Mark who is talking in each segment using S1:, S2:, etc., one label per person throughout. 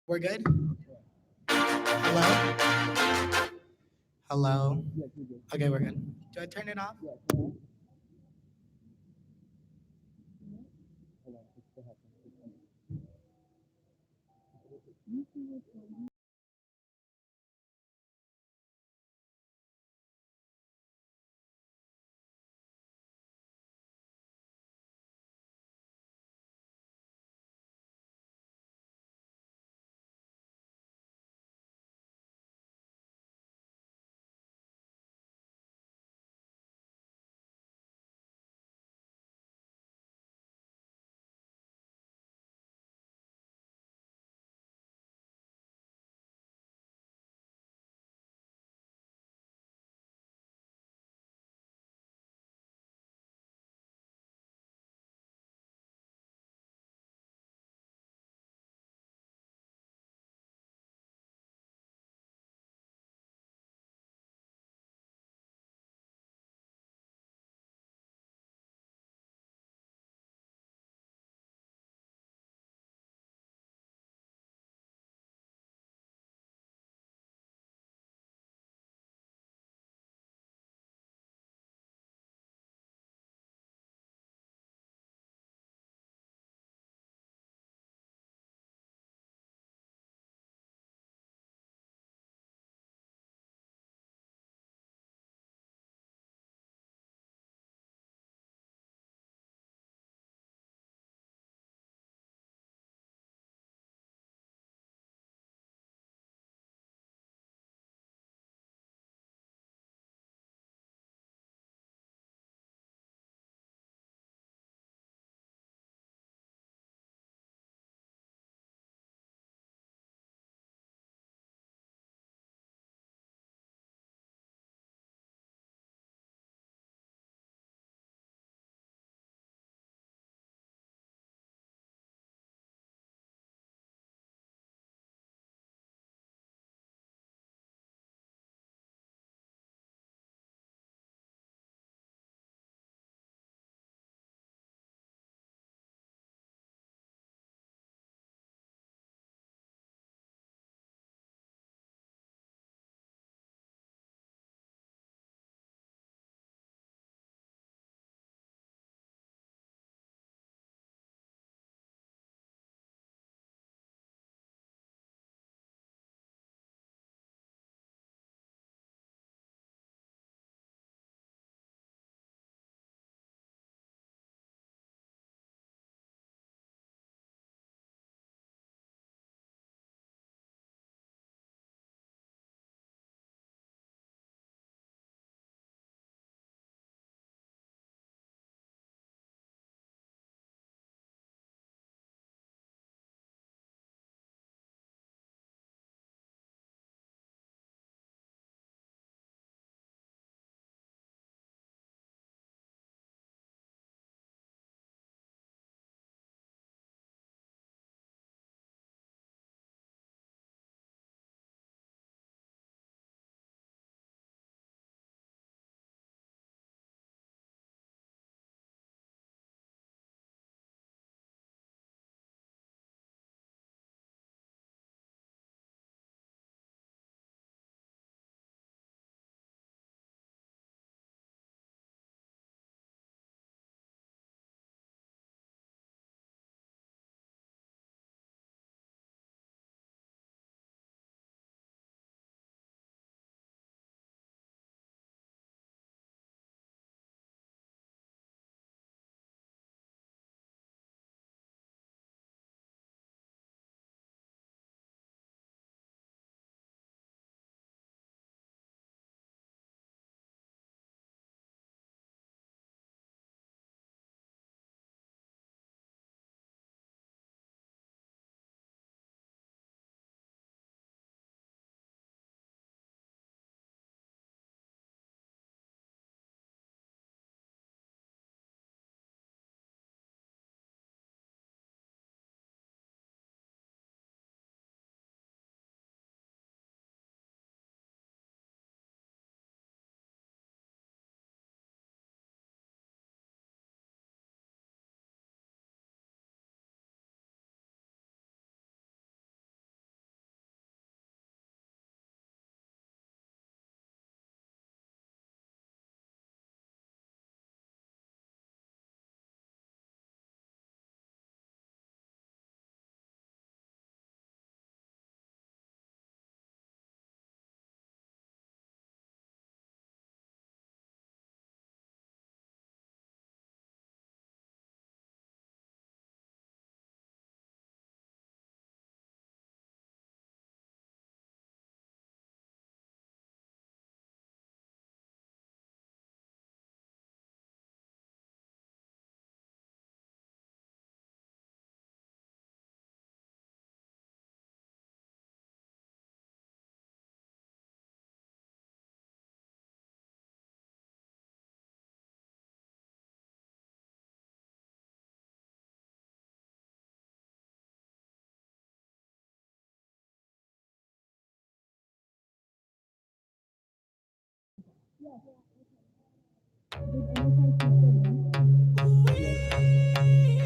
S1: We're good? Hello? Hello? Okay, we're good. Do I turn it off?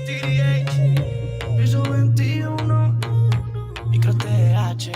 S1: TDH, piso 21, micro TH.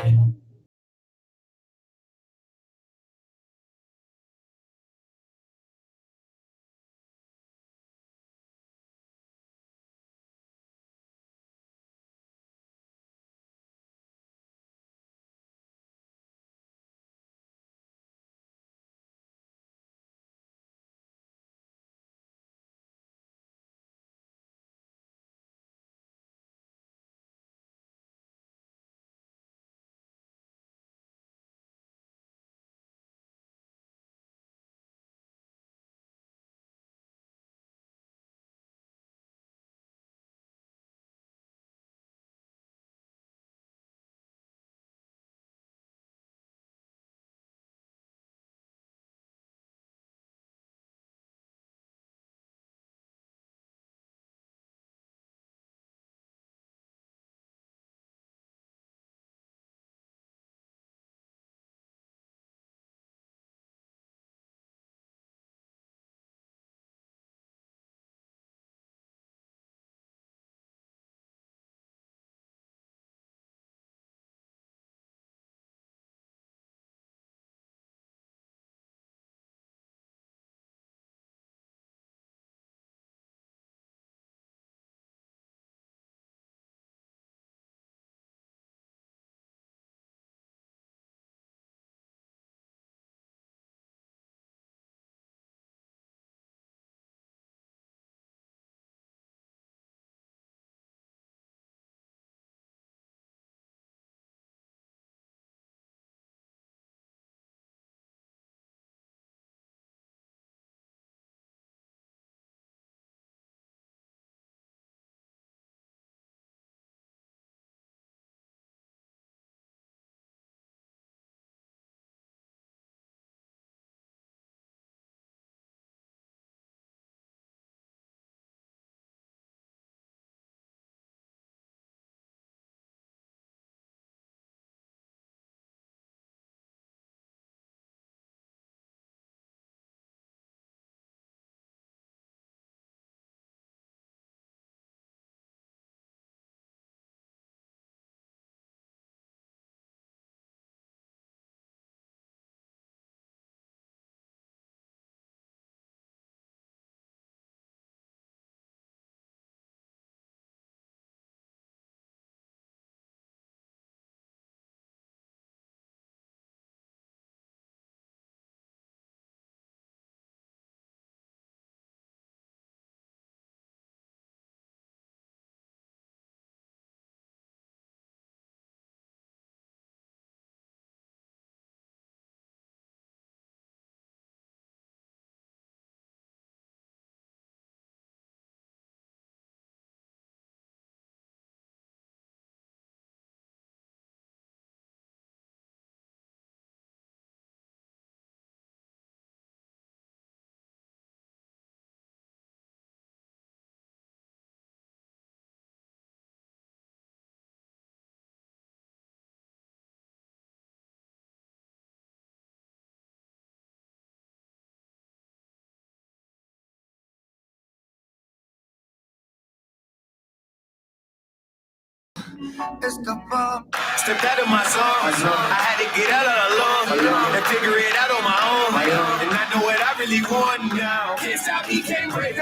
S1: Stepped out of my zone. I had to get out alone and figure it out on my own. And I know what I really want now. Can't stop, he can't break.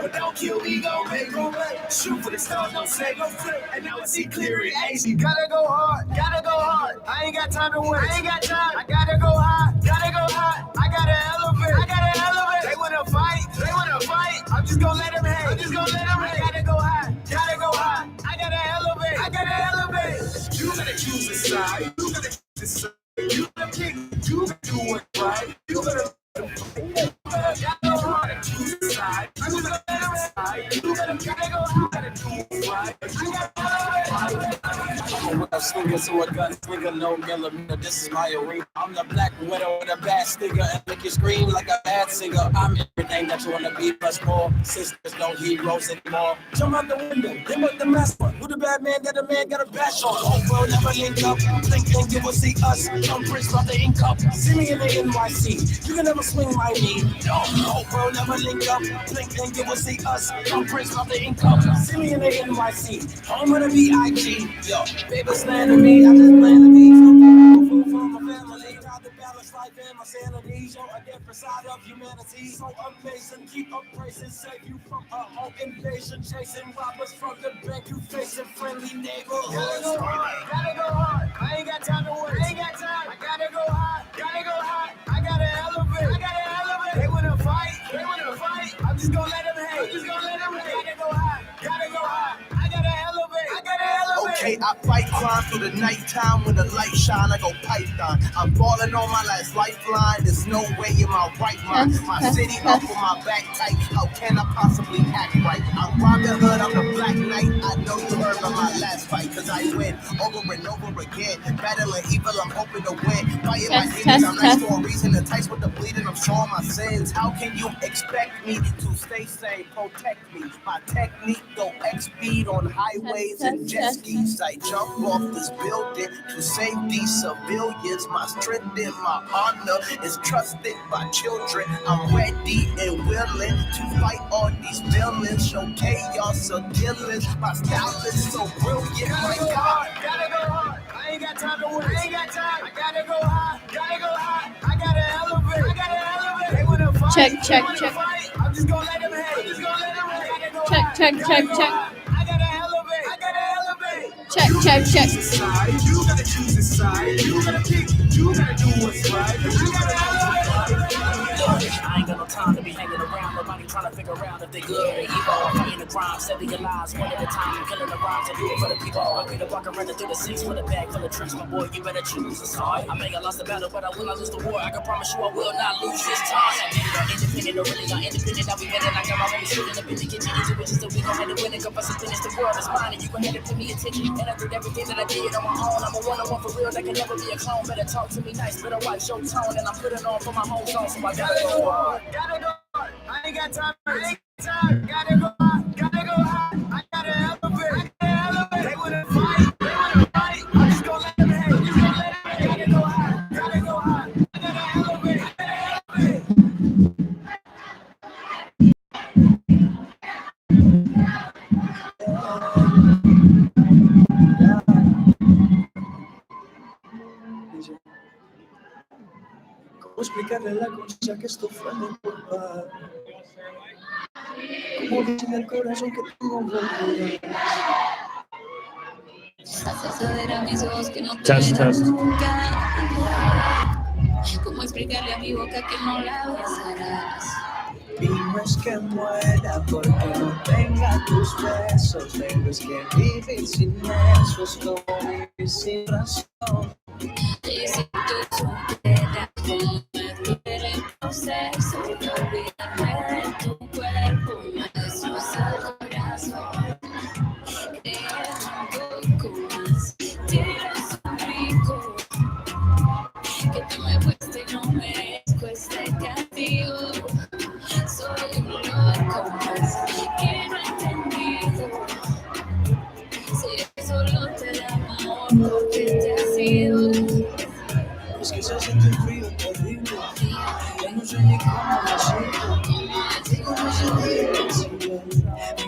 S1: But don't kill me, gon' make. Shoot for the stars, don't say. And now I see clear it. Hey, gotta go hard. I ain't got time to wait. I gotta go high. I gotta elevate. They wanna fight. I'm just gonna let them hate. I gotta go high. I gotta elevate. You gotta choose a side. You gotta pick. You gotta do what's right. You gotta go hard. Choose a side. You gotta let them hate. You gotta go hard. Do what's right. I gotta elevate. Slinger to a gun, slinger, no millimeter. This is my arena. I'm the black widow with a bad stinger and make you scream like a bad singer. I'm everything that you wanna be, plus more. Sisters, no heroes anymore. Jump out the window, him up the mask one. Who the bad man that a man got a bash on? Oh, bro, never link up. Blink and you will see us. Come Prince about the ink up. See me in the NYC. You can never swing my knee. No, oh, bro, never link up. Blink and you will see us. Come Prince about the ink up. See me in the NYC. Home of the B.I.G. Yo, baby slander me, I just plan to be something for my family. Try to balance life and my sanity. Show a different side of humanity. So amazing, keep up praising, save you from a home invasion. Chasing robbers from the bank, you facing friendly neighborhoods. Gotta go hard, gotta go hard. I ain't got time to wait, I ain't got time. I gotta go high, gotta go high. I gotta elevate, I gotta elevate. They wanna fight, they wanna fight. I'm just gonna let them hate, I'm just gonna let them hate. Gotta go high, gotta go high. I gotta elevate, I gotta elevate. Okay, I fight crime through the nighttime when the light shine. I go python. I'm falling on my last lifeline. There's no way in my right mind. My city up on my back tight. How can I possibly act right? I'm Robin Hood, I'm the Black Knight. I know you heard of my last fight, cause I win over and over again. Battling evil, I'm hoping to win. Fighting my demons, I'm nice for a reason. Entice with the bleeding, I'm showing my sins. How can you expect me to stay sane? Protect me. My technique go X speed on highways and jet skis. I jump off this building to save these civilians. My strength and my honor is trusted by children. I'm ready and willing to fight all these villains. Show chaos or killings. My style is so brilliant. My God, gotta go hard. I ain't got time to wait. I ain't got time. I gotta go high. Gotta go high. I gotta elevate. I gotta elevate. They wanna fight. Check. I'm just gonna let them hate. I'm just gonna let them hate. Check. I gotta elevate. I gotta elevate. Check. You gotta choose a side. You gotta pick. You gotta do what's right. You gotta elevate. I ain't got no time to be hanging around. Nobody trying to figure out if they good or evil. I'm fighting the crime, saving your lives one at a time. Killing the rhymes and do it for the people. I be the blocker running through the six with a bag full of tricks. My boy, you better choose a side. I may have lost the battle, but I will not lose the war. I can promise you I will not lose this time. Independent, or really not independent. I'll be better. I got my own shit in the building. Get you into it just so we gon' have to win it. Go bust and finish the world. It's mine and you gon' have to pay me attention. And I did everything that I did on my own. I'm a one-on-one for real. That can never be a clone. Better talk to me nice. Better watch your tone. And I'm putting on for my home zone. So I gotta go hard. Gotta go hard. I ain't got time. Gotta go hard. Gotta go hard. I gotta elevate. They wanna fight. I'm just gonna let them hate. Gotta go hard. Gotta go hard. I gotta elevate. ¿Cómo explicarle a la conciencia que esto fue mi culpa? ¿Cómo decirle al corazón que tengo locura? Haces saber a mis ojos que no te verán nunca. ¿Cómo explicarle a mi boca que no la besarás? Y no es que muera porque no tenga tus besos, pero es que vivir sin eso es como vivir sin razón. Y si tú supieras cómo me duele el proceso de olvidarme de tu cuerpo, me destroza el corazón. Créeme un poco más, tienes un rico que tú me fuiste y no merezco este castigo. Soy un loco más que no he entendido. Si solo te da amor, ¿por qué te has ido? Es que se siente frío terrible. Ya no sé ni cómo decirlo. No sé decirlo.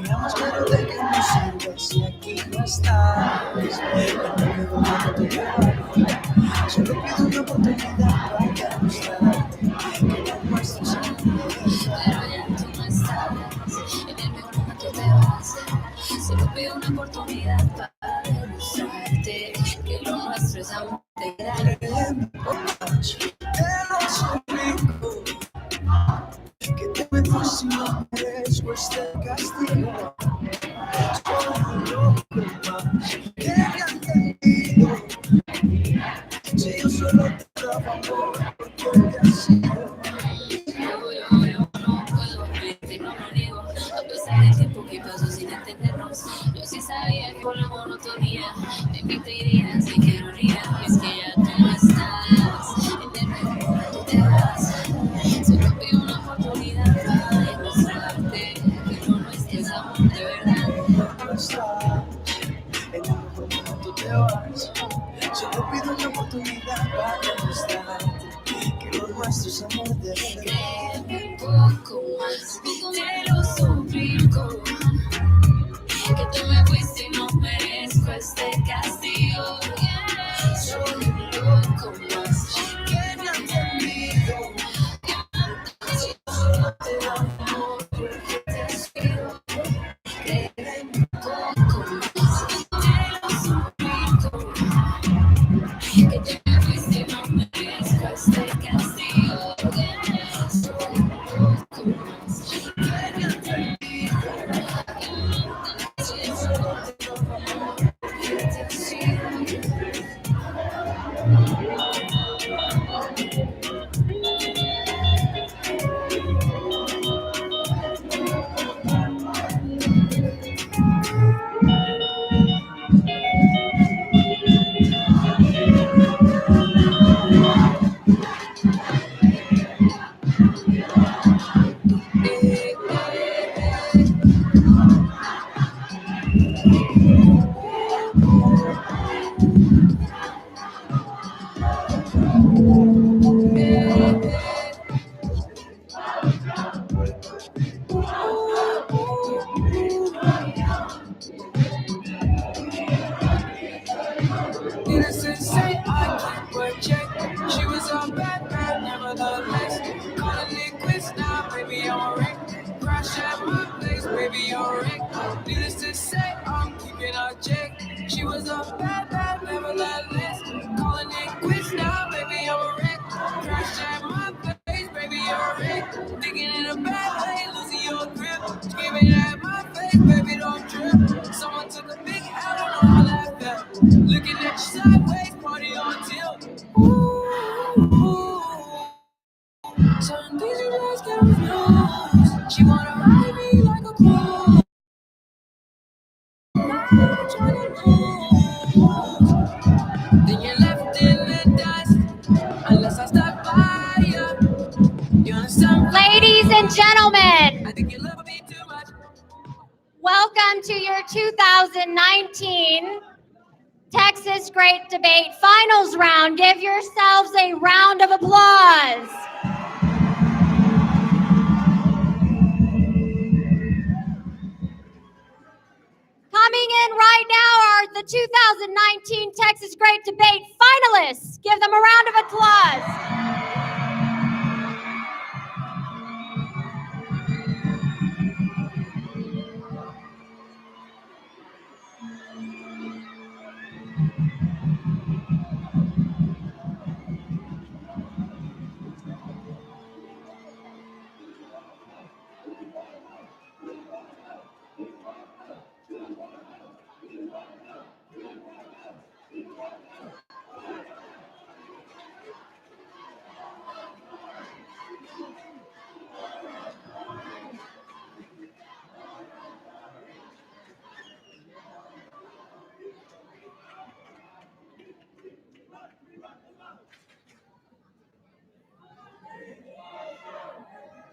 S1: Me amas pero de que no sirves y aquí no estás. Ya no me voy a tocar. Solo pido una oportunidad para demostrarte que no muestras en mi vida. Pero ya tú no estás. En el mejor momento te vas. Solo pido una oportunidad para demostrarte que lo nuestro es amor de gran. Que no soy rico, que te meto si no merezco este castigo. Soy un loco más que me ha entendido. Si yo solo te daba amor, ¿por qué te has ido? Yo no puedo verte, no lo niego. A pesar del tiempo que pasó sin entendernos, yo
S2: Si sabía que por la monotonía me mentirías y que ironía es que ya tú no estás en el mundo, tú te vas. Solo pido una oportunidad para demostrarte que lo nuestro es amor de verdad.
S1: No estás en el mejor momento, te vas. Solo pido una oportunidad para demostrarte que lo nuestro es amor de verdad.
S2: Créeme un poco más, te lo suplico. Que tú me fuiste y no merezco este castigo. Soy un loco más que no ha entendido. Solo te amo porque te has sido. Créeme un poco más, te lo suplico. Que tú me fuiste y no merezco este castigo. Soy un loco más que no ha entendido.
S1: Needless to say, I keep her check. She was a bad man, nevertheless. Calling it quits now, baby, I'm a wreck. Crash at my place, baby, I'm a wreck. Needless to say, I'm keeping her check. She was a bad man, nevertheless. Calling it quits now, baby, I'm a wreck. Crash at my place, baby, I'm a wreck. Thinking in a bad way, losing your grip. Screaming at my face, baby, don't trip. Someone took a big L, don't know how that felt. Looking at you sideways, party on tilt. Ooh, certain things you just can't refuse. She wanna ride me like a cruise. Now trying to lose. Then you're left in the dust. Unless I stop by you. You understand?
S3: Ladies and gentlemen,
S1: I think you love me too much.
S3: welcome to your 2019 Texas Great Debate Finals round. Give yourselves a round of applause. Coming in right now are the 2019 Texas Great Debate finalists. Give them a round of applause.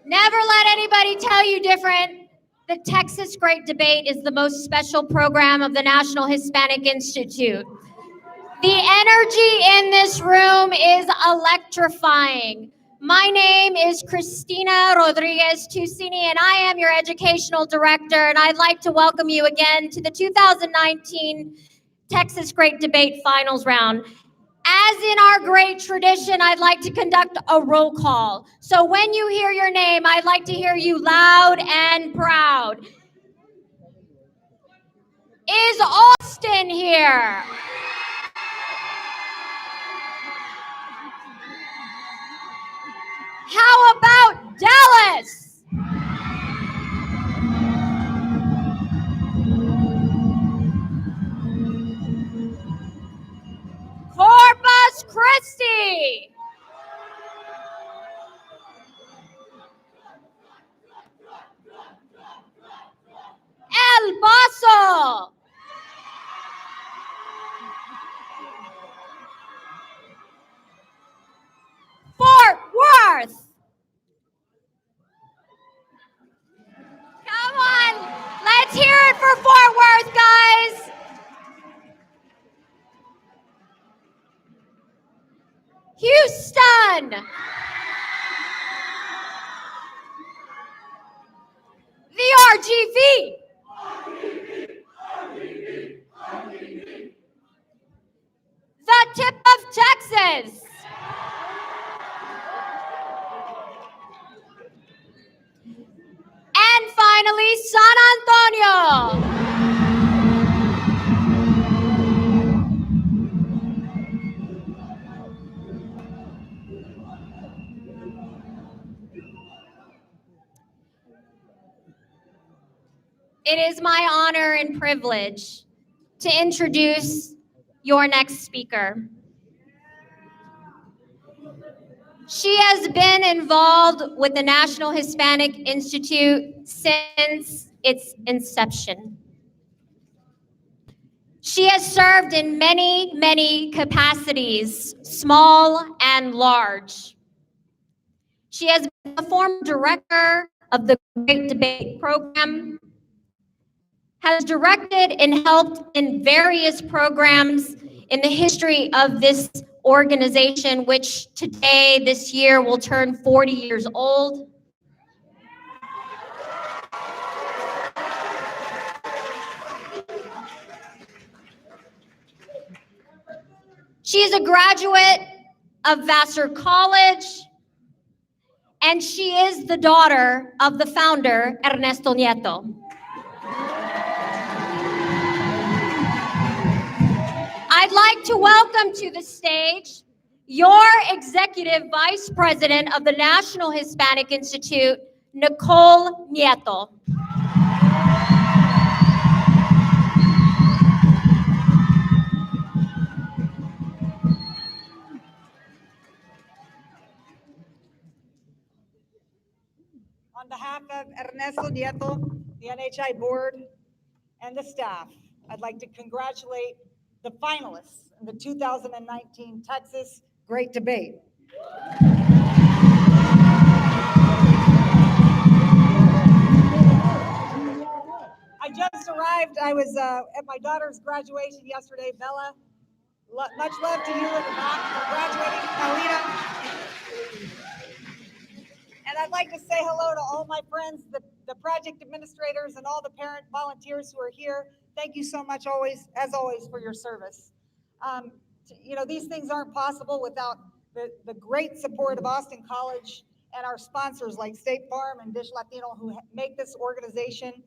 S3: Never let anybody tell you different. The Texas Great Debate is the most special program of the National Hispanic Institute. The energy in this room is electrifying. My name is Christina Rodriguez Tusini, and I am your educational director, and I'd like to welcome you again to the 2019 Texas Great Debate Finals round. As in our great tradition, I'd like to conduct a roll call. So when you hear your name, I'd like to hear you loud and proud. Is Austin here? How about Dallas? Corpus Christi. El Paso. one. The RGV. The tip of Texas. And finally, San Antonio. It is my honor and privilege to introduce your next speaker. She has been involved with the National Hispanic Institute since its inception. She has served in many, many capacities, small and large. She has been the former director of the Great Debate program, has directed and helped in various programs in the history of this organization, which today, this year, will turn 40 years old. She is a graduate of Vassar College, and she is the daughter of the founder, Ernesto Nieto. I'd like to welcome to the stage your Executive Vice President of the National Hispanic Institute, Nicole Nieto.
S4: On behalf of Ernesto Nieto, the NHI board, and the staff, I'd like to congratulate the finalists in the 2019 Texas Great Debate. I just arrived. I was at my daughter's graduation yesterday. Bella, much love to you in the back for graduating, Paulina. And I'd like to say hello to all my friends, the project administrators, and all the parent volunteers who are here. Thank you so much, as always, for your service. These things aren't possible without the great support of Austin College and our sponsors like State Farm and Dish Latino, who make this organization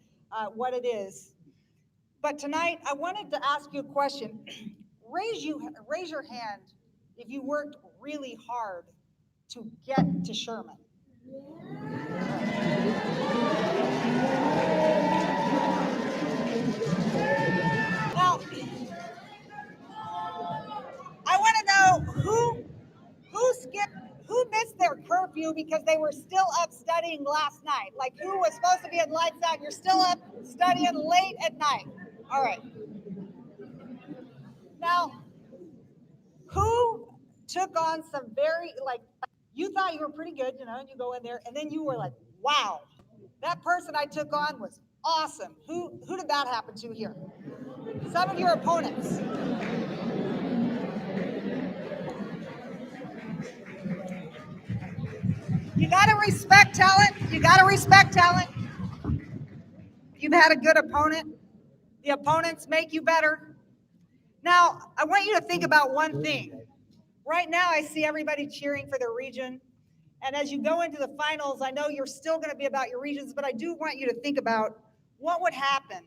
S4: what it is. But tonight, I wanted to ask you a question. Raise your hand if you worked really hard to get to Sherman. Now, I want to know who missed their curfew because they were still up studying last night. Like, who was supposed to be at lights out? You're still up studying late at night. All right. Now, who took on some you thought you were pretty good, and you go in there, and then you were like, wow, that person I took on was awesome. Who did that happen to here? Some of your opponents. You gotta respect talent. You've had a good opponent. The opponents make you better. Now, I want you to think about one thing. Right now, I see everybody cheering for their region. And as you go into the finals, I know you're still going to be about your regions, but I do want you to think about what would happen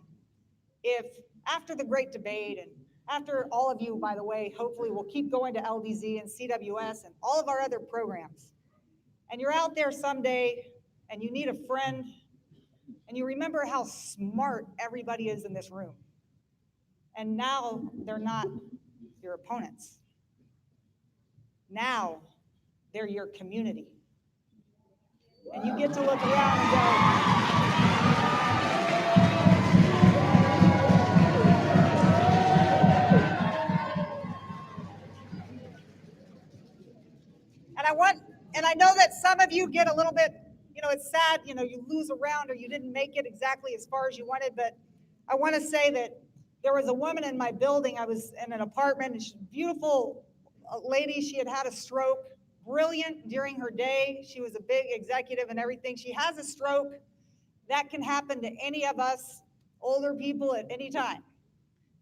S4: if after the Great Debate, and after all of you, by the way, hopefully will keep going to LDZ and CWS and all of our other programs, and you're out there someday and you need a friend and you remember how smart everybody is in this room. And now they're not your opponents. Now they're your community. And you get to look around and go, and I know that some of you get a little bit, it's sad, you lose a round or you didn't make it exactly as far as you wanted, but I want to say that there was a woman in my building. I was in an apartment, and she's a beautiful lady. She had had a stroke, brilliant during her day. She was a big executive and everything. She has a stroke. That can happen to any of us older people at any time.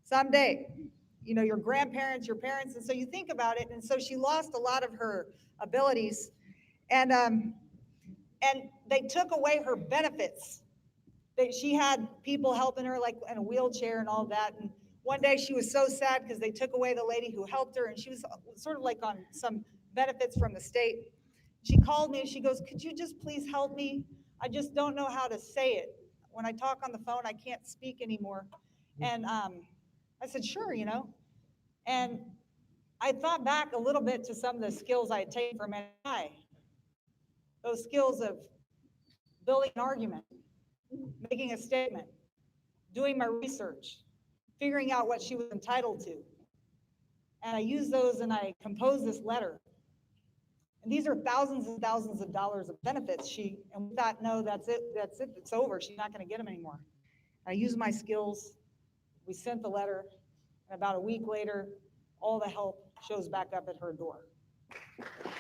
S4: Someday, you know, your grandparents, your parents. And so you think about it. And so she lost a lot of her abilities. And they took away her benefits. She had people helping her, like in a wheelchair and all that. And one day she was so sad because they took away the lady who helped her, and she was sort of like on some benefits from the state. She called me and she goes, "Could you just please help me? I just don't know how to say it. When I talk on the phone, I can't speak anymore." And I said, "Sure, you know." And I thought back a little bit to some of the skills I had taken from NI. Those skills of building an argument, making a statement, doing my research, figuring out what she was entitled to. And I used those and I composed this letter. And these are thousands and thousands of dollars of benefits. And we thought, no, that's it, it's over. She's not going to get them anymore. I used my skills. We sent the letter. And about a week later, all the help shows back up at her door.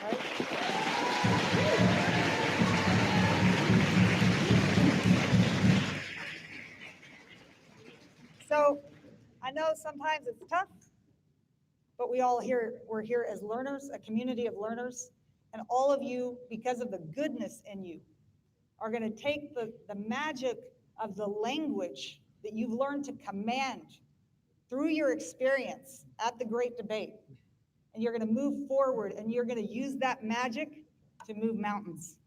S4: Right? So I know sometimes it's tough, but we're here as learners, a community of learners, and all of you, because of the goodness in you, are going to take the magic of the language that you've learned to command through your experience at the Great Debate, and you're going to move forward, and you're going to use that magic to move mountains.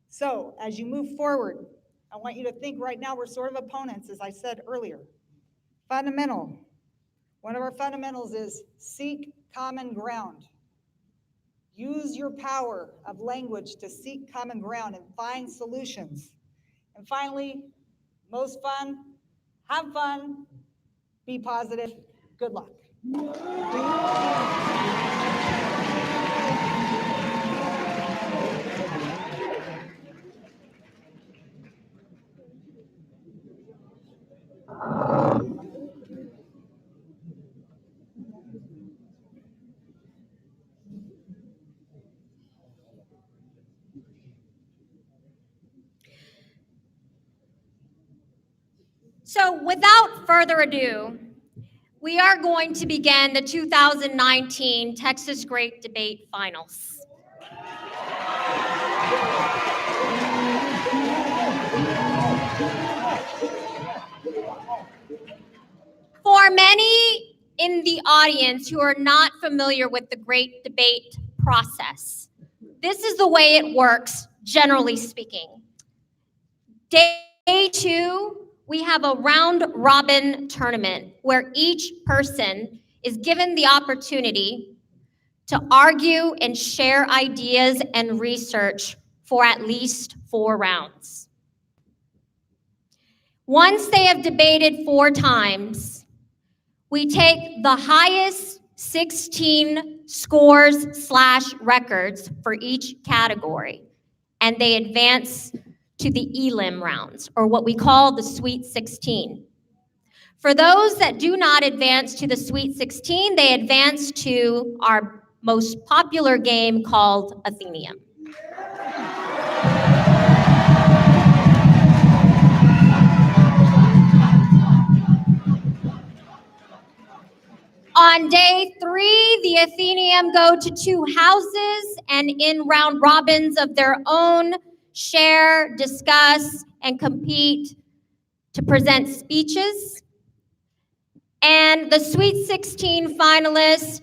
S4: So as you move forward, I want you to think right now we're sort of opponents, as I said earlier. Fundamental. One of our fundamentals is seek common ground. Use your power of language to seek common ground and find solutions. And finally, most fun, have fun, be positive. Good luck.
S3: So without further ado, we are going to begin the 2019 Texas Great Debate Finals. For many in the audience who are not familiar with the Great Debate process, this is the way it works, generally speaking. Day 2, we have a round robin tournament where each person is given the opportunity to argue and share ideas and research for at least 4 rounds. Once they have debated 4 times, we take the highest 16 scores/records for each category, and they advance to the elim rounds, or what we call the Sweet 16. For those that do not advance to the Sweet 16, they advance to our most popular game called Athenaeum. On day 3, the Athenaeum go to 2 houses, and in round robins of their own, share, discuss, and compete to present speeches. And the Sweet 16 finalists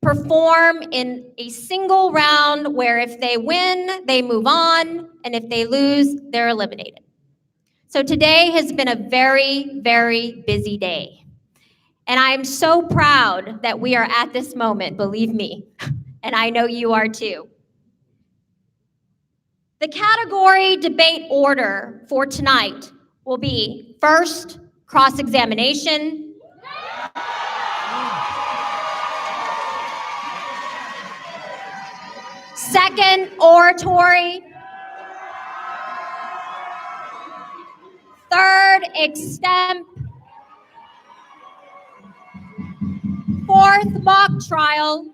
S3: perform in a single round where if they win, they move on, and if they lose, they're eliminated. So today has been a very, very busy day. And I'm so proud that we are at this moment, believe me, and I know you are too. The category debate order for tonight will be first, cross-examination. Second, oratory. Third, extemp. Fourth, mock trial.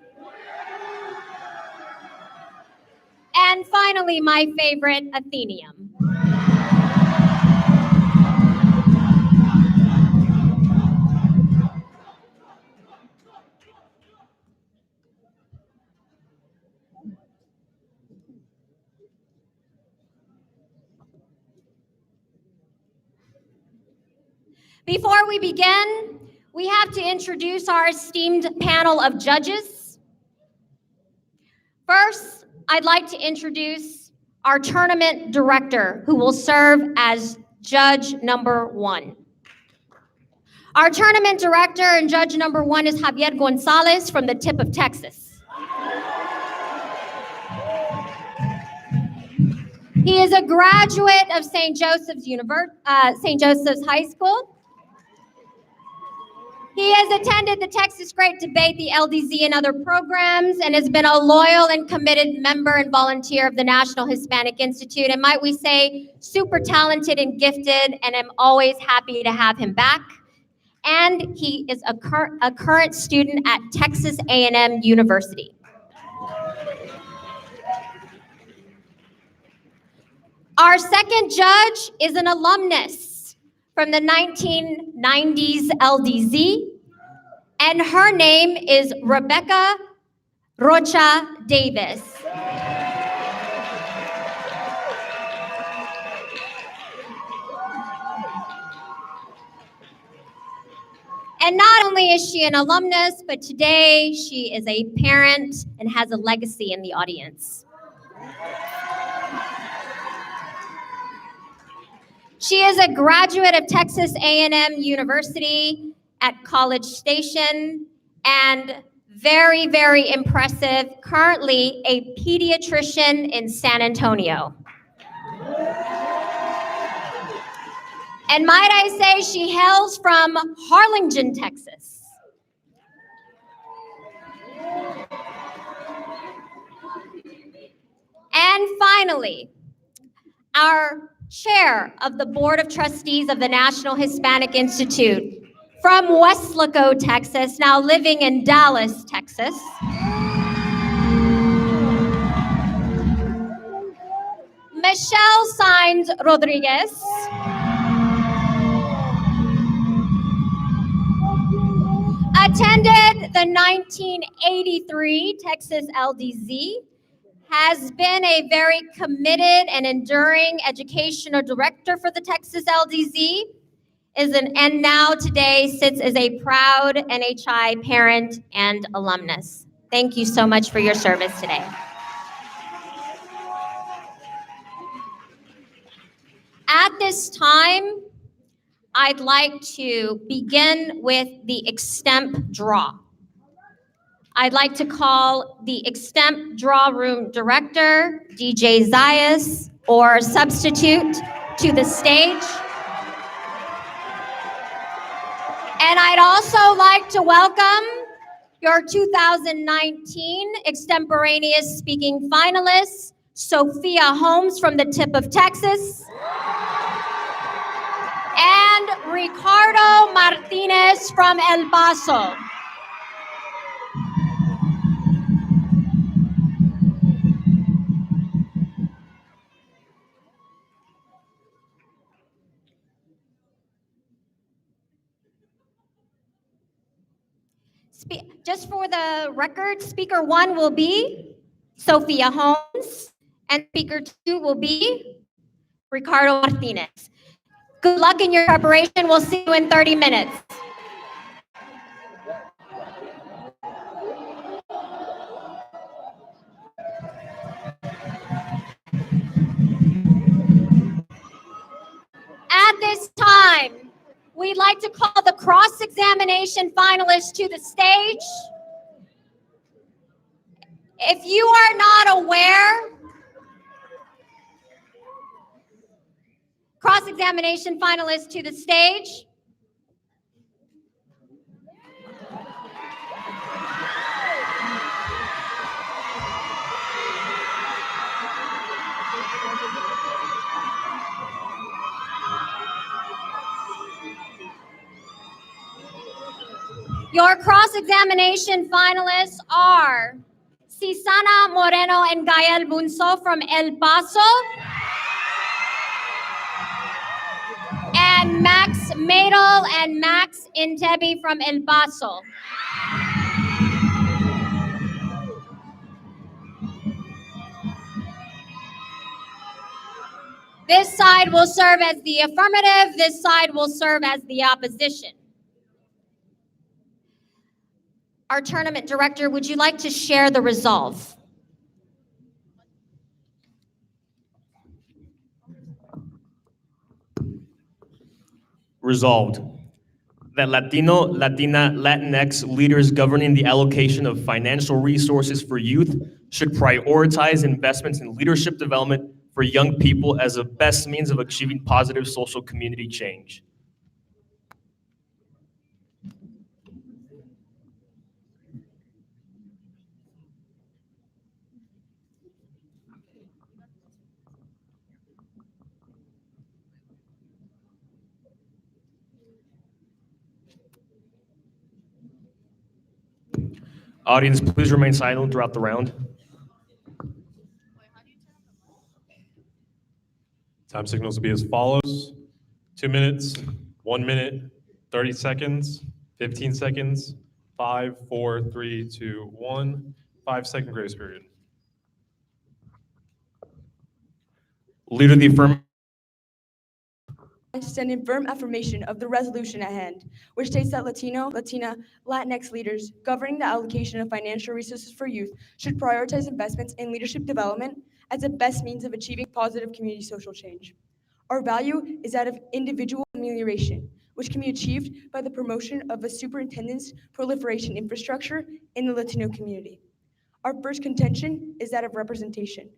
S3: And finally, my favorite, Athenaeum. Before we begin, we have to introduce our esteemed panel of judges. First, I'd like to introduce our tournament director, who will serve as judge number 1. Our tournament director and judge number 1 is Javier Gonzalez from the tip of Texas. He is a graduate of St. Joseph's High School. He has attended the Texas Great Debate, the LDZ, and other programs, and has been a loyal and committed member and volunteer of the National Hispanic Institute, and might we say, super talented and gifted, and I'm always happy to have him back. And he is a current student at Texas A&M University. Our second judge is an alumnus from the 1990s LDZ, and her name is Rebecca Rocha Davis. And not only is she an alumnus, but today she is a parent and has a legacy in the audience. She is a graduate of Texas A&M University at College Station and very, very impressive, currently a pediatrician in San Antonio. And might I say she hails from Harlingen, Texas. And finally, our chair of the Board of Trustees of the National Hispanic Institute from Weslaco, Texas, now living in Dallas, Texas. Michelle Saenz Rodriguez. Attended the 1983 Texas LDZ, has been a very committed and enduring educational director for the Texas LDZ, and now today sits as a proud NHI parent and alumnus. Thank you so much for your service today. At this time, I'd like to begin with the Extemp draw. I'd like to call the Extemp Draw Room Director, DJ Zayas, or substitute, to the stage. And I'd also like to welcome your 2019 Extemporaneous speaking finalists, Sophia Holmes from the tip of Texas, and Ricardo Martinez from El Paso. Just for the record, speaker 1 will be Sophia Holmes, and speaker 2 will be Ricardo Martinez. Good luck in your preparation. We'll see you in 30 minutes. At this time, we'd like to call the cross-examination finalists to the stage. If you are not aware, cross-examination finalists to the stage. Your cross-examination finalists are Susana Moreno and Gael Bunso from El Paso, and Max Madel and Max Intebi from El Paso. This side will serve as the affirmative, this side will serve as the opposition. Our tournament director, would you like to share the resolve?
S5: Resolved that Latino, Latina, Latinx leaders governing the allocation of financial resources for youth should prioritize investments in leadership development for young people as the best means of achieving positive social community change. Audience, please remain silent throughout the round.
S6: Time signals will be as follows: 2 minutes, 1 minute, 30 seconds, 15 seconds, 5, 4, 3, 2, 1, 5-second grace period.
S5: Leader of the affirmative.
S7: I stand in firm affirmation of the resolution at hand, which states that Latino, Latina, Latinx leaders governing the allocation of financial resources for youth should prioritize investments in leadership development as the best means of achieving positive community social change. Our value is that of individual amelioration, which can be achieved by the promotion of a superintendent's proliferation infrastructure in the Latino community. Our first contention is that of representation.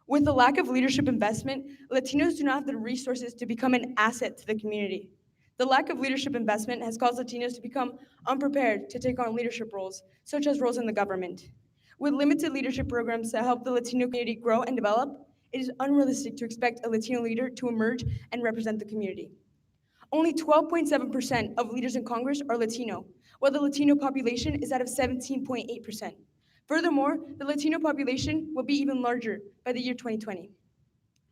S7: With the lack of leadership investment, Latinos do not have the resources to become an asset to the community. The lack of leadership investment has caused Latinos to become unprepared to take on leadership roles, such as roles in the government. With limited leadership programs that help the Latino community grow and develop, it is unrealistic to expect a Latino leader to emerge and represent the community. Only 12.7% of leaders in Congress are Latino, while the Latino population is at of 17.8%. Furthermore, the Latino population will be even larger by the year 2020.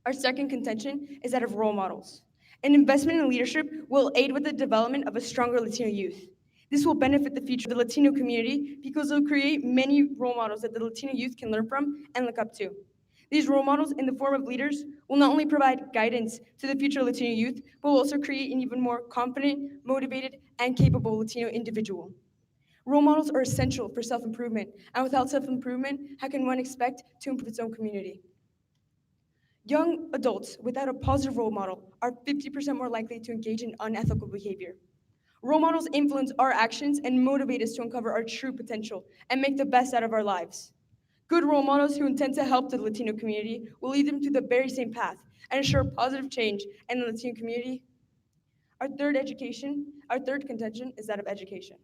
S7: Our second contention is that of role models. An investment in leadership will aid with the development of a stronger Latino youth. This will benefit the future of the Latino community because it will create many role models that the Latino youth can learn from and look up to. These role models in the form of leaders will not only provide guidance to the future Latino youth, but will also create an even more confident, motivated, and capable Latino individual. Role models are essential for self-improvement, and without self-improvement, how can one expect to improve its own community? Young adults without a positive role model are 50% more likely to engage in unethical behavior. Role models influence our actions and motivate us to uncover our true potential and make the best out of our lives. Good role models who intend to help the Latino community will lead them to the very same path and ensure positive change in the Latino community. Our third contention is that of education.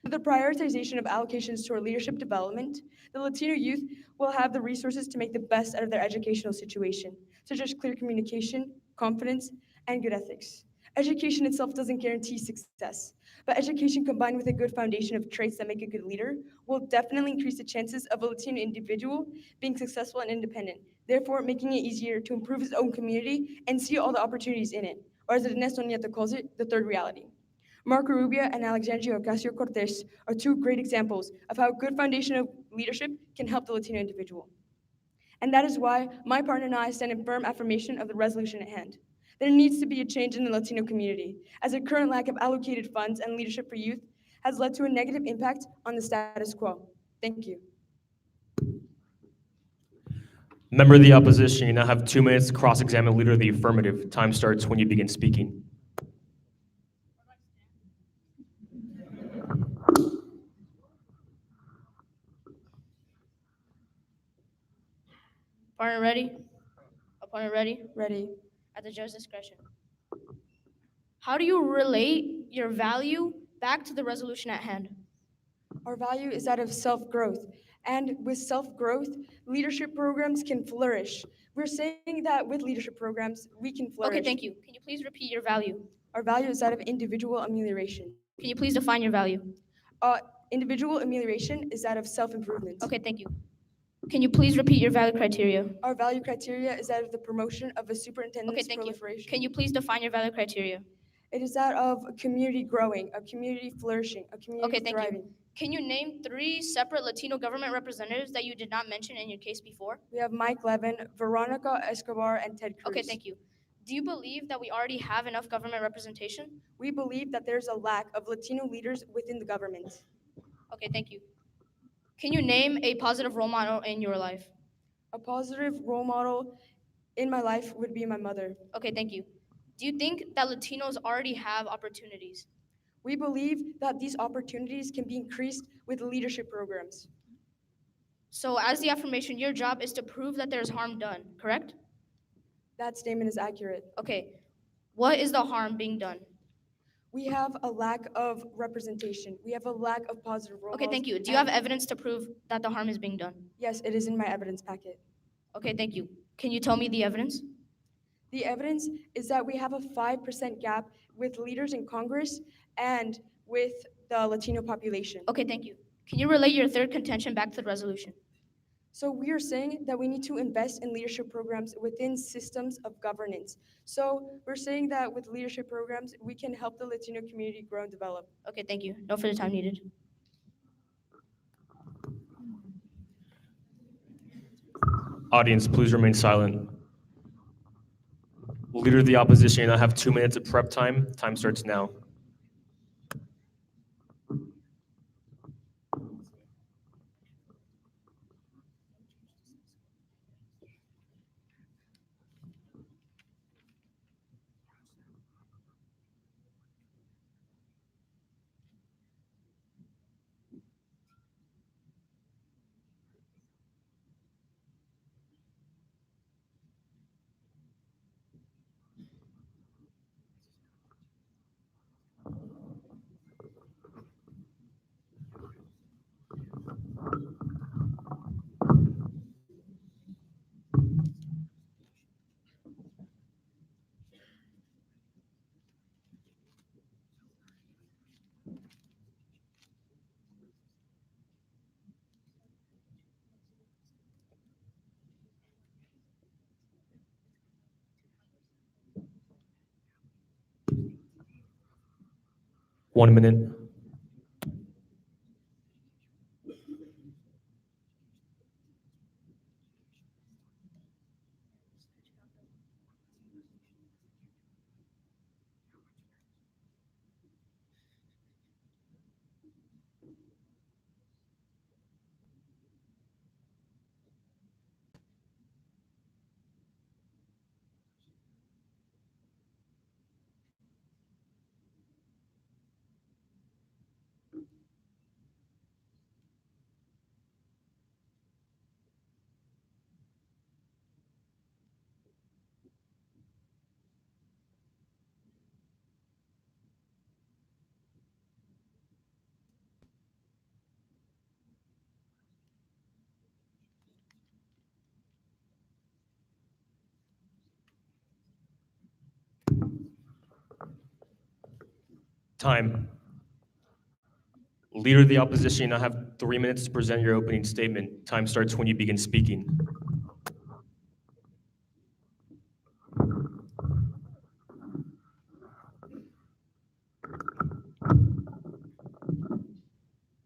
S7: With the prioritization of allocations toward leadership development, the Latino youth will have the resources to make the best out of their educational situation, such as clear communication, confidence, and good ethics. Education itself doesn't guarantee success, but education combined with a good foundation of traits that make a good leader will definitely increase the chances of a Latino individual being successful and independent, therefore making it easier to improve his own community and see all the opportunities in it, or as Ernesto Nieto calls it, the third reality. Marco Rubio and Alexandria Ocasio-Cortez are two great examples of how a good foundation of leadership can help the Latino individual. And that is why my partner and I stand in firm affirmation of the resolution at hand. There needs to be a change in the Latino community, as the current lack of allocated funds and leadership for youth has led to a negative impact on the status quo. Thank you.
S5: Member of the opposition, you now have 2 minutes to cross-examine leader of the affirmative. Time starts when you begin speaking.
S8: Partner ready? Opponent ready?
S7: Ready?
S8: At the judge's discretion. How do you relate your value back to the resolution at hand?
S7: Our value is that of self-growth. And with self-growth, leadership programs can flourish. We're saying that with leadership programs, we can flourish.
S8: Okay, thank you. Can you please repeat your value?
S7: Our value is that of individual amelioration.
S8: Can you please define your value?
S7: Individual amelioration is that of self-improvement.
S8: Okay, thank you. Can you please repeat your value criteria?
S7: Our value criteria is that of the promotion of a
S8: Okay,
S7: superintendent's
S8: thank you.
S7: proliferation.
S8: Can you please define your value criteria?
S7: It is that of a community growing, a community flourishing, a community
S8: Okay, thank
S7: thriving.
S8: you. Can you name 3 separate Latino government representatives that you did not mention in your case before?
S7: We have Mike Levin, Veronica Escobar, and Ted Cruz.
S8: Okay, thank you. Do you believe that we already have enough government representation?
S7: We believe that there's a lack of Latino leaders within the government.
S8: Okay, thank you. Can you name a positive role model in your life?
S7: A positive role model in my life would be my mother.
S8: Okay, thank you. Do you think that Latinos already have opportunities?
S7: We believe that these opportunities can be increased with leadership programs.
S8: So, as the affirmation, your job is to prove that there's harm done, correct?
S7: That statement is accurate.
S8: Okay. What is the harm being done?
S7: We have a lack of representation. We have a lack of positive role
S8: Okay,
S7: models.
S8: thank you. Do you have evidence to prove that the harm is being done?
S7: Yes, it is in my evidence packet.
S8: Okay, thank you. Can you tell me the evidence?
S7: The evidence is that we have a 5% gap with leaders in Congress and with the Latino population.
S8: Okay, thank you. Can you relate your third contention back to the resolution?
S7: So we are saying that we need to invest in leadership programs within systems of governance. So we're saying that with leadership programs, we can help the Latino community grow and develop.
S8: Okay, thank you. No further time needed.
S5: Audience, please remain silent. Leader of the opposition, I have 2 minutes of prep time. Time starts now. One minute. Time. Leader of the opposition, I have 3 minutes to present your opening statement. Time starts when you begin speaking.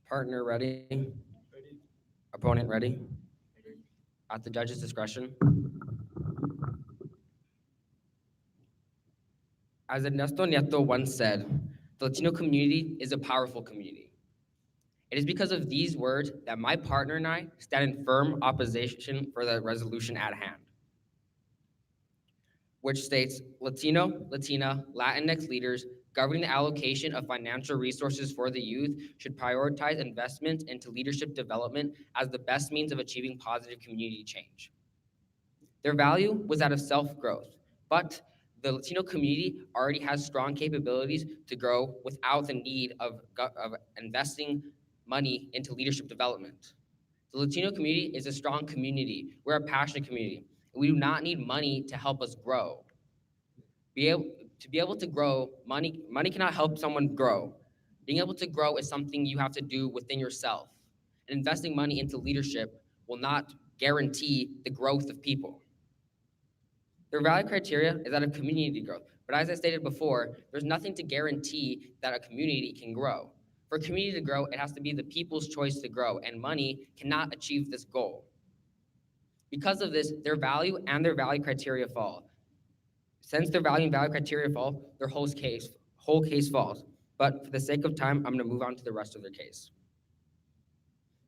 S9: Partner ready? Opponent ready? At the judge's discretion. As Ernesto Nieto once said, the Latino community is a powerful community. It is because of these words that my partner and I stand in firm opposition for the resolution at hand, which states Latino, Latina, Latinx leaders governing the allocation of financial resources for the youth should prioritize investment into leadership development as the best means of achieving positive community change. Their value was that of self-growth, but the Latino community already has strong capabilities to grow without the need of investing money into leadership development. The Latino community is a strong community. We're a passionate community. We do not need money to help us grow. To be able to grow, money cannot help someone grow. Being able to grow is something you have to do within yourself. And investing money into leadership will not guarantee the growth of people. Their value criteria is that of community growth. But as I stated before, there's nothing to guarantee that a community can grow. For a community to grow, it has to be the people's choice to grow, and money cannot achieve this goal. Because of this, their value and their value criteria fall. Since their value and value criteria fall, their whole case falls. But for the sake of time, I'm going to move on to the rest of their case.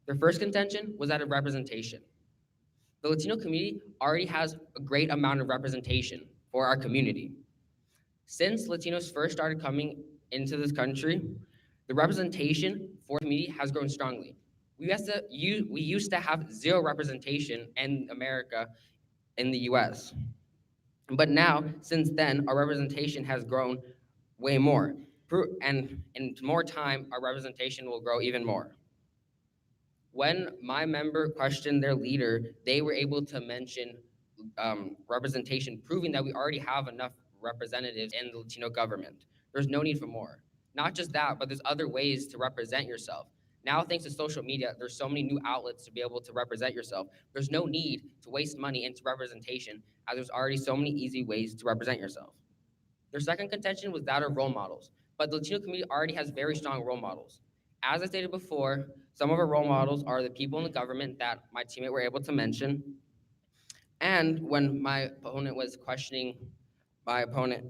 S9: Their first contention was that of representation. The Latino community already has a great amount of representation for our community. Since Latinos first started coming into this country, the representation for the community has grown strongly. We used to have zero representation in America, in the US. But now, since then, our representation has grown way more. And in more time, our representation will grow even more. When my member questioned their leader, they were able to mention representation, proving that we already have enough representatives in the Latino government. There's no need for more. Not just that, but there's other ways to represent yourself. Now, thanks to social media, there's so many new outlets to be able to represent yourself. There's no need to waste money into representation, as there's already so many easy ways to represent yourself. Their second contention was that of role models, but the Latino community already has very strong role models. As I stated before, some of our role models are the people in the government that my teammate were able to mention. And when my partner was questioning my opponent,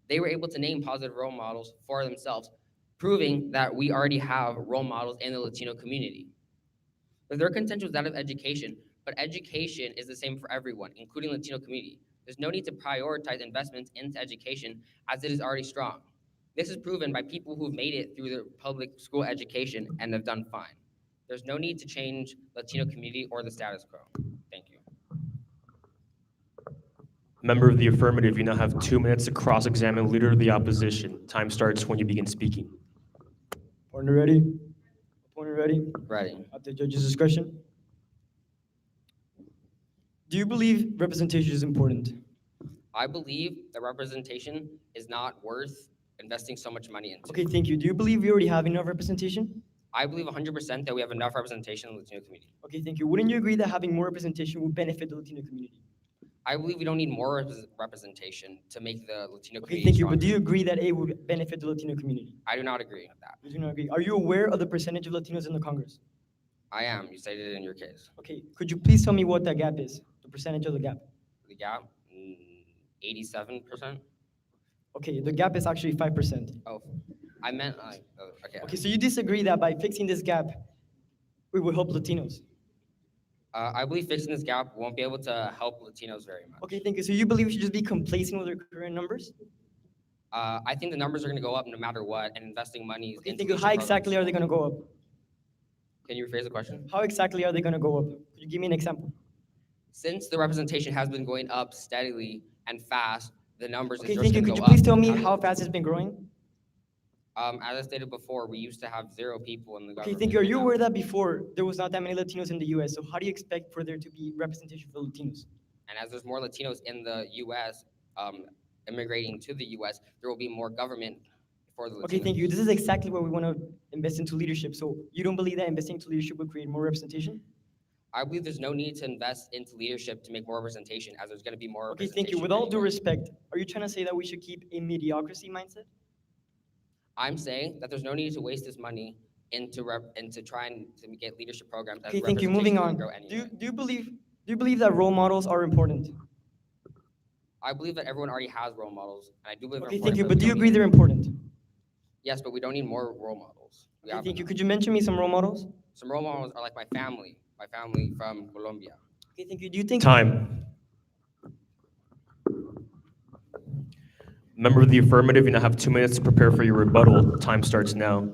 S9: they were able to name positive role models for themselves, proving that we already have role models in the Latino community. The third contention was that of education, but education is the same for everyone, including the Latino community. There's no need to prioritize investments into education as it is already strong. This is proven by people who've made it through the public school education and have done fine. There's no need to change Latino community or the status quo. Thank you.
S5: Member of the affirmative, you now have 2 minutes to cross-examine Leader of the Opposition. Time starts when you begin speaking.
S10: Partner ready? Opponent ready?
S9: Ready.
S10: At the judge's discretion. Do you believe representation is important?
S9: I believe that representation is not worth investing so much money into.
S10: Okay, thank you. Do you believe we already have enough representation?
S9: I believe 100% that we have enough representation in the Latino community.
S10: Okay, thank you. Wouldn't you agree that having more representation would benefit the Latino community?
S9: I believe we don't need more representation to make the Latino
S10: Okay,
S9: community
S10: thank you. But do
S9: stronger.
S10: you agree that it would benefit the Latino community?
S9: I do not agree with that.
S10: You do not agree. Are you aware of the percentage of Latinos in the Congress?
S9: I am. You stated it in your case.
S10: Okay, could you please tell me what that gap is? The percentage of the gap?
S9: The gap, 87%.
S10: Okay, the gap is actually 5%.
S9: Oh, I meant, okay.
S10: Okay, so you disagree that by fixing this gap, it will help Latinos?
S9: I believe fixing this gap won't be able to help Latinos very much.
S10: Okay, thank you. So you believe we should just be complacent with our current numbers?
S9: I think the numbers are going to go up no matter what, and investing money
S10: Okay,
S9: into
S10: thank you.
S9: leadership
S10: How exactly are
S9: programs.
S10: they going to go up?
S9: Can you rephrase the question?
S10: How exactly are they going to go up? Could you give me an example?
S9: Since the representation has been going up steadily and fast, the numbers
S10: Okay,
S9: is just
S10: thank you.
S9: going to
S10: Could
S9: go
S10: you please
S9: up.
S10: tell me how fast it's been growing?
S9: As I stated before, we used to have 0 people in the
S10: Okay,
S9: government.
S10: thank you. Are
S9: and
S10: you
S9: now-
S10: aware that before there was not that many Latinos in the US? So how do you expect for there to be representation for Latinos?
S9: And as there's more Latinos in the U.S. Immigrating to the U.S., there will be more government for the Latinos.
S10: Okay, thank you. This is exactly what we want to invest into leadership. So you don't believe that investing into leadership will create more representation?
S9: I believe there's no need to invest into leadership to make more representation, as there's going to be more
S10: Okay,
S9: representation.
S10: thank you. With all due
S9: anyway.
S10: respect, are you trying to say that we should keep a mediocrity mindset?
S9: I'm saying that there's no need to waste this money into trying to get leadership programs. As
S10: Okay, thank you. Moving
S9: representation
S10: on.
S9: doesn't grow anyway.
S10: Do you believe that role models are important?
S9: I believe that everyone already has role models, and I do believe.
S10: Okay,
S9: they're
S10: thank you.
S9: important,
S10: But do
S9: we
S10: you
S9: don't
S10: agree
S9: need-
S10: they're important?
S9: Yes, but we don't need more role models. We
S10: Okay,
S9: have
S10: thank you.
S9: enough.
S10: Could you mention me some role models?
S9: Some role models are like my family from Colombia.
S10: Okay, thank you. Do you think
S5: Time. Member of the affirmative, you now have 2 minutes to prepare for your rebuttal. Time starts now.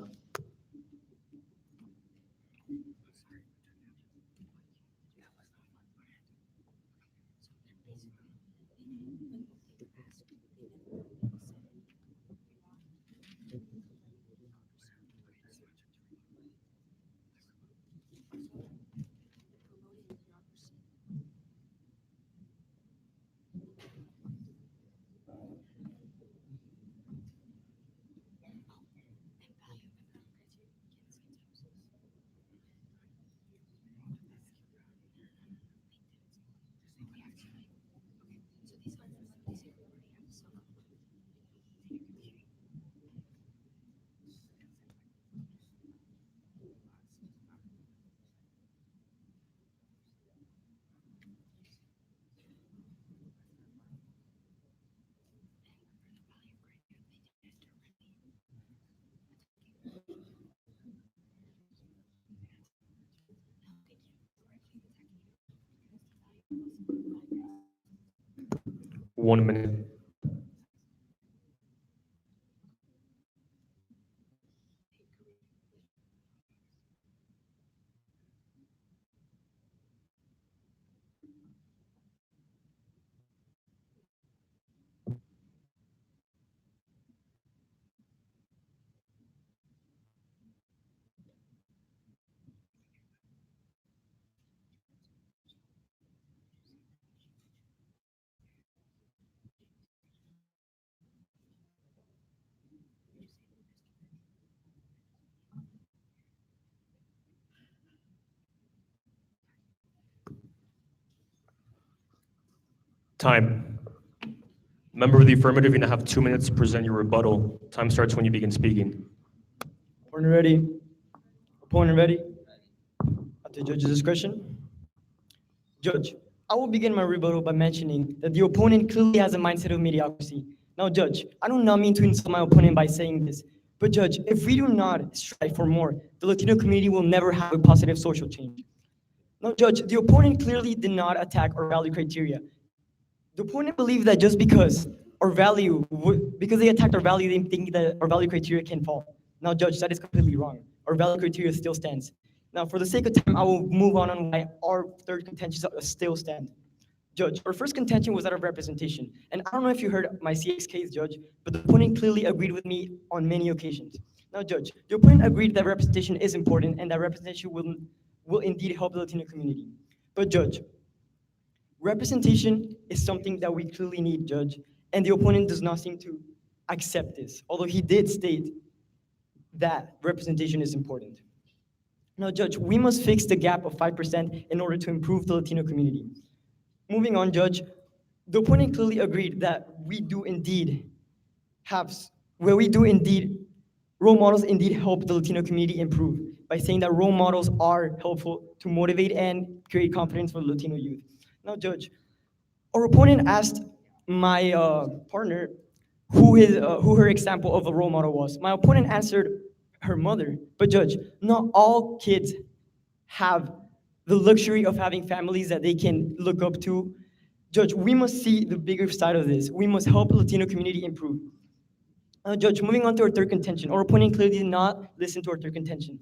S5: 1 minute. Time. Member of the affirmative, you now have 2 minutes to present your rebuttal. Time starts when you begin speaking.
S10: Opponent ready? Opponent ready? At the judge's discretion. Judge, I will begin my rebuttal by mentioning that the opponent clearly has a mindset of mediocrity. Now, Judge, I do not mean to insult my opponent by saying this, but Judge, if we do not strive for more, the Latino community will never have a positive social change. Now, Judge, the opponent clearly did not attack our value criteria. The opponent believes that just because because they attacked our value, they think that our value criteria can fall. Now, Judge, that is completely wrong. Our value criteria still stands. Now, for the sake of time, I will move on why our third contentions still stand. Judge, our first contention was that of representation. And I don't know if you heard my CX case, Judge, but the opponent clearly agreed with me on many occasions. Now, Judge, the opponent agreed that representation is important and that representation will indeed help the Latino community. But Judge, representation is something that we clearly need, Judge, and the opponent does not seem to accept this, although he did state that representation is important. Now, Judge, we must fix the gap of 5% in order to improve the Latino community. Moving on, Judge, the opponent clearly agreed that role models indeed help the Latino community improve by saying that role models are helpful to motivate and create confidence for the Latino youth. Now, Judge, our opponent asked my partner who her example of a role model was. My opponent answered her mother, but Judge, not all kids have the luxury of having families that they can look up to. Judge, we must see the bigger side of this. We must help the Latino community improve. Judge, moving on to our third contention, our opponent clearly did not listen to our third contention.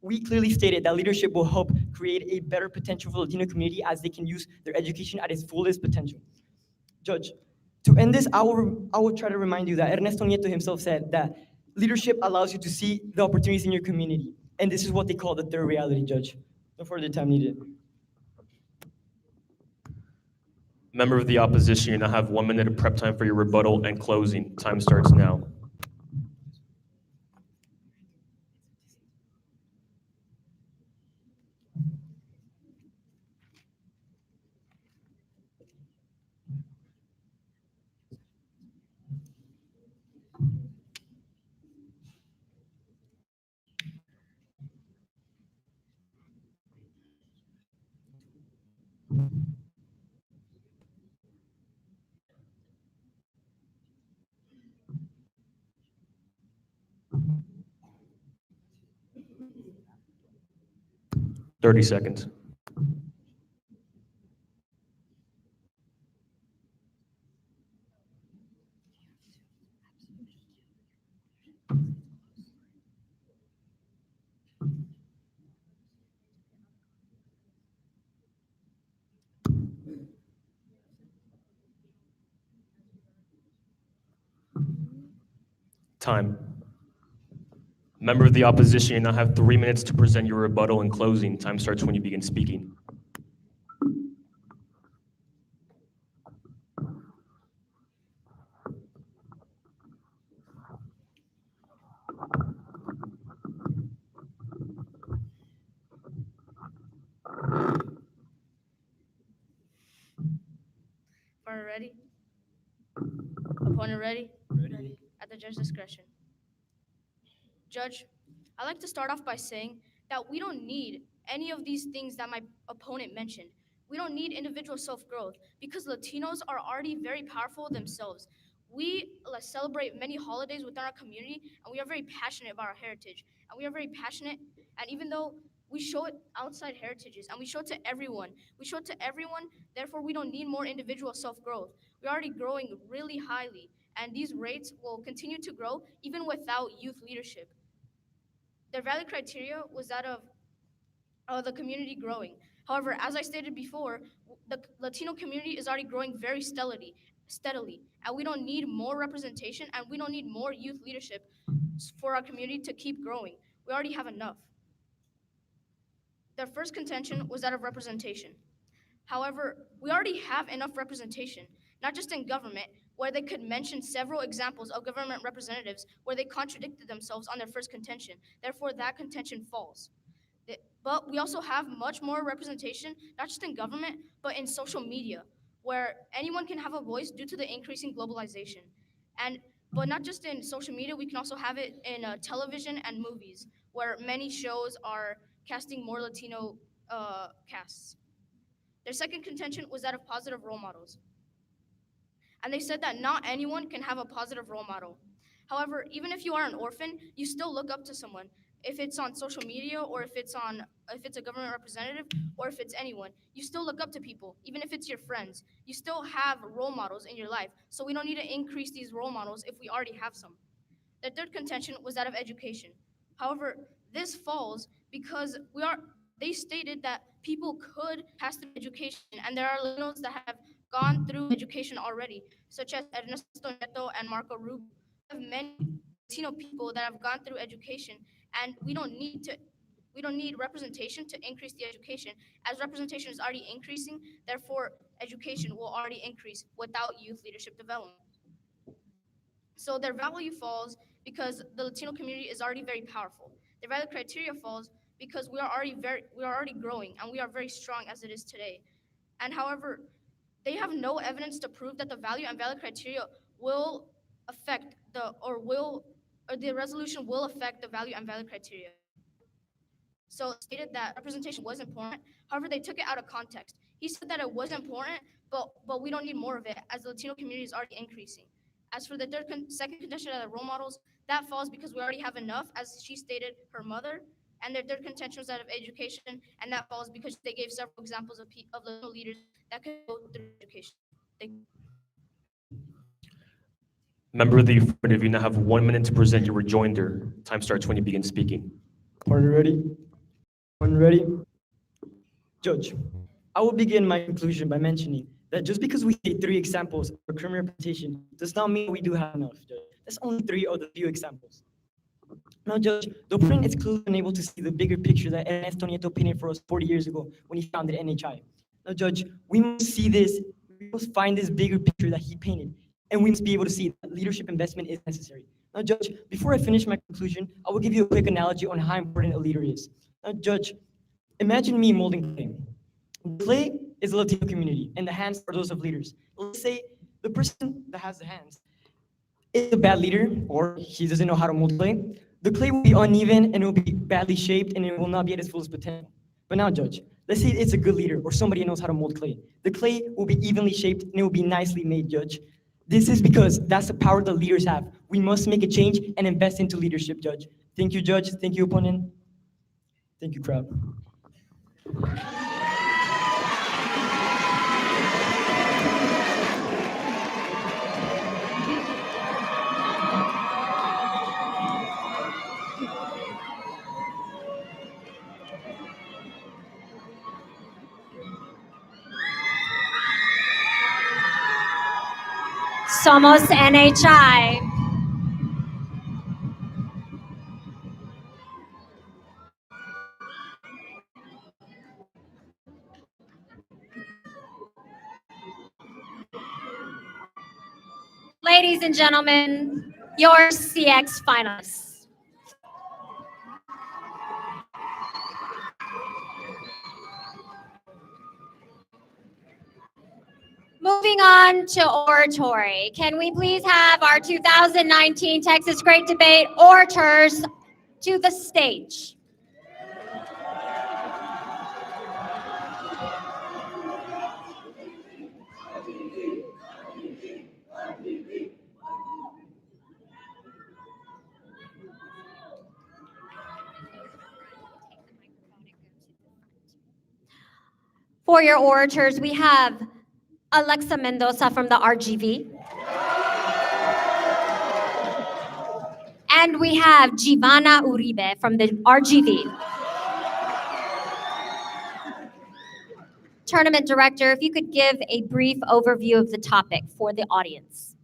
S10: We clearly stated that leadership will help create a better potential for the Latino community as they can use their education at its fullest potential. Judge, to end this, I will try to remind you that Ernesto Nieto himself said that leadership allows you to see the opportunities in your community. And this is what they call the third reality, Judge. No further time needed.
S5: Member of the opposition, you now have 1 minute of prep time for your rebuttal and closing. Time starts now. Thirty seconds. Time. Member of the opposition, you now have 3 minutes to present your rebuttal and closing. Time starts when you begin speaking.
S8: Opponent ready? Opponent ready?
S10: Ready.
S8: At the judge's discretion. Judge, I'd like to start off by saying that we don't need any of these things that my opponent mentioned. We don't need individual self-growth because Latinos are already very powerful themselves. We celebrate many holidays within our community, and we are very passionate about our heritage. And we are very passionate, and even though we show it outside heritages, and we show it to everyone, therefore we don't need more individual self-growth. We're already growing really highly, and these rates will continue to grow even without youth leadership. Their value criteria was that of the community growing. However, as I stated before, the Latino community is already growing very steadily, and we don't need more representation, and we don't need more youth leadership for our community to keep growing. We already have enough. Their first contention was that of representation. However, we already have enough representation, not just in government, where they could mention several examples of government representatives where they contradicted themselves on their first contention. Therefore, that contention falls. But we also have much more representation, not just in government, but in social media, where anyone can have a voice due to the increasing globalization. But not just in social media, we can also have it in television and movies, where many shows are casting more Latino casts. Their second contention was that of positive role models. And they said that not anyone can have a positive role model. However, even if you are an orphan, you still look up to someone. If it's on social media, or if it's a government representative, or if it's anyone, you still look up to people, even if it's your friends. You still have role models in your life, so we don't need to increase these role models if we already have some. The third contention was that of education. However, this falls because they stated that people could pass through education, and there are Latinos that have gone through education already, such as Ernesto Neto and Marco Rubio. We have many Latino people that have gone through education, and we don't need representation to increase the education. As representation is already increasing, therefore education will already increase without youth leadership development. So their value falls because the Latino community is already very powerful. Their value criteria falls because we are already growing, and we are very strong as it is today. And however, they have no evidence to prove that the value and value criteria will affect the resolution will affect the value and value criteria. So they stated that representation was important. However, they took it out of context. He said that it was important, but we don't need more of it, as the Latino community is already increasing. As for the second contention of the role models, that falls because we already have enough, as she stated, her mother. And their third contention was that of education, and that falls because they gave several examples of Latino leaders that could go through education. Thank you.
S5: Member of the affirmative, you now have 1 minute to present your rejoinder. Time starts when you begin speaking.
S10: Partner ready? Partner ready? Judge, I will begin my conclusion by mentioning that just because we see 3 examples of criminal reputation does not mean we do have enough, Judge. That's only 3 of the few examples. Now, Judge, the opponent is clearly unable to see the bigger picture that Ernesto Nieto painted for us 40 years ago when he founded NHI. Now, Judge, we must see this, we must find this bigger picture that he painted, and we must be able to see that leadership investment is necessary. Now, Judge, before I finish my conclusion, I will give you a quick analogy on how important a leader is. Now, Judge, imagine me molding clay. Clay is the Latino community, and the hands are those of leaders. Let's say the person that has the hands is a bad leader, or he doesn't know how to mold clay. The clay will be uneven, and it will be badly shaped, and it will not be at its fullest potential. But now, Judge, let's say it's a good leader, or somebody who knows how to mold clay. The clay will be evenly shaped, and it will be nicely made, Judge. This is because that's the power the leaders have. We must make a change and invest into leadership, Judge. Thank you, Judge. Thank you, opponent. Thank you, crowd.
S3: Somos NHI. Ladies and gentlemen, your CX finalists. Moving on to oratory. Can we please have our 2019 Texas Great Debate orators to the stage? For your orators, we have Alexa Mendoza from the RGV. And we have Giovanna Uribe from the RGV. Tournament director, if you could give a brief overview of the topic for the audience.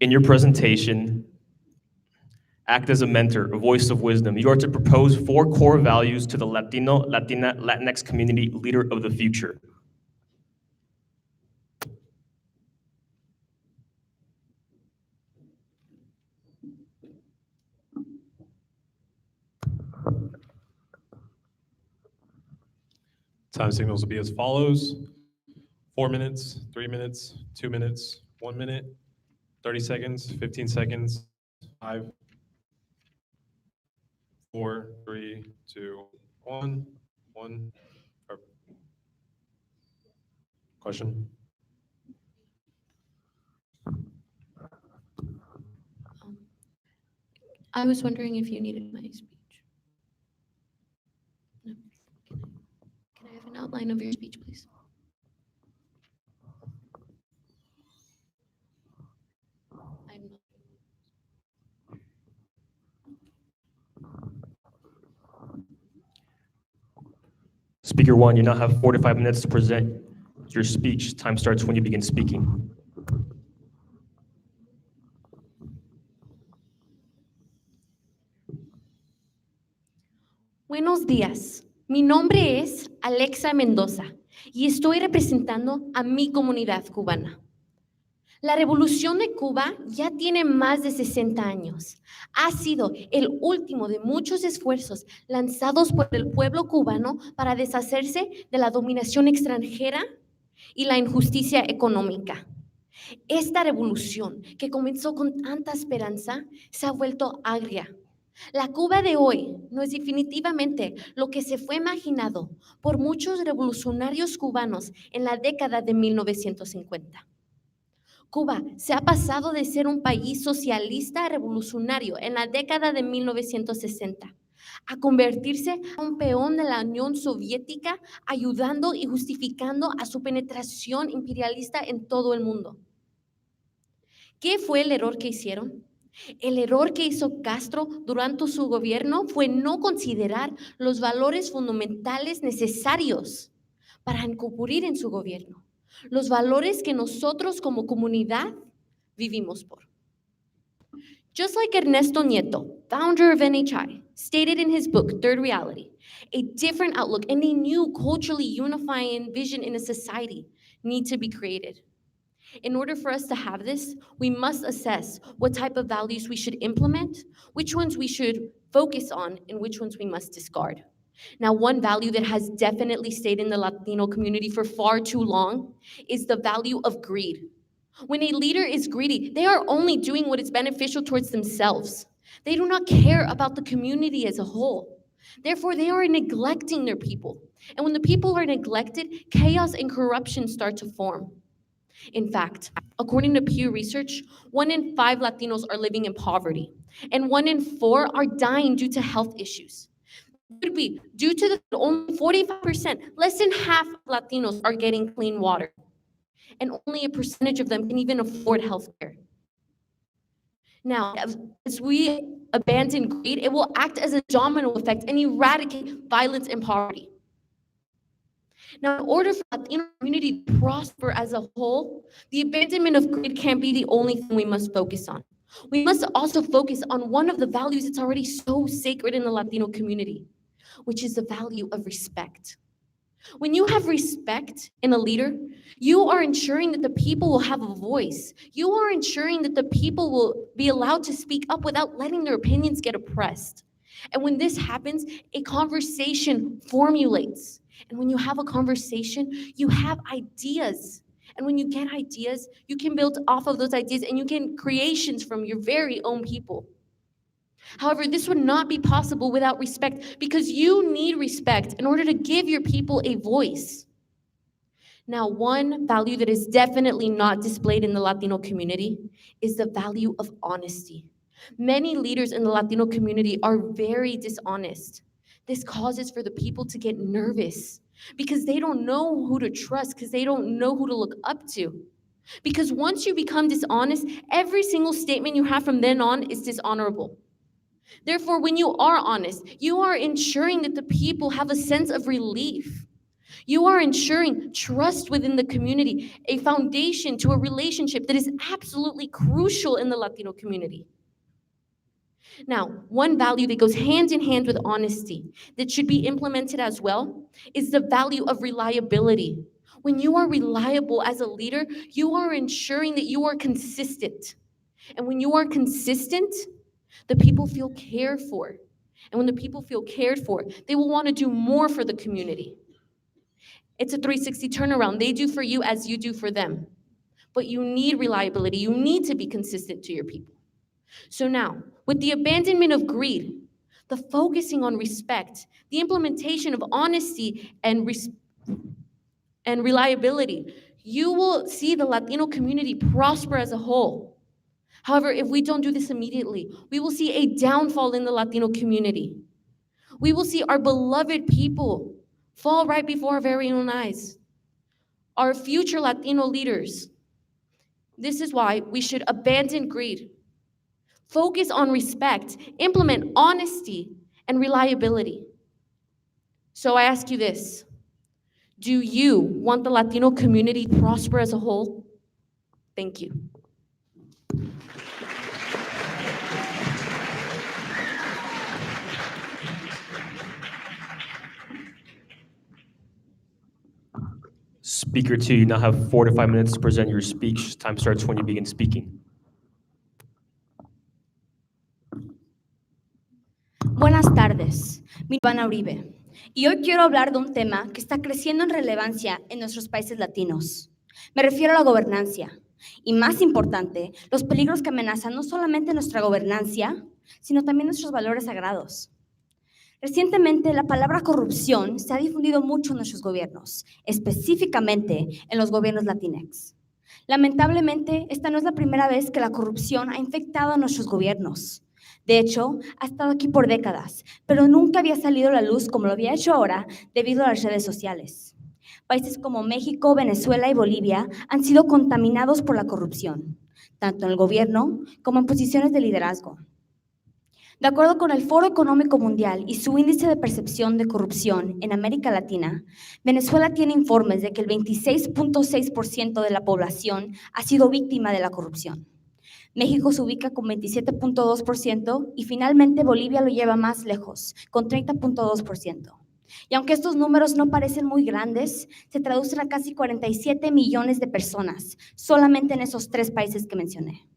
S5: In your presentation, act as a mentor, a voice of wisdom. You are to propose 4 core values to the Latino, Latina, Latinx community leader of the future.
S6: Time signals will be as follows: 4 minutes, 3 minutes, 2 minutes, 1 minute, 30 seconds, 15 seconds, 5, 4, 3, 2, 1. Question?
S11: I was wondering if you needed my speech. No. Can I have an outline of your speech, please? I'm not.
S5: Speaker 1, you now have 4 to 5 minutes to present your speech. Time starts when you begin speaking.
S11: Buenos días. Mi nombre es Alexa Mendoza y estoy representando a mi comunidad cubana. La revolución de Cuba ya tiene más de 60 años. Ha sido el último de muchos esfuerzos lanzados por el pueblo cubano para deshacerse de la dominación extranjera y la injusticia económica. Esta revolución, que comenzó con tanta esperanza, se ha vuelto agria. La Cuba de hoy no es definitivamente lo que se fue imaginado por muchos revolucionarios cubanos en la década de 1950. Cuba se ha pasado de ser un país socialista revolucionario en la década de 1960 a convertirse en un peón de la Unión Soviética, ayudando y justificando a su penetración imperialista en todo el mundo. ¿Qué fue el error que hicieron? El error que hizo Castro durante su gobierno fue no considerar los valores fundamentales necesarios para incurrir en su gobierno, los valores que nosotros como comunidad vivimos por. Just like Ernesto Nieto, founder of NHI, stated in his book, Third Reality, a different outlook and a new culturally unifying vision in a society need to be created. In order for us to have this, we must assess what type of values we should implement, which ones we should focus on, and which ones we must discard. Now, one value that has definitely stayed in the Latino community for far too long is the value of greed. When a leader is greedy, they are only doing what is beneficial towards themselves. They do not care about the community as a whole. Therefore, they are neglecting their people. And when the people are neglected, chaos and corruption start to form. In fact, according to Pew Research, 1 in 5 Latinos are living in poverty, and 1 in 4 are dying due to health issues. It could be due to the only 45%, less than half of Latinos are getting clean water, and only a percentage of them can even afford health care. Now, as we abandon greed, it will act as a domino effect and eradicate violence and poverty. Now, in order for the Latino community to prosper as a whole, the abandonment of greed can't be the only thing we must focus on. We must also focus on one of the values that's already so sacred in the Latino community, which is the value of respect. When you have respect in a leader, you are ensuring that the people will have a voice. You are ensuring that the people will be allowed to speak up without letting their opinions get oppressed. And when this happens, a conversation formulates. And when you have a conversation, you have ideas. And when you get ideas, you can build off of those ideas and you can creations from your very own people. However, this would not be possible without respect, because you need respect in order to give your people a voice. Now, one value that is definitely not displayed in the Latino community is the value of honesty. Many leaders in the Latino community are very dishonest. This causes for the people to get nervous because they don't know who to trust, because they don't know who to look up to. Because once you become dishonest, every single statement you have from then on is dishonorable. Therefore, when you are honest, you are ensuring that the people have a sense of relief. You are ensuring trust within the community, a foundation to a relationship that is absolutely crucial in the Latino community. Now, one value that goes hand in hand with honesty that should be implemented as well is the value of reliability. When you are reliable as a leader, you are ensuring that you are consistent. And when you are consistent, the people feel cared for. And when the people feel cared for, they will want to do more for the community. It's a 360 turnaround. They do for you as you do for them. But you need reliability. You need to be consistent to your people. So now, with the abandonment of greed, the focusing on respect, the implementation of honesty and reliability, you will see the Latino community prosper as a whole. However, if we don't do this immediately, we will see a downfall in the Latino community. We will see our beloved people fall right before our very own eyes. Our future Latino leaders. This is why we should abandon greed. Focus on respect, implement honesty and reliability. So I ask you this, do you want the Latino community to prosper as a whole? Thank you.
S5: Speaker 2, you now have 4 to 5 minutes to present your speech. Time starts when you begin speaking.
S12: Buenas tardes, mi nombre es Ana Uribe y hoy quiero hablar de un tema que está creciendo en relevancia en nuestros países latinos. Me refiero a la gobernancia y, más importante, los peligros que amenazan no solamente nuestra gobernancia, sino también nuestros valores sagrados. Recientemente, la palabra corrupción se ha difundido mucho en nuestros gobiernos, específicamente en los gobiernos latinex. Lamentablemente, esta no es la primera vez que la corrupción ha infectado a nuestros gobiernos. De hecho, ha estado aquí por décadas, pero nunca había salido a la luz como lo había hecho ahora debido a las redes sociales. Países como México, Venezuela y Bolivia han sido contaminados por la corrupción, tanto en el gobierno como en posiciones de liderazgo. De acuerdo con el Foro Económico Mundial y su índice de percepción de corrupción en América Latina, Venezuela tiene informes de que el 26.6% de la población ha sido víctima de la corrupción. México se ubica con 27.2% y finalmente Bolivia lo lleva más lejos, con 30.2%. Y aunque estos números no parecen muy grandes, se traducen a casi 47 millones de personas solamente en esos 3 países que mencioné.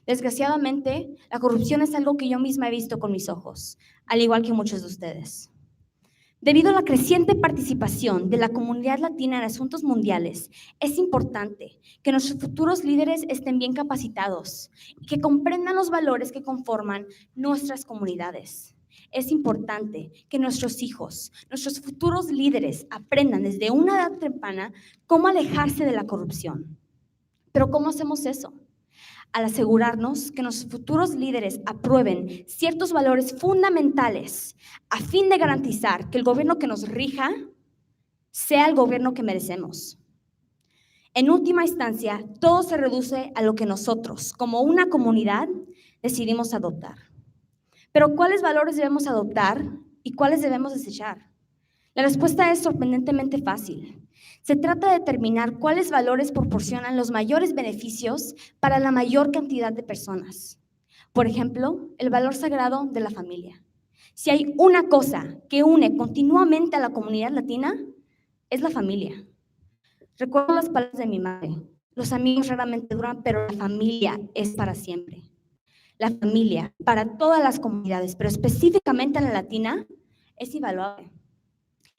S12: Desgraciadamente, la corrupción es algo que yo misma he visto con mis ojos, al igual que muchos de ustedes. Debido a la creciente participación de la comunidad latina en asuntos mundiales, es importante que nuestros futuros líderes estén bien capacitados y que comprendan los valores que conforman nuestras comunidades. Es importante que nuestros hijos, nuestros futuros líderes, aprendan desde una edad temprana cómo alejarse de la corrupción. ¿Pero cómo hacemos eso? Al asegurarnos que nuestros futuros líderes aprueben ciertos valores fundamentales a fin de garantizar que el gobierno que nos rija sea el gobierno que merecemos. En última instancia, todo se reduce a lo que nosotros, como una comunidad, decidimos adoptar. Pero ¿cuáles valores debemos adoptar y cuáles debemos desechar? La respuesta es sorprendentemente fácil. Se trata de determinar cuáles valores proporcionan los mayores beneficios para la mayor cantidad de personas. Por ejemplo, el valor sagrado de la familia. Si hay una cosa que une continuamente a la comunidad latina, es la familia. Recuerdo las palabras de mi madre. Los amigos raramente duran, pero la familia es para siempre. La familia, para todas las comunidades, pero específicamente en la latina, es invaluable.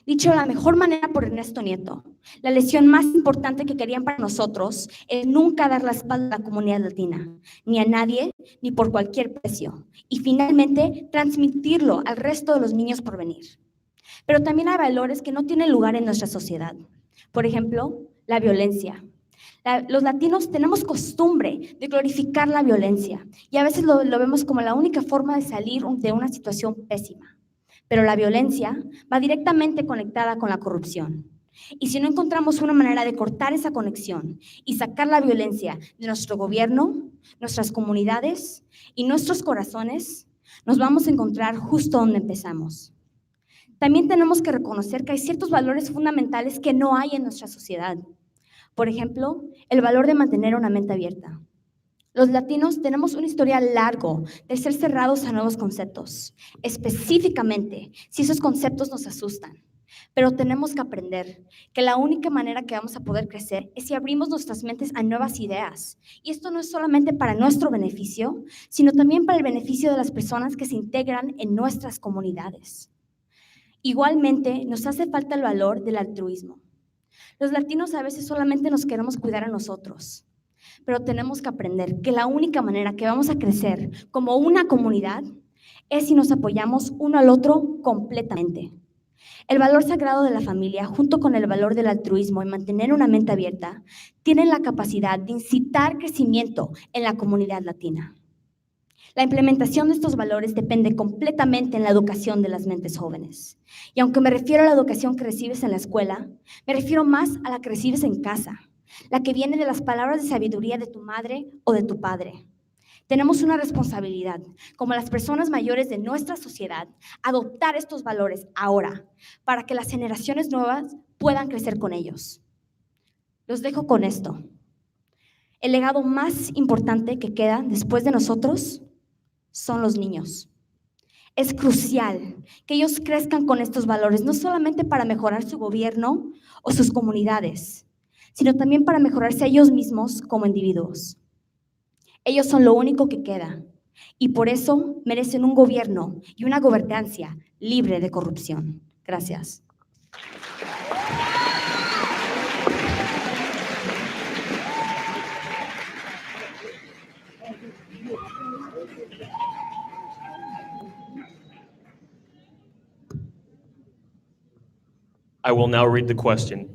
S12: Dicho de la mejor manera por Ernesto Nieto, la lección más importante que querían para nosotros es nunca dar la espalda a la comunidad latina, ni a nadie, ni por cualquier precio, y finalmente transmitirlo al resto de los niños por venir. Pero también hay valores que no tienen lugar en nuestra sociedad. Por ejemplo, la violencia. Los latinos tenemos costumbre de glorificar la violencia y a veces lo vemos como la única forma de salir de una situación pésima. Pero la violencia va directamente conectada con la corrupción. Y si no encontramos una manera de cortar esa conexión y sacar la violencia de nuestro gobierno, nuestras comunidades y nuestros corazones, nos vamos a encontrar justo donde empezamos. También tenemos que reconocer que hay ciertos valores fundamentales que no hay en nuestra sociedad. Por ejemplo, el valor de mantener una mente abierta. Los latinos tenemos un historial largo de ser cerrados a nuevos conceptos, específicamente si esos conceptos nos asustan. Pero tenemos que aprender que la única manera que vamos a poder crecer es si abrimos nuestras mentes a nuevas ideas. Y esto no es solamente para nuestro beneficio, sino también para el beneficio de las personas que se integran en nuestras comunidades. Igualmente, nos hace falta el valor del altruismo. Los latinos a veces solamente nos queremos cuidar a nosotros, pero tenemos que aprender que la única manera que vamos a crecer como una comunidad es si nos apoyamos uno al otro completamente. El valor sagrado de la familia, junto con el valor del altruismo y mantener una mente abierta, tienen la capacidad de incitar crecimiento en la comunidad latina. La implementación de estos valores depende completamente en la educación de las mentes jóvenes. Y aunque me refiero a la educación que recibes en la escuela, me refiero más a la que recibes en casa, la que viene de las palabras de sabiduría de tu madre o de tu padre. Tenemos una responsabilidad, como las personas mayores de nuestra sociedad, adoptar estos valores ahora, para que las generaciones nuevas puedan crecer con ellos. Los dejo con esto. El legado más importante que queda después de nosotros son los niños. Es crucial que ellos crezcan con estos valores, no solamente para mejorar su gobierno o sus comunidades, sino también para mejorarse a ellos mismos como individuos. Ellos son lo único que queda y por eso merecen un gobierno y una gobernanza libre de corrupción. Gracias.
S5: I will now read the question.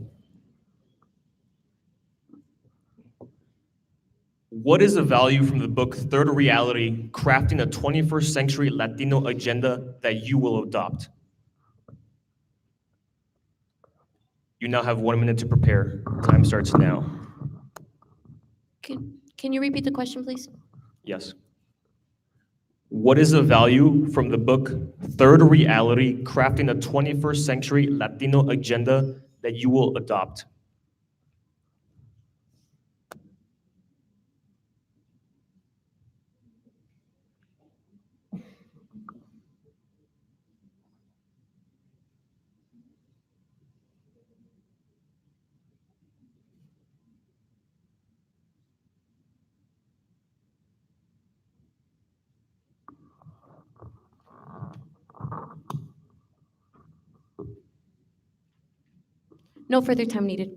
S5: What is the value from the book Third Reality, Crafting a 21st Century Latino Agenda that you will adopt? You now have 1 minute to prepare. Time starts now.
S11: Can you repeat the question, please?
S5: Yes. What is the value from the book Third Reality, Crafting a 21st Century Latino Agenda that you will adopt?
S11: No further time needed.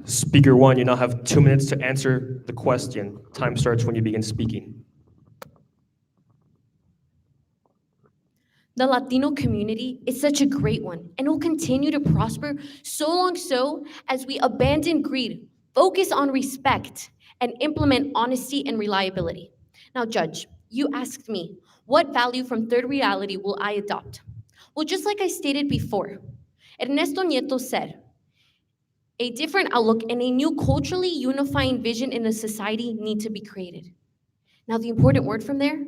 S5: Speaker one, you now have 2 minutes to answer the question. Time starts when you begin speaking.
S11: The Latino community is such a great one and will continue to prosper so long so as we abandon greed, focus on respect, and implement honesty and reliability. Now, Judge, you asked me, what value from Third Reality will I adopt? Well, just like I stated before, Ernesto Nieto said, a different outlook and a new culturally unifying vision in a society need to be created. Now, the important word from there,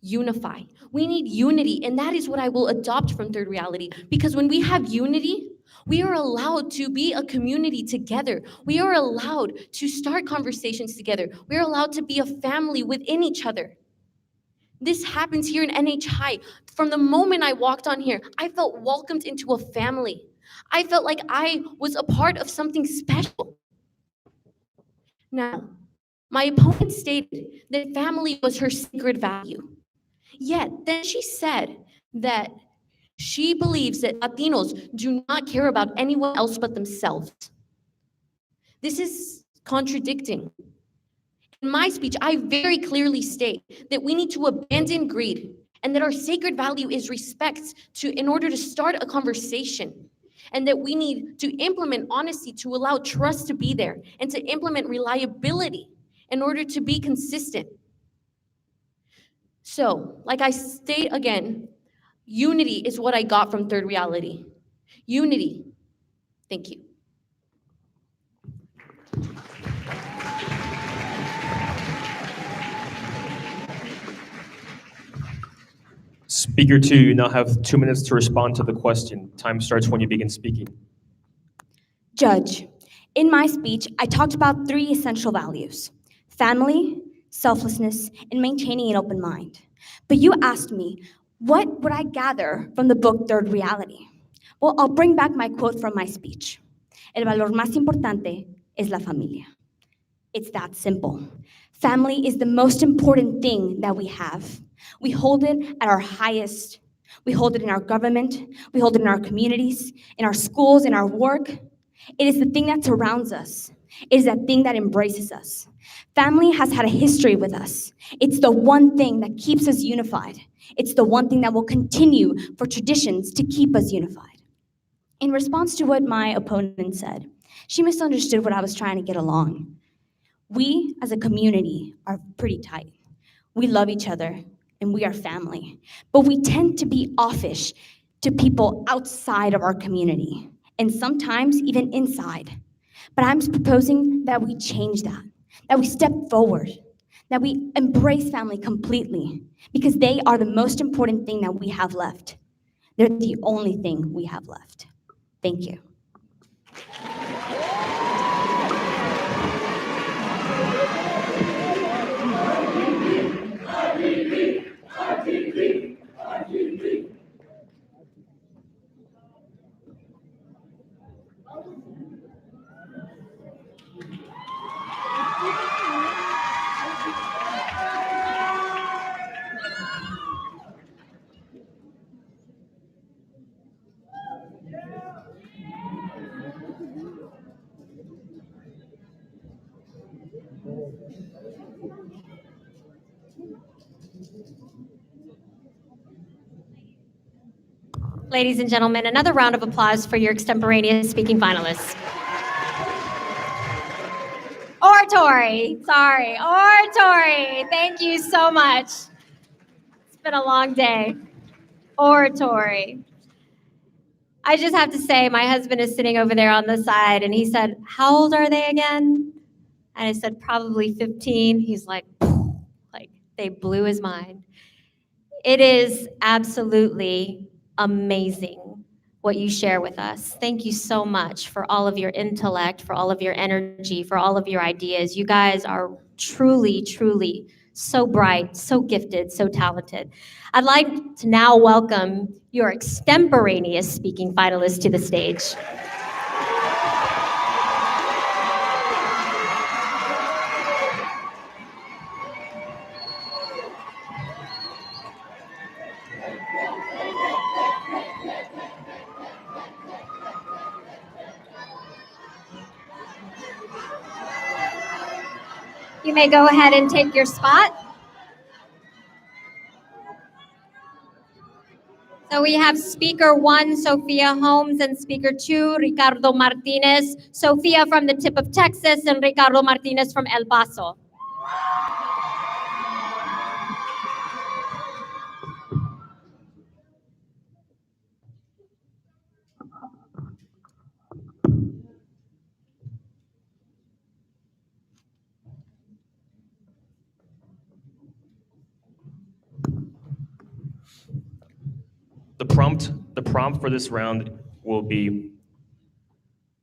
S11: unify. We need unity, and that is what I will adopt from Third Reality, because when we have unity, we are allowed to be a community together. We are allowed to start conversations together. We are allowed to be a family within each other. This happens here in NH High. From the moment I walked on here, I felt welcomed into a family. I felt like I was a part of something special. Now, my opponent stated that family was her sacred value. Yet, then she said that she believes that Latinos do not care about anyone else but themselves. This is contradicting. In my speech, I very clearly state that we need to abandon greed and that our sacred value is respect in order to start a conversation. and that we need to implement honesty to allow trust to be there and to implement reliability in order to be consistent. So, like I state again, unity is what I got from Third Reality. Unity. Thank you.
S5: Speaker 2, you now have 2 minutes to respond to the question. Time starts when you begin speaking.
S12: Judge, in my speech, I talked about 3 essential values: family, selflessness, and maintaining an open mind. But you asked me, what would I gather from the book Third Reality? Well, I'll bring back my quote from my speech. El valor más importante es la familia. It's that simple. Family is the most important thing that we have. We hold it at our highest. We hold it in our government. We hold it in our communities, in our schools, in our work. It is the thing that surrounds us. It is that thing that embraces us. Family has had a history with us. It's the one thing that keeps us unified. It's the one thing that will continue for traditions to keep us unified. In response to what my opponent said, she misunderstood what I was trying to get along. We, as a community, are pretty tight. We love each other, and we are family. But we tend to be offish to people outside of our community, and sometimes even inside. But I'm proposing that we change that we step forward, that we embrace family completely, because they are the most important thing that we have left. They're the only thing we have left. Thank you.
S3: Ladies and gentlemen, another round of applause for your extemporaneous speaking finalists. Oratory, sorry, oratory. Thank you so much. It's been a long day. Oratory. I just have to say, my husband is sitting over there on the side, and he said, "How old are they again?" And I said, "Probably 15." He's like they blew his mind. It is absolutely amazing what you share with us. Thank you so much for all of your intellect, for all of your energy, for all of your ideas. You guys are truly, truly so bright, so gifted, so talented. I'd like to now welcome your extemporaneous speaking finalists to the stage. You may go ahead and take your spot. So we have Speaker 1, Sophia Holmes, and Speaker 2, Ricardo Martinez. Sophia from the tip of Texas and Ricardo Martinez from El Paso.
S5: The prompt for this round will be: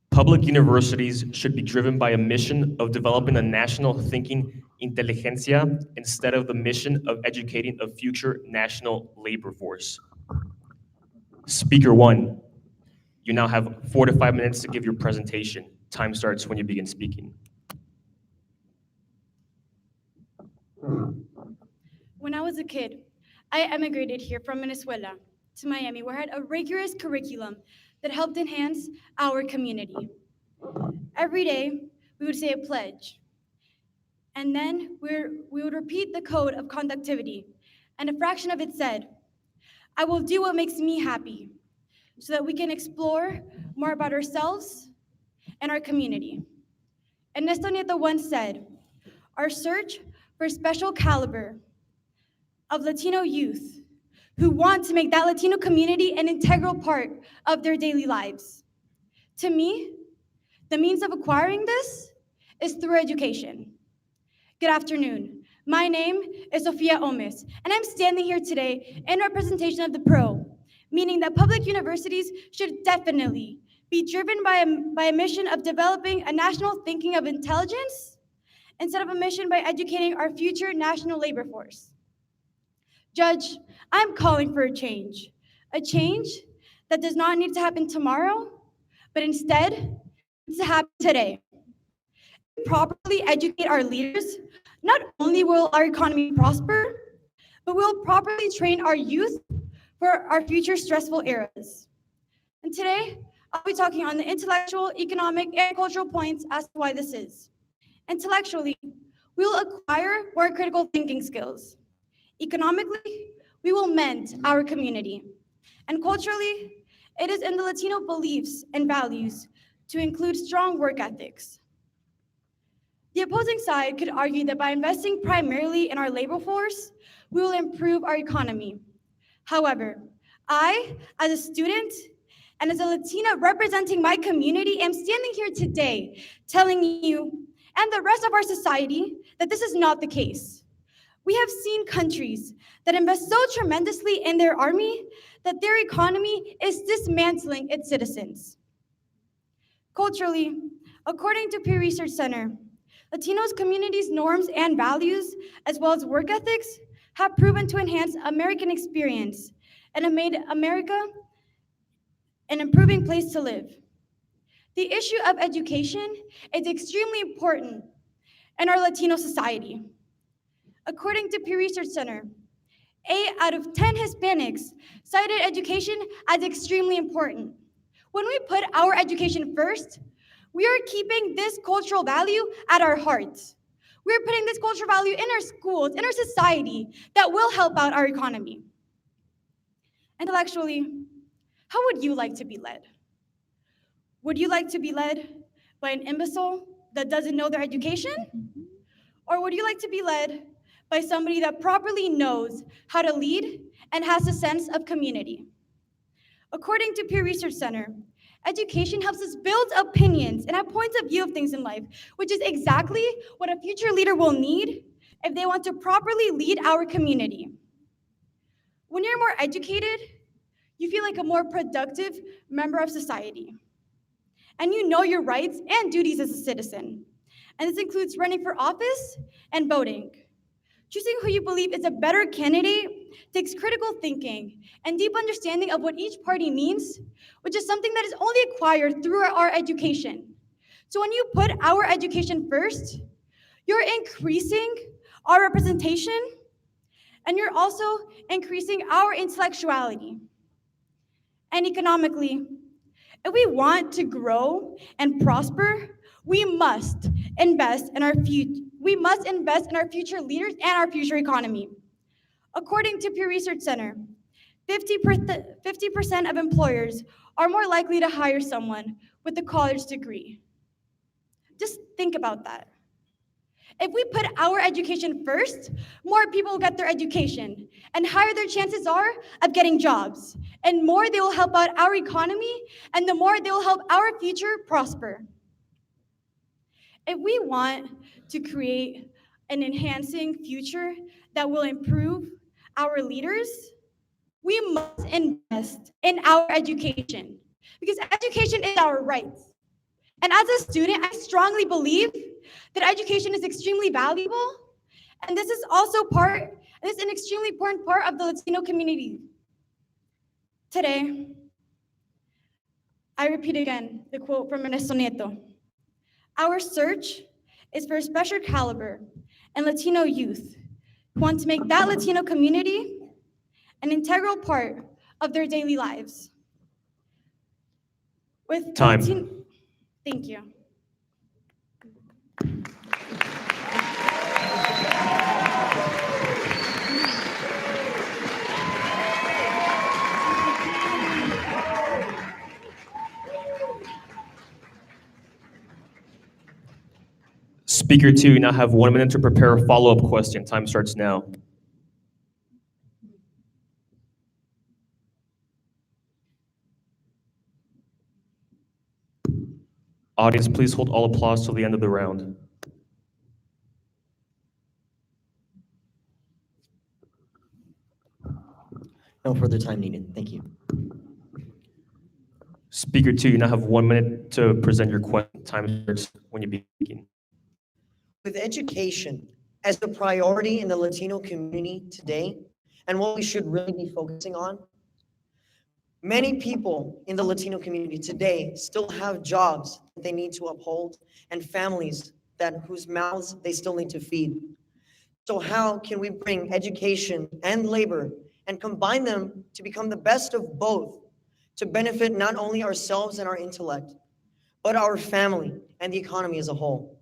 S5: public universities should be driven by a mission of developing a national thinking intelligentsia instead of the mission of educating a future national labor force. Speaker 1, you now have 4 to 5 minutes to give your presentation. Time starts when you begin speaking.
S13: When I was a kid, I emigrated here from Venezuela to Miami, where I had a rigorous curriculum that helped enhance our community. Every day, we would say a pledge, and then we would repeat the code of conductivity, and a fraction of it said, "I will do what makes me happy." so that we can explore more about ourselves and our community. Ernesto Nieto once said, "Our search for special caliber of Latino youth who want to make that Latino community an integral part of their daily lives." To me, the means of acquiring this is through education. Good afternoon. My name is Sofia Omes, and I'm standing here today in representation of the PRO, meaning that public universities should definitely be driven by a mission of developing a national thinking of intelligence instead of a mission by educating our future national labor force. Judge, I'm calling for a change that does not need to happen tomorrow, but instead needs to happen today. If we properly educate our leaders, not only will our economy prosper, but we'll properly train our youth for our future stressful eras. And today, I'll be talking on the intellectual, economic, and cultural points as to why this is. Intellectually, we will acquire more critical thinking skills. Economically, we will mend our community. And culturally, it is in the Latino beliefs and values to include strong work ethics. The opposing side could argue that by investing primarily in our labor force, we will improve our economy. However, I, as a student and as a Latina representing my community, am standing here today telling you and the rest of our society that this is not the case. We have seen countries that invest so tremendously in their army that their economy is dismantling its citizens. Culturally, according to Pew Research Center, Latinos communities' norms and values, as well as work ethics, have proven to enhance American experience and have made America an improving place to live. The issue of education is extremely important in our Latino society. According to Pew Research Center, 8 out of 10 Hispanics cited education as extremely important. When we put our education first, we are keeping this cultural value at our hearts. We're putting this cultural value in our schools, in our society, that will help out our economy. Intellectually, how would you like to be led? Would you like to be led by an imbecile that doesn't know their education? Or would you like to be led by somebody that properly knows how to lead and has a sense of community? According to Pew Research Center, education helps us build opinions and have points of view of things in life, which is exactly what a future leader will need if they want to properly lead our community. When you're more educated, you feel like a more productive member of society. And you know your rights and duties as a citizen. And this includes running for office and voting. Choosing who you believe is a better candidate takes critical thinking and deep understanding of what each party means, which is something that is only acquired through our education. So when you put our education first, you're increasing our representation, and you're also increasing our intellectuality. And economically, if we want to grow and prosper, we must invest in our future leaders and our future economy. According to Pew Research Center, 50% of employers are more likely to hire someone with a college degree. Just think about that. If we put our education first, more people will get their education, and higher their chances are of getting jobs, and more they will help out our economy, and the more they will help our future prosper. If we want to create an enhancing future that will improve our leaders, we must invest in our education, because education is our right. And as a student, I strongly believe that education is extremely valuable, and this is an extremely important part of the Latino community. Today, I repeat again the quote from Ernesto Nieto. Our search is for a special caliber and Latino youth who want to make that Latino community an integral part of their daily lives. With
S5: Time.
S13: Thank you.
S5: Speaker 2, you now have 1 minute to prepare a follow-up question. Time starts now. Audience, please hold all applause till the end of the round.
S14: No further time needed. Thank you.
S5: Speaker 2, you now have 1 minute to present your question. Time starts when you begin.
S14: With education as the priority in the Latino community today, and what we should really be focusing on, many people in the Latino community today still have jobs that they need to uphold and families whose mouths they still need to feed. So how can we bring education and labor and combine them to become the best of both, to benefit not only ourselves and our intellect, but our family and the economy as a whole?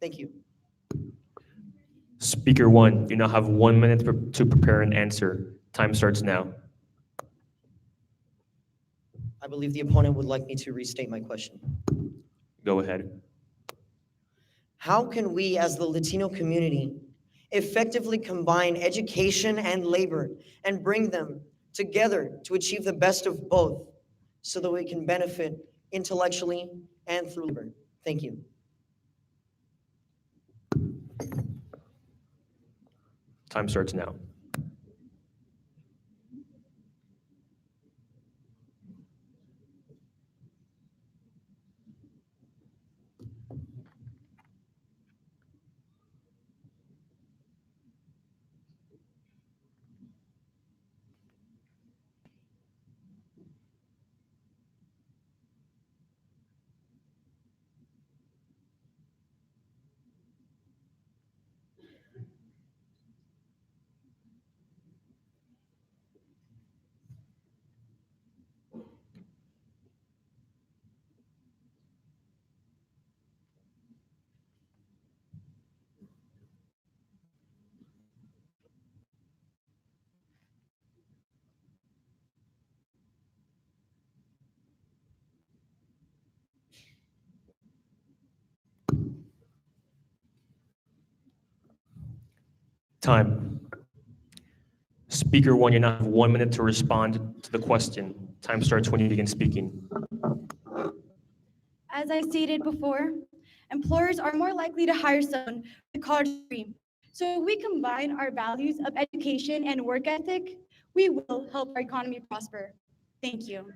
S14: Thank you.
S5: Speaker 1, you now have 1 minute to prepare an answer. Time starts now.
S14: I believe the opponent would like me to restate my question.
S5: Go ahead.
S14: How can we as the Latino community effectively combine education and labor and bring them together to achieve the best of both so that we can benefit intellectually and through labor? Thank you.
S5: Time starts now. Time. Speaker 1, you now have 1 minute to respond to the question. Time starts when you begin speaking.
S13: As I stated before, employers are more likely to hire someone with a college degree. So if we combine our values of education and work ethic, we will help our economy prosper. Thank you.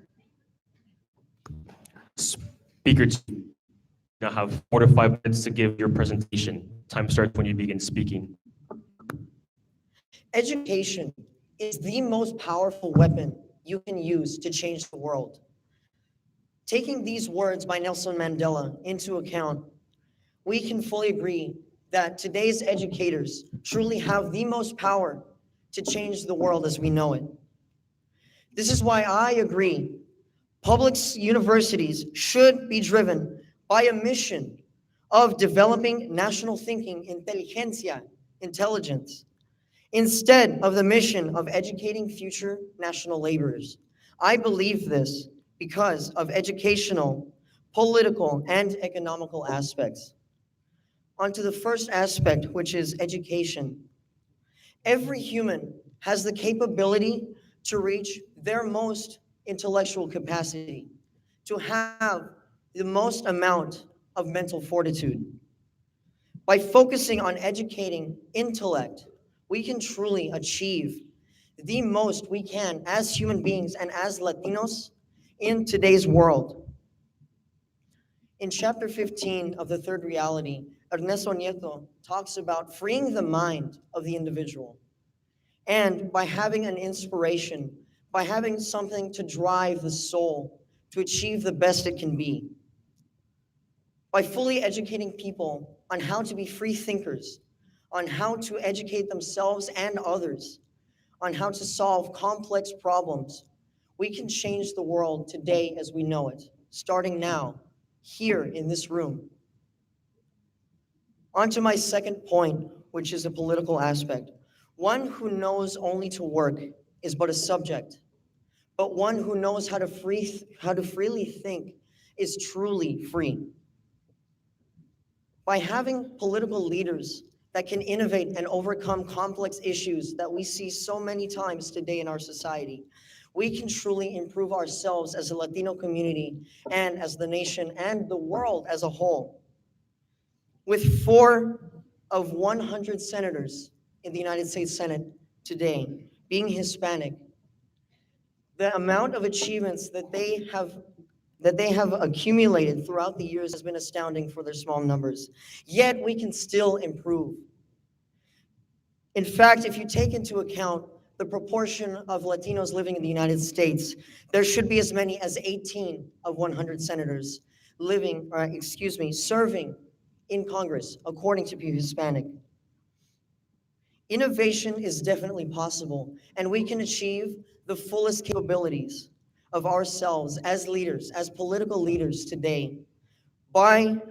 S5: Speaker 2, you now have 4 to 5 minutes to give your presentation. Time starts when you begin speaking.
S14: Education is the most powerful weapon you can use to change the world. Taking these words by Nelson Mandela into account, we can fully agree that today's educators truly have the most power to change the world as we know it. This is why I agree public universities should be driven by a mission of developing national thinking, inteligencia, intelligence, instead of the mission of educating future national laborers. I believe this because of educational, political, and economical aspects. On to the first aspect, which is education. Every human has the capability to reach their most intellectual capacity, to have the most amount of mental fortitude. By focusing on educating intellect, we can truly achieve the most we can as human beings and as Latinos in today's world. In chapter 15 of The Third Reality, Ernesto Nieto talks about freeing the mind of the individual. And by having an inspiration, by having something to drive the soul to achieve the best it can be. By fully educating people on how to be free thinkers, on how to educate themselves and others, on how to solve complex problems, we can change the world today as we know it, starting now, here in this room. On to my second point, which is a political aspect. One who knows only to work is but a subject, but one who knows how to freely think is truly free. By having political leaders that can innovate and overcome complex issues that we see so many times today in our society, we can truly improve ourselves as a Latino community and as the nation and the world as a whole. With 4 of 100 senators in the United States Senate today being Hispanic, the amount of achievements that they have accumulated throughout the years has been astounding for their small numbers. Yet we can still improve. In fact, if you take into account the proportion of Latinos living in the United States, there should be as many as 18 of 100 senators serving in Congress, according to Pew Hispanic. Innovation is definitely possible, and we can achieve the fullest capabilities of ourselves as leaders, as political leaders today, by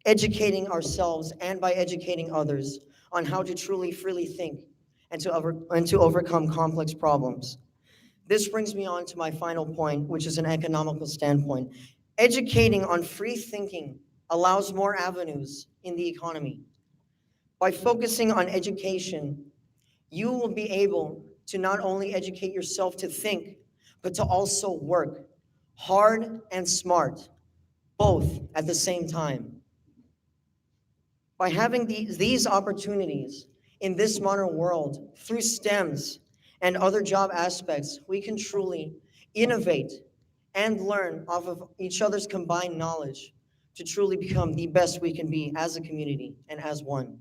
S14: educating ourselves and by educating others on how to truly freely think and to overcome complex problems. This brings me on to my final point, which is an economical standpoint. Educating on free thinking allows more avenues in the economy. By focusing on education, you will be able to not only educate yourself to think, but to also work hard and smart, both at the same time. By having these opportunities in this modern world through STEMs and other job aspects, we can truly innovate and learn off of each other's combined knowledge to truly become the best we can be as a community and as one.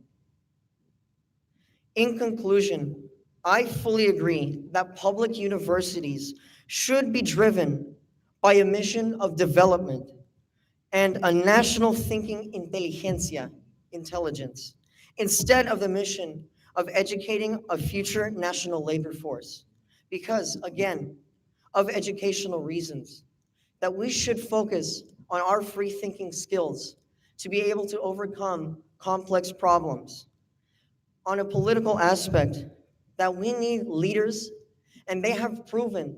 S14: In conclusion, I fully agree that public universities should be driven by a mission of development and a national thinking intelligence, instead of the mission of educating a future national labor force. Because, again, of educational reasons, that we should focus on our free thinking skills to be able to overcome complex problems. On a political aspect, that we need leaders, and they have proven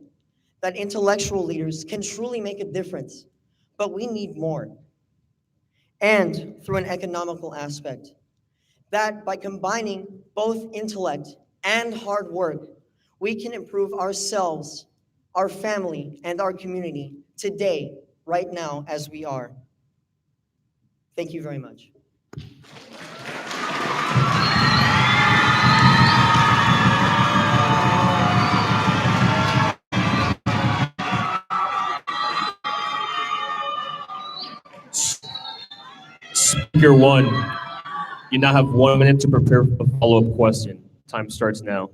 S14: that intellectual leaders can truly make a difference, but we need more. And through an economical aspect, that by combining both intellect and hard work, we can improve ourselves, our family, and our community today, right now, as we are. Thank you very much.
S5: Speaker 1, you now have 1 minute to prepare a follow-up question. Time starts now.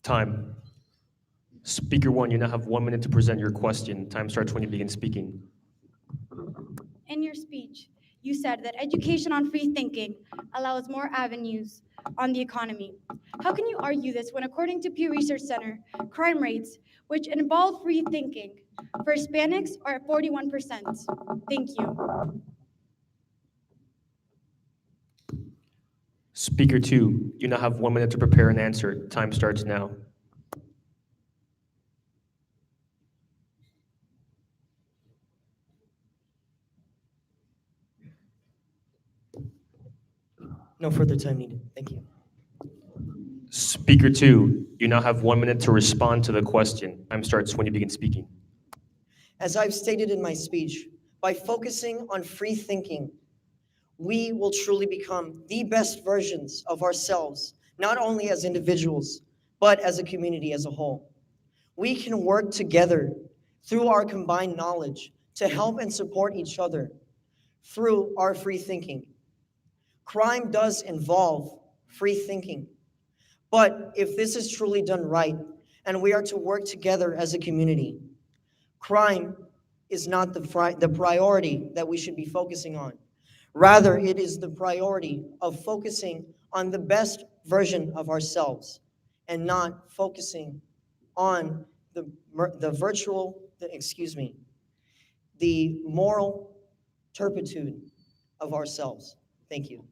S5: Time. Speaker 1, you now have 1 minute to present your question. Time starts when you begin speaking.
S13: In your speech, you said that education on free thinking allows more avenues on the economy. How can you argue this when, according to Pew Research Center, crime rates, which involve free thinking, for Hispanics are at 41%? Thank you.
S5: Speaker 2, you now have 1 minute to prepare an answer. Time starts now.
S14: No further time needed. Thank you.
S5: Speaker 2, you now have 1 minute to respond to the question. Time starts when you begin speaking.
S14: As I've stated in my speech, by focusing on free thinking, we will truly become the best versions of ourselves, not only as individuals, but as a community as a whole. We can work together through our combined knowledge to help and support each other through our free thinking. Crime does involve free thinking, but if this is truly done right and we are to work together as a community, crime is not the priority that we should be focusing on. Rather, it is the priority of focusing on the best version of ourselves and not focusing on the moral turpitude of ourselves. Thank you.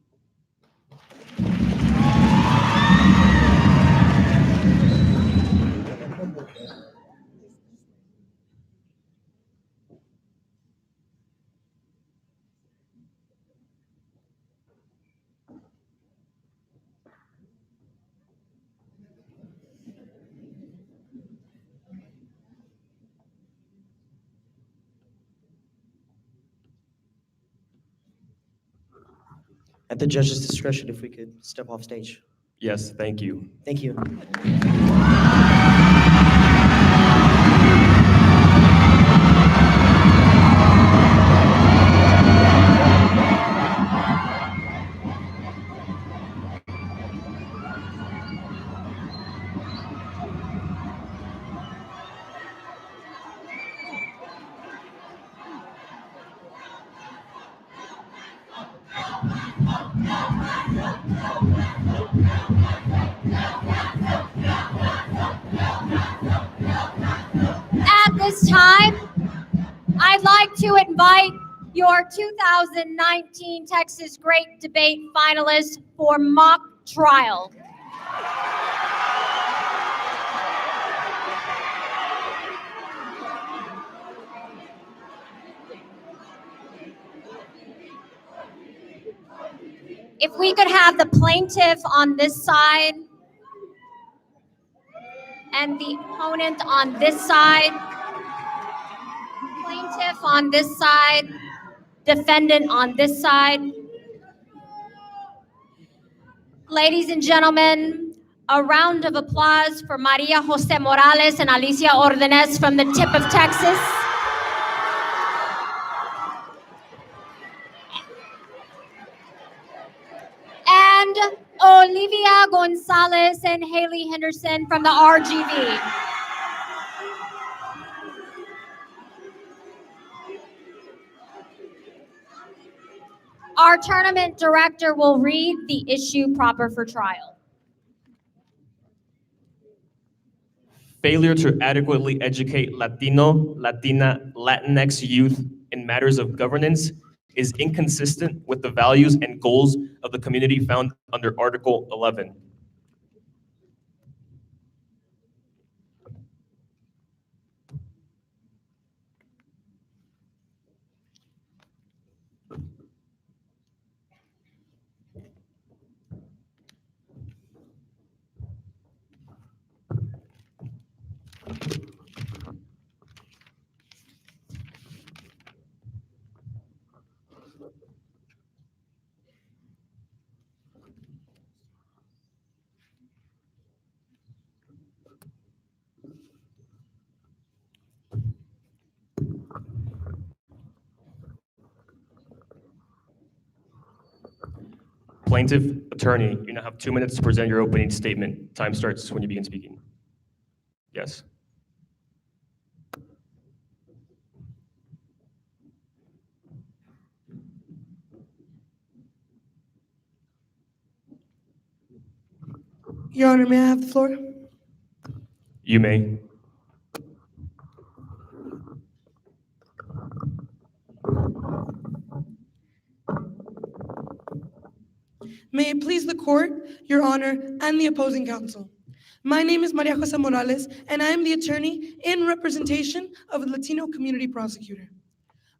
S14: At the judge's discretion, if we could step off stage.
S5: Yes, thank you.
S14: Thank you.
S3: At this time, I'd like to invite your 2019 Texas Great Debate finalists for mock trial. If we could have the plaintiff on this side and the opponent on this side, plaintiff on this side, defendant on this side. Ladies and gentlemen, a round of applause for Maria Jose Morales and Alicia Ordenes from the tip of Texas. And Olivia Gonzalez and Haley Henderson from the RGV. Our tournament director will read the issue proper for trial.
S5: Failure to adequately educate Latino, Latina, Latinx youth in matters of governance is inconsistent with the values and goals of the community found under Article 11. Plaintiff attorney, you now have 2 minutes to present your opening statement. Time starts when you begin speaking. Yes.
S15: Your Honor, may I have the floor?
S5: You may.
S15: May it please the court, Your Honor, and the opposing counsel. My name is Maria Jose Morales, and I am the attorney in representation of the Latino community prosecutor.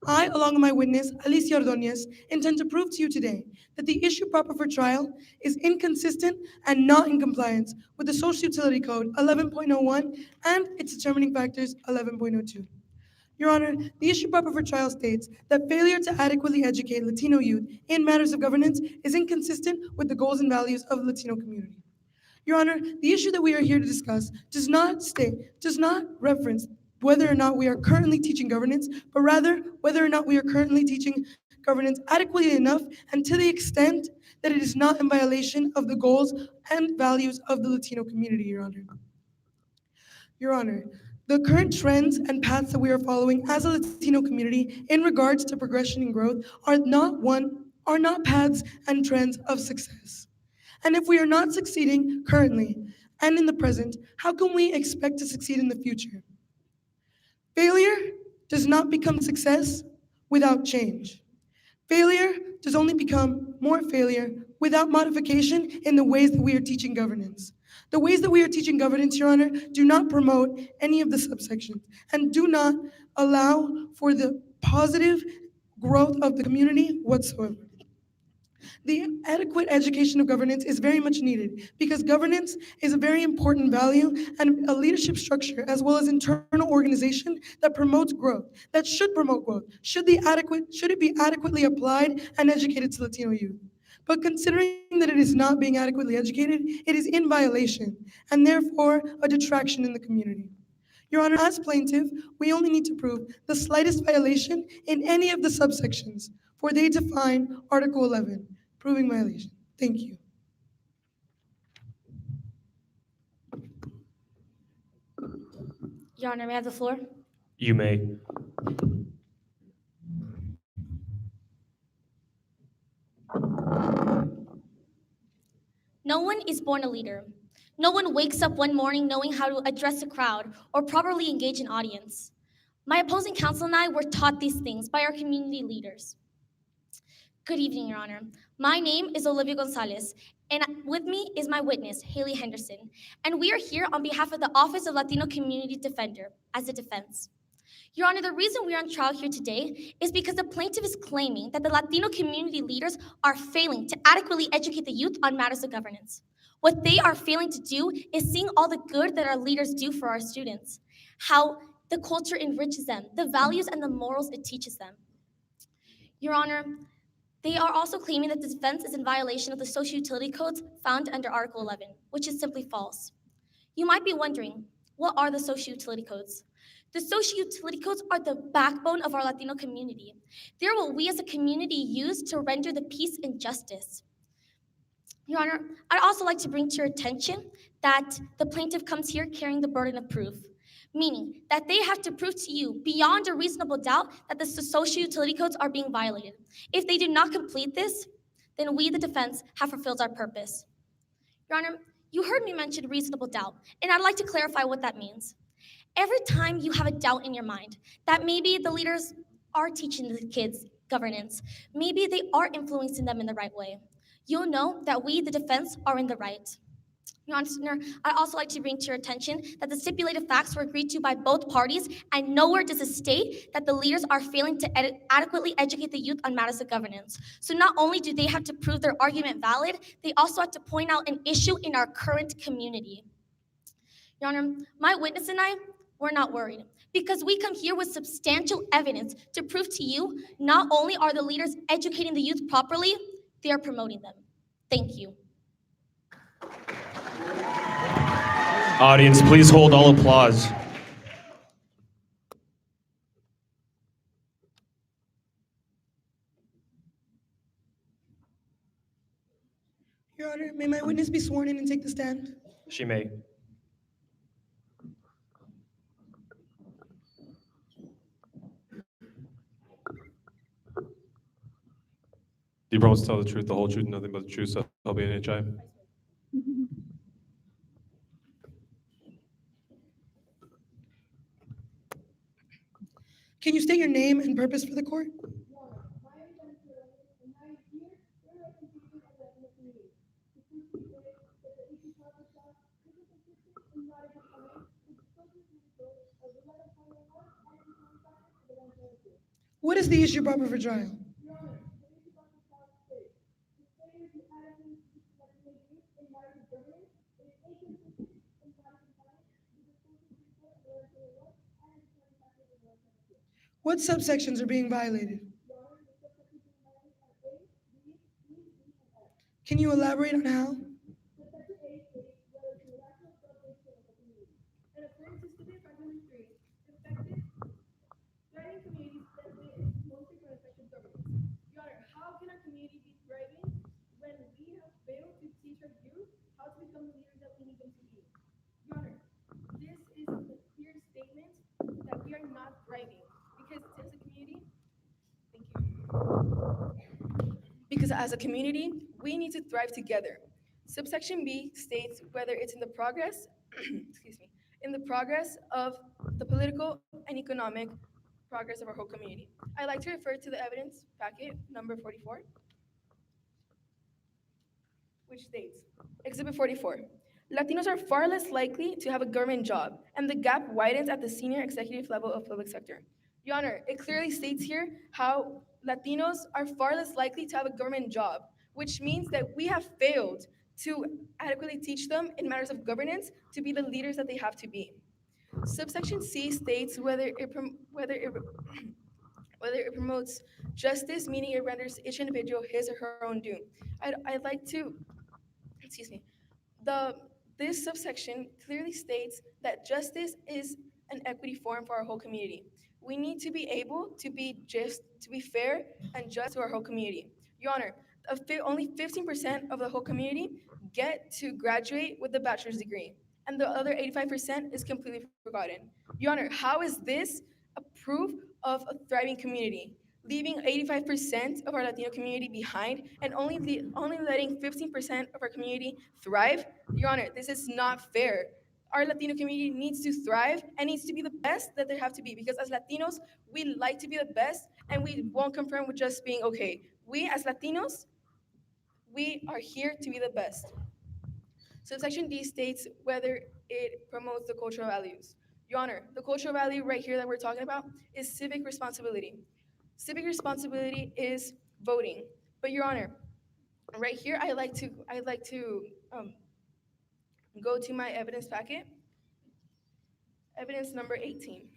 S15: I, along with my witness, Alicia Ordonez, intend to prove to you today that the issue proper for trial is inconsistent and not in compliance with the Social Utility Code 11.01 and its determining factors 11.02. Your Honor, the issue brought before trial states that failure to adequately educate Latino youth in matters of governance is inconsistent with the goals and values of the Latino community. Your Honor, the issue that we are here to discuss does not reference whether or not we are currently teaching governance, but rather whether or not we are currently teaching governance adequately enough and to the extent that it is not in violation of the goals and values of the Latino community, Your Honor. Your Honor, the current trends and paths that we are following as a Latino community in regards to progression and growth are not paths and trends of success. And if we are not succeeding currently and in the present, how can we expect to succeed in the future? Failure does not become success without change. Failure does only become more failure without modification in the ways that we are teaching governance. The ways that we are teaching governance, Your Honor, do not promote any of the subsections and do not allow for the positive growth of the community whatsoever. The adequate education of governance is very much needed because governance is a very important value and a leadership structure as well as internal organization that promotes growth, that should promote growth. Should it be adequately applied and educated to Latino youth? But considering that it is not being adequately educated, it is in violation and therefore a detraction in the community. Your Honor, as plaintiff, we only need to prove the slightest violation in any of the subsections, for they define Article 11, proving violation. Thank you.
S12: Your Honor, may I have the floor?
S5: You may.
S12: No one is born a leader. No one wakes up one morning knowing how to address a crowd or properly engage an audience. My opposing counsel and I were taught these things by our community leaders. Good evening, Your Honor. My name is Olivia Gonzalez, and with me is my witness, Haley Henderson, and we are here on behalf of the Office of Latino Community Defender as a defense. Your Honor, the reason we are on trial here today is because the plaintiff is claiming that the Latino community leaders are failing to adequately educate the youth on matters of governance. What they are failing to do is seeing all the good that our leaders do for our students, how the culture enriches them, the values and the morals it teaches them. Your Honor, they are also claiming that the defense is in violation of the social utility codes found under Article 11, which is simply false. You might be wondering, what are the social utility codes? The social utility codes are the backbone of our Latino community. They're what we as a community use to render the peace and justice. Your Honor, I'd also like to bring to your attention that the plaintiff comes here carrying the burden of proof, meaning that they have to prove to you beyond a reasonable doubt that the social utility codes are being violated. If they do not complete this, then we, the defense, have fulfilled our purpose. Your Honor, you heard me mention reasonable doubt, and I'd like to clarify what that means. Every time you have a doubt in your mind that maybe the leaders are teaching the kids governance, maybe they are influencing them in the right way, you'll know that we, the defense, are in the right. Your Honor, I'd also like to bring to your attention that the stipulated facts were agreed to by both parties, and nowhere does it state that the leaders are failing to adequately educate the youth on matters of governance. So not only do they have to prove their argument valid, they also have to point out an issue in our current community. Your Honor, my witness and I, we're not worried because we come here with substantial evidence to prove to you not only are the leaders educating the youth properly, they are promoting them. Thank you.
S5: Audience, please hold all applause.
S15: Your Honor, may my witness be sworn in and take the stand?
S5: She may.
S6: Do you promise to tell the truth, the whole truth, and nothing but the truth, so help you in HI?
S15: Can you state your name and purpose for the court? What is the issue brought before trial? What subsections are being violated? Can you elaborate on how?
S7: Because as a community, we need to thrive together. Subsection B states whether it's in the progress, excuse me, in the progress of the political and economic progress of our whole community. I'd like to refer to the evidence packet number 44, which states, Exhibit 44, Latinos are far less likely to have a government job, and the gap widens at the senior executive level of public sector. Your Honor, it clearly states here how Latinos are far less likely to have a government job, which means that we have failed to adequately teach them in matters of governance to be the leaders that they have to be. Subsection C states whether it promotes justice, meaning it renders each individual his or her own due. I'd like to, excuse me, this subsection clearly states that justice is an equity form for our whole community. We need to be able to be fair and just to our whole community. Your Honor, only 15% of the whole community get to graduate with a bachelor's degree, and the other 85% is completely forgotten. Your Honor, how is this a proof of a thriving community? Leaving 85% of our Latino community behind and only letting 15% of our community thrive? Your Honor, this is not fair. Our Latino community needs to thrive and needs to be the best that they have to be, because as Latinos, we like to be the best and we won't conform with just being okay. We as Latinos, we are here to be the best. Subsection D states whether it promotes the cultural values. Your Honor, the cultural value right here that we're talking about is civic responsibility. Civic responsibility is voting. But Your Honor, right here, I'd like to go to my evidence packet. Evidence number 18.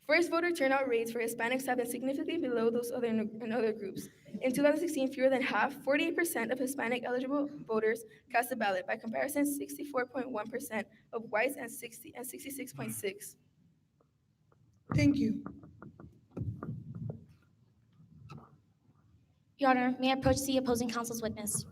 S7: First voter turnout rates for Hispanics have been significantly below those in other groups. In 2016, fewer than half, 48% of Hispanic eligible voters cast a ballot. By comparison, 64.1% of whites and 66.6%.
S15: Thank you.
S12: Your Honor, may I approach the opposing counsel's witness?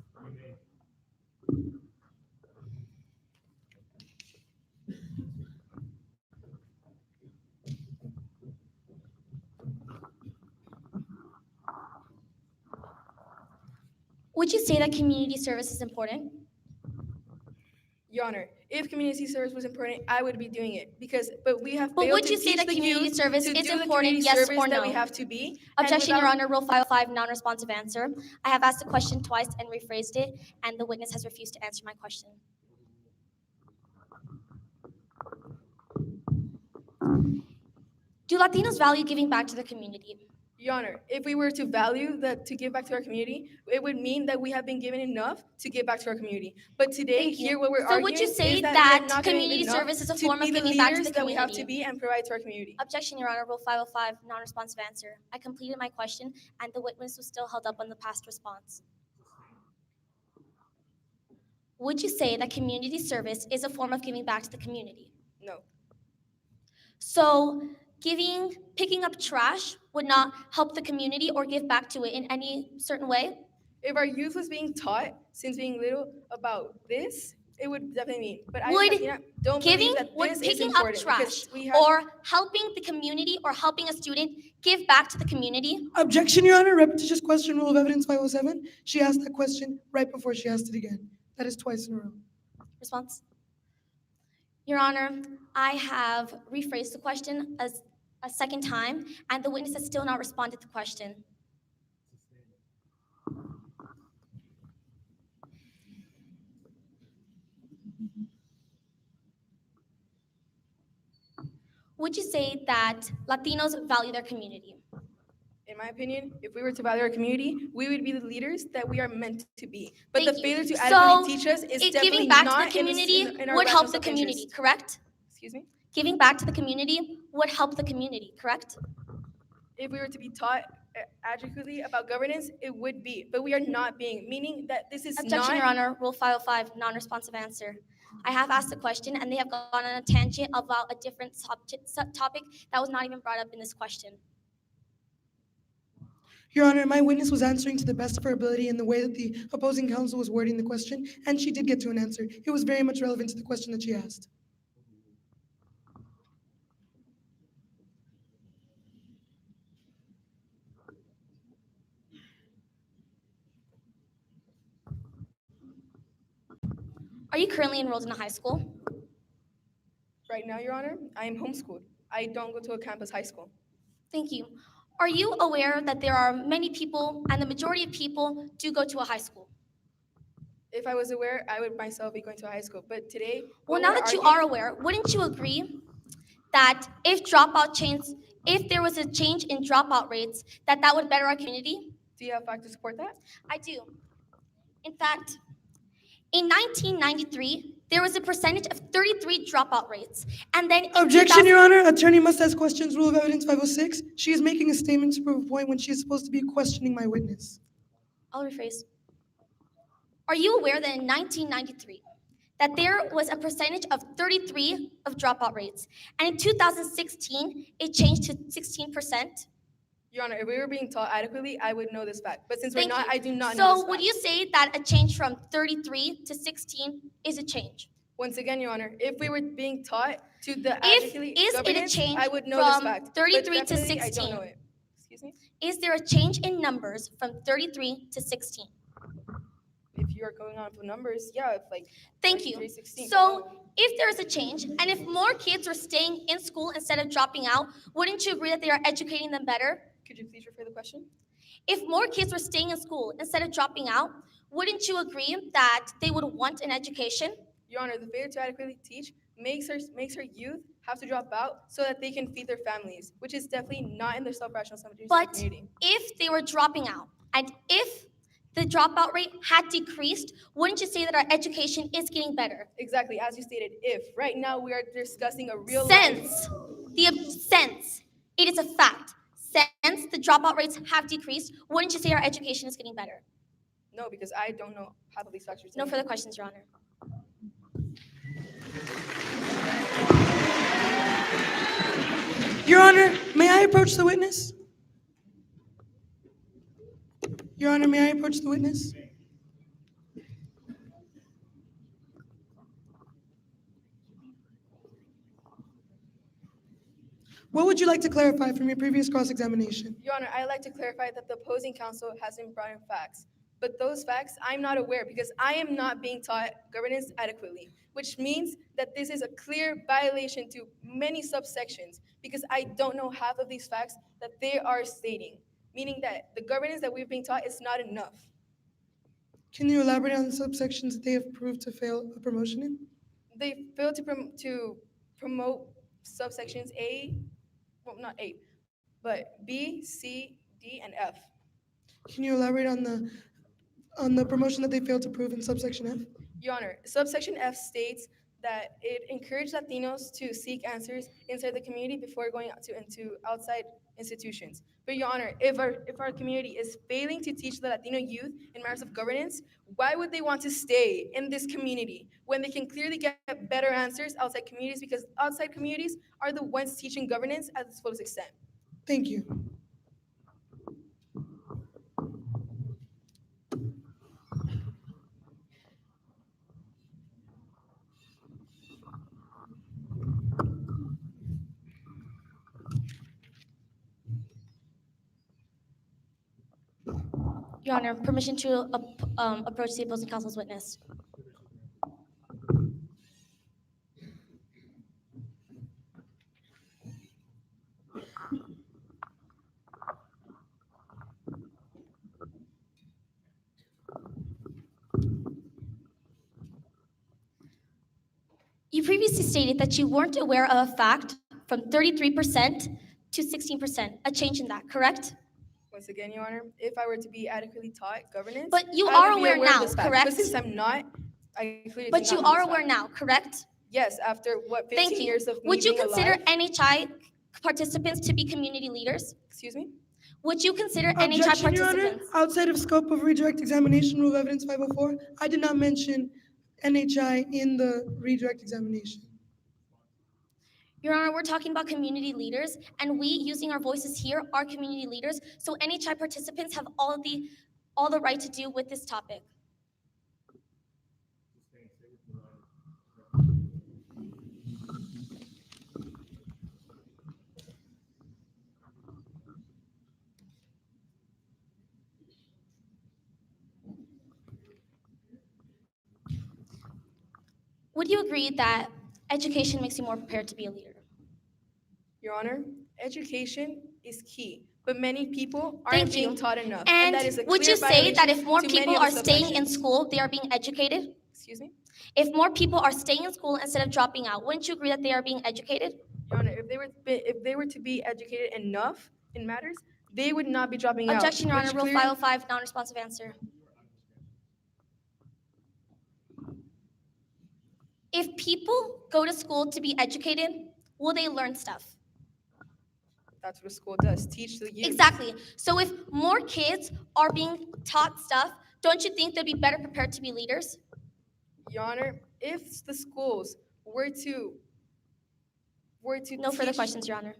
S12: Would you say that community service is important?
S7: Your Honor, if community service was important, I would be doing it but we have
S12: But
S7: failed
S12: would
S7: to
S12: you say
S7: teach
S12: that
S7: the
S12: community
S7: youth
S12: service
S7: to
S12: is
S7: do the
S12: important,
S7: community
S12: yes
S7: service
S12: or
S7: that we
S12: no?
S7: have to be.
S12: Objection, Your Honor, Rule 505, non-responsive answer. I have asked the question twice and rephrased it, and the witness has refused to answer my question. Do Latinos value giving back to the community?
S7: Your Honor, if we were to value to give back to our community, it would mean that we have been given enough to give back to our community. But today,
S12: Thank you.
S7: here, what we're
S12: So
S7: arguing
S12: would you say
S7: is that
S12: that
S7: we are not getting
S12: community
S7: enough
S12: service is a
S7: to
S12: form
S7: be
S12: of
S7: the
S12: giving back to
S7: leaders
S12: the
S7: that we have to
S12: community?
S7: be and provide to our community.
S12: Objection, Your Honor, Rule 505, non-responsive answer. I completed my question, and the witness was still held up on the past response. Would you say that community service is a form of giving back to the community?
S7: No.
S12: So picking up trash would not help the community or give back to it in any certain way?
S7: If our youth was being taught since being little about this, it would definitely mean. But I
S12: Would
S7: don't believe that this is
S12: picking up
S7: important
S12: trash
S7: because we have.
S12: or helping the community or helping a student give back to the community?
S15: Objection, Your Honor. Repetitious question, Rule of Evidence 507. She asked that question right before she asked it again. That is twice in a row.
S12: Response. Your Honor, I have rephrased the question as a second time, and the witness has still not responded to the question. Would you say that Latinos value their community?
S7: In my opinion, if we were to value our community, we would be the leaders that we are meant to be. But the failure to adequately teach us is definitely
S12: giving back
S7: not
S12: to the community
S7: in our
S12: would help the
S7: self-interest.
S12: community, correct?
S7: Excuse me?
S12: Giving back to the community would help the community, correct?
S7: If we were to be taught adequately about governance, it would be, but we are not being, meaning that this is
S12: Objection,
S7: not.
S12: Your Honor. Rule 505, non-responsive answer. I have asked a question and they have gone on a tangent about a different topic that was not even brought up in this question.
S15: Your Honor, my witness was answering to the best of her ability in the way that the opposing counsel was wording the question, and she did get to an answer. It was very much relevant to the question that she asked.
S12: Are you currently enrolled in a high school?
S7: Right now, Your Honor, I am homeschooled. I don't go to a campus high school.
S12: Thank you. Are you aware that there are many people, and the majority of people do go to a high school?
S7: If I was aware, I would myself be going to a high school. But today,
S12: Well,
S7: what
S12: now
S7: we're
S12: that you
S7: arguing-
S12: are aware, wouldn't you agree that if there was a change in dropout rates, that would better our community?
S7: Do you have facts to support that?
S12: I do. In fact, in 1993, there was a percentage of 33 dropout rates. And then in
S15: Objection,
S12: 2000
S15: Your Honor. Attorney must ask questions. Rule of Evidence 506. She is making a statement to prove a point when she is supposed to be questioning my witness.
S12: I'll rephrase. Are you aware that in 1993, that there was a percentage of 33 of dropout rates, and in 2016, it changed to 16%?
S7: Your Honor, if we were being taught adequately, I would know this fact. But since
S12: Thank
S7: we're not,
S12: you.
S7: I do not know this
S12: So would
S7: fact.
S12: you say that a change from 33 to 16 is a change?
S7: Once again, Your Honor, if we were being taught to the
S12: Is
S7: adequately
S12: it a
S7: governance,
S12: change
S7: I would know this
S12: from
S7: fact. But
S12: 33 to
S7: definitely, I
S12: 16?
S7: don't know it. Excuse me?
S12: Is there a change in numbers from 33 to 16?
S7: If you are going on for numbers, yeah, it's like
S12: Thank you.
S7: 33, 16.
S12: So if there is a change, and if more kids were staying in school instead of dropping out, wouldn't you agree that they are educating them better?
S7: Could you please refer the question?
S12: If more kids were staying in school instead of dropping out, wouldn't you agree that they would want an education?
S7: Your Honor, the failure to adequately teach makes our youth have to drop out so that they can feed their families, which is definitely not in their self-rational
S12: But
S7: community.
S12: if they were dropping out, and if the dropout rate had decreased, wouldn't you say that our education is getting better?
S7: Exactly, as you stated, if. Right now, we are discussing a real
S12: Since it is a fact, since the dropout rates have decreased, wouldn't you say our education is getting better?
S7: No, because I don't know how these factors.
S12: No further questions, Your Honor.
S15: Your Honor, may I approach the witness? Your Honor, may I approach the witness? What would you like to clarify from your previous cross-examination?
S7: Your Honor, I'd like to clarify that the opposing counsel hasn't brought in facts. But those facts, I'm not aware because I am not being taught governance adequately, which means that this is a clear violation to many subsections because I don't know half of these facts that they are stating, meaning that the governance that we've been taught is not enough.
S15: Can you elaborate on the subsections that they have proved to fail a promotion in?
S7: They failed to promote subsections A, well, not A, but B, C, D, and F.
S15: Can you elaborate on the promotion that they failed to prove in subsection F?
S7: Your Honor, subsection F states that it encouraged Latinos to seek answers inside the community before going out into outside institutions. But Your Honor, if our community is failing to teach the Latino youth in matters of governance, why would they want to stay in this community when they can clearly get better answers outside communities because outside communities are the ones teaching governance at its fullest extent?
S15: Thank you.
S12: Your Honor, permission to approach the opposing counsel's witness. You previously stated that you weren't aware of a fact from 33% to 16%, a change in that, correct?
S7: Once again, Your Honor, if I were to be adequately taught governance,
S12: But you
S7: I
S12: are
S7: would be
S12: aware
S7: of
S12: now,
S7: this fact.
S12: correct?
S7: But since I'm not, I clearly
S12: But
S7: do
S12: you
S7: not know
S12: are
S7: this
S12: aware
S7: fact.
S12: now, correct?
S7: Yes, after what, 15
S12: Thank you.
S7: years of me
S12: Would you
S7: being
S12: consider
S7: alive?
S12: NHI participants to be community leaders?
S7: Excuse me?
S12: Would you consider NHI
S15: Objection, Your Honor.
S12: participants?
S15: Outside of scope of redirect examination, Rule of Evidence 504, I did not mention NHI in the redirect examination.
S12: Your Honor, we're talking about community leaders, and we, using our voices here, are community leaders. So NHI participants have all the right to do with this topic. Would you agree that education makes you more prepared to be a leader?
S7: Your Honor, education is key, but many people
S12: Thank
S7: aren't being
S12: you.
S7: taught enough.
S12: And
S7: that is a
S12: would you
S7: clear
S12: say that if
S7: violation
S12: more
S7: to many
S12: people
S7: of
S12: are
S7: the
S12: staying in
S7: subsections.
S12: school, they are being educated?
S7: Excuse me?
S12: If more people are staying in school instead of dropping out, wouldn't you agree that they are being educated?
S7: Your Honor, if they were to be educated enough in matters, they would not be dropping out.
S12: Objection, Your
S7: which
S12: Honor. Rule
S7: clearly-
S12: 505, non-responsive answer. If people go to school to be educated, will they learn stuff?
S7: That's what a school does, teach the youth.
S12: Exactly. So if more kids are being taught stuff, don't you think they'd be better prepared to be leaders?
S7: Your Honor, if the schools were to
S12: No further
S7: teach-
S12: questions, Your Honor.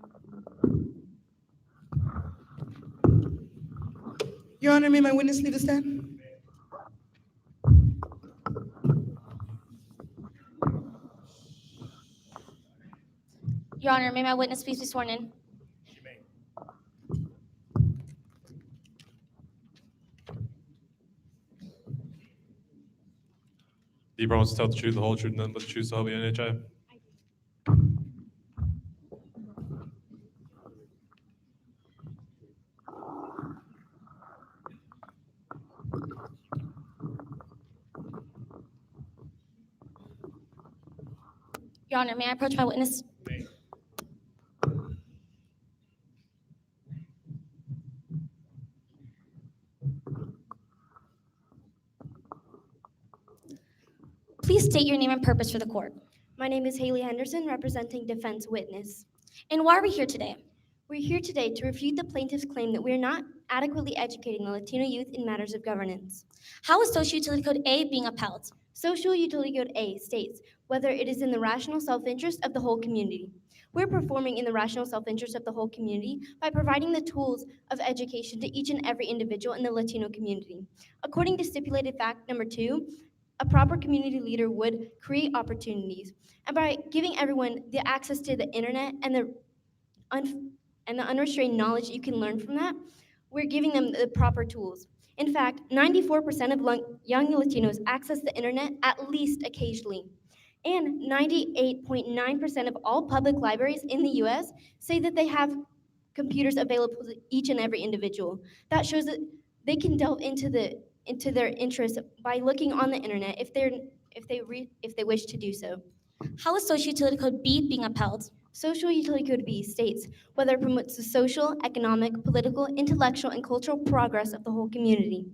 S15: Your Honor, may my witness leave the stand?
S12: Your Honor, may my witness please be sworn in?
S6: Do you promise to tell the truth, the whole truth, and nothing but the truth, so help you, NHI?
S12: Your Honor, may I approach my witness? Please state your name and purpose for the court.
S16: My name is Haley Henderson, representing defense witness.
S12: And why are we here today?
S16: We're here today to refute the plaintiff's claim that we are not adequately educating the Latino youth in matters of governance.
S12: How is Social Utility Code A being upheld?
S16: Social Utility Code A states whether it is in the rational self-interest of the whole community. We're performing in the rational self-interest of the whole community by providing the tools of education to each and every individual in the Latino community. According to stipulated fact number 2, a proper community leader would create opportunities, and by giving everyone the access to the internet and the unrestrained knowledge you can learn from that, we're giving them the proper tools. In fact, 94% of young Latinos access the internet at least occasionally. And 98.9% of all public libraries in the US say that they have computers available to each and every individual. That shows that they can delve into their interests by looking on the internet if they wish to do so.
S12: How is Social Utility Code B being upheld?
S16: Social Utility Code B states whether it promotes the social, economic, political, intellectual, and cultural progress of the whole community.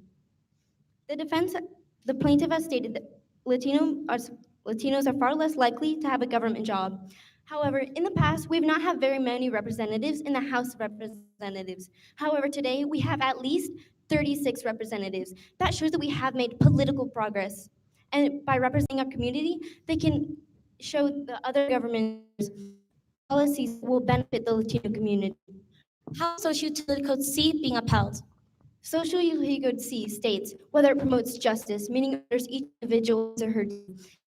S16: The plaintiff has stated that Latinos are far less likely to have a government job. However, in the past, we've not had very many representatives in the House of Representatives. However, today, we have at least 36 representatives. That shows that we have made political progress. And by representing our community, they can show the other governments policies will benefit the Latino community.
S12: How is Social Utility Code C being upheld?
S16: Social Utility Code C states whether it promotes justice, meaning it honors each individual or her.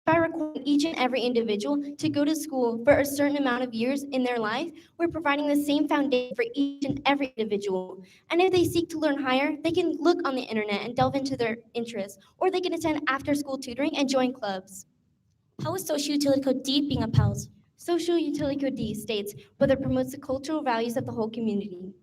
S16: By requiring each and every individual to go to school for a certain amount of years in their life, we're providing the same foundation for each and every individual. And if they seek to learn higher, they can look on the internet and delve into their interests, or they can attend after-school tutoring and join clubs.
S12: How is Social Utility Code D being upheld?
S16: Social Utility Code D states whether it promotes the cultural values of the whole community.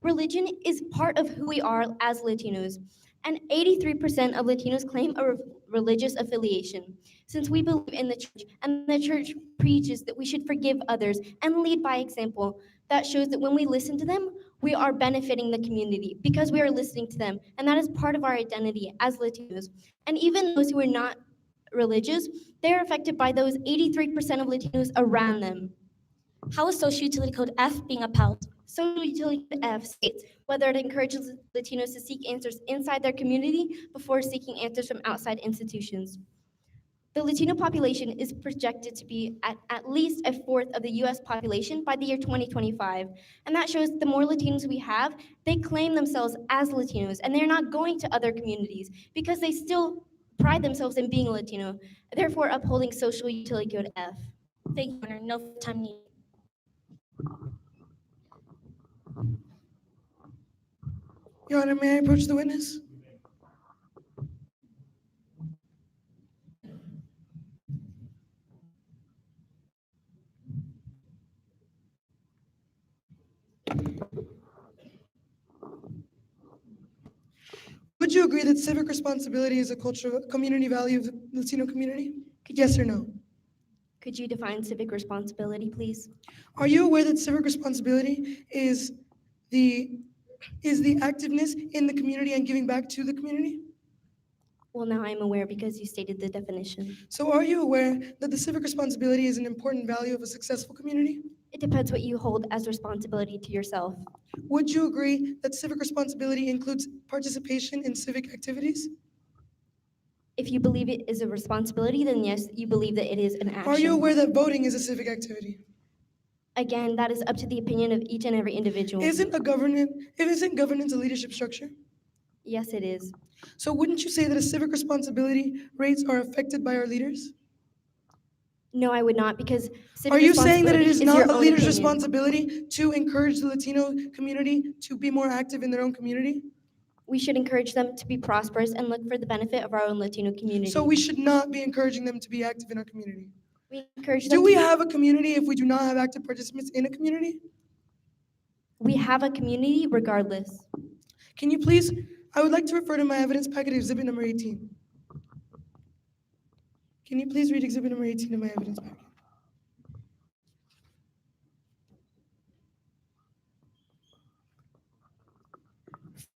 S16: Religion is part of who we are as Latinos, and 83% of Latinos claim a religious affiliation. Since we believe in the church, and the church preaches that we should forgive others and lead by example, that shows that when we listen to them, we are benefiting the community because we are listening to them, and that is part of our identity as Latinos. And even those who are not religious, they are affected by those 83% of Latinos around them.
S12: How is Social Utility Code F being upheld?
S16: Social Utility Code F states whether it encourages Latinos to seek answers inside their community before seeking answers from outside institutions. The Latino population is projected to be at least a fourth of the US population by the year 2025. And that shows the more Latinos we have, they claim themselves as Latinos and they're not going to other communities because they still pride themselves in being a Latino, therefore upholding Social Utility Code F.
S12: Thank you, Your Honor. No time needed.
S15: Your Honor, may I approach the witness? Would you agree that civic responsibility is a cultural community value of the Latino community? Yes or no?
S16: Could you define civic responsibility, please?
S15: Are you aware that civic responsibility is the activeness in the community and giving back to the community?
S16: Well, now I'm aware because you stated the definition.
S15: So are you aware that the civic responsibility is an important value of a successful community?
S16: It depends what you hold as responsibility to yourself.
S15: Would you agree that civic responsibility includes participation in civic activities?
S16: If you believe it is a responsibility, then yes, you believe that it is an action.
S15: Are you aware that voting is a civic activity?
S16: Again, that is up to the opinion of each and every individual.
S15: Isn't governance a leadership structure?
S16: Yes, it is.
S15: So wouldn't you say that a civic responsibility rates are affected by our leaders?
S16: No, I would not, because civic
S15: Are you saying that it is
S16: responsibility
S15: not
S16: your
S15: a
S16: own
S15: leader's
S16: opinion.
S15: responsibility to encourage the Latino community to be more active in their own community?
S16: We should encourage them to be prosperous and look for the benefit of our own Latino community.
S15: So we should not be encouraging them to be active in our community.
S16: We encourage them
S15: Do we
S16: to-
S15: have a community if we do not have active participants in a community?
S16: We have a community regardless.
S15: Can you please, I would like to refer to my evidence packet, exhibit number 18. Can you please read exhibit number 18 of my evidence packet?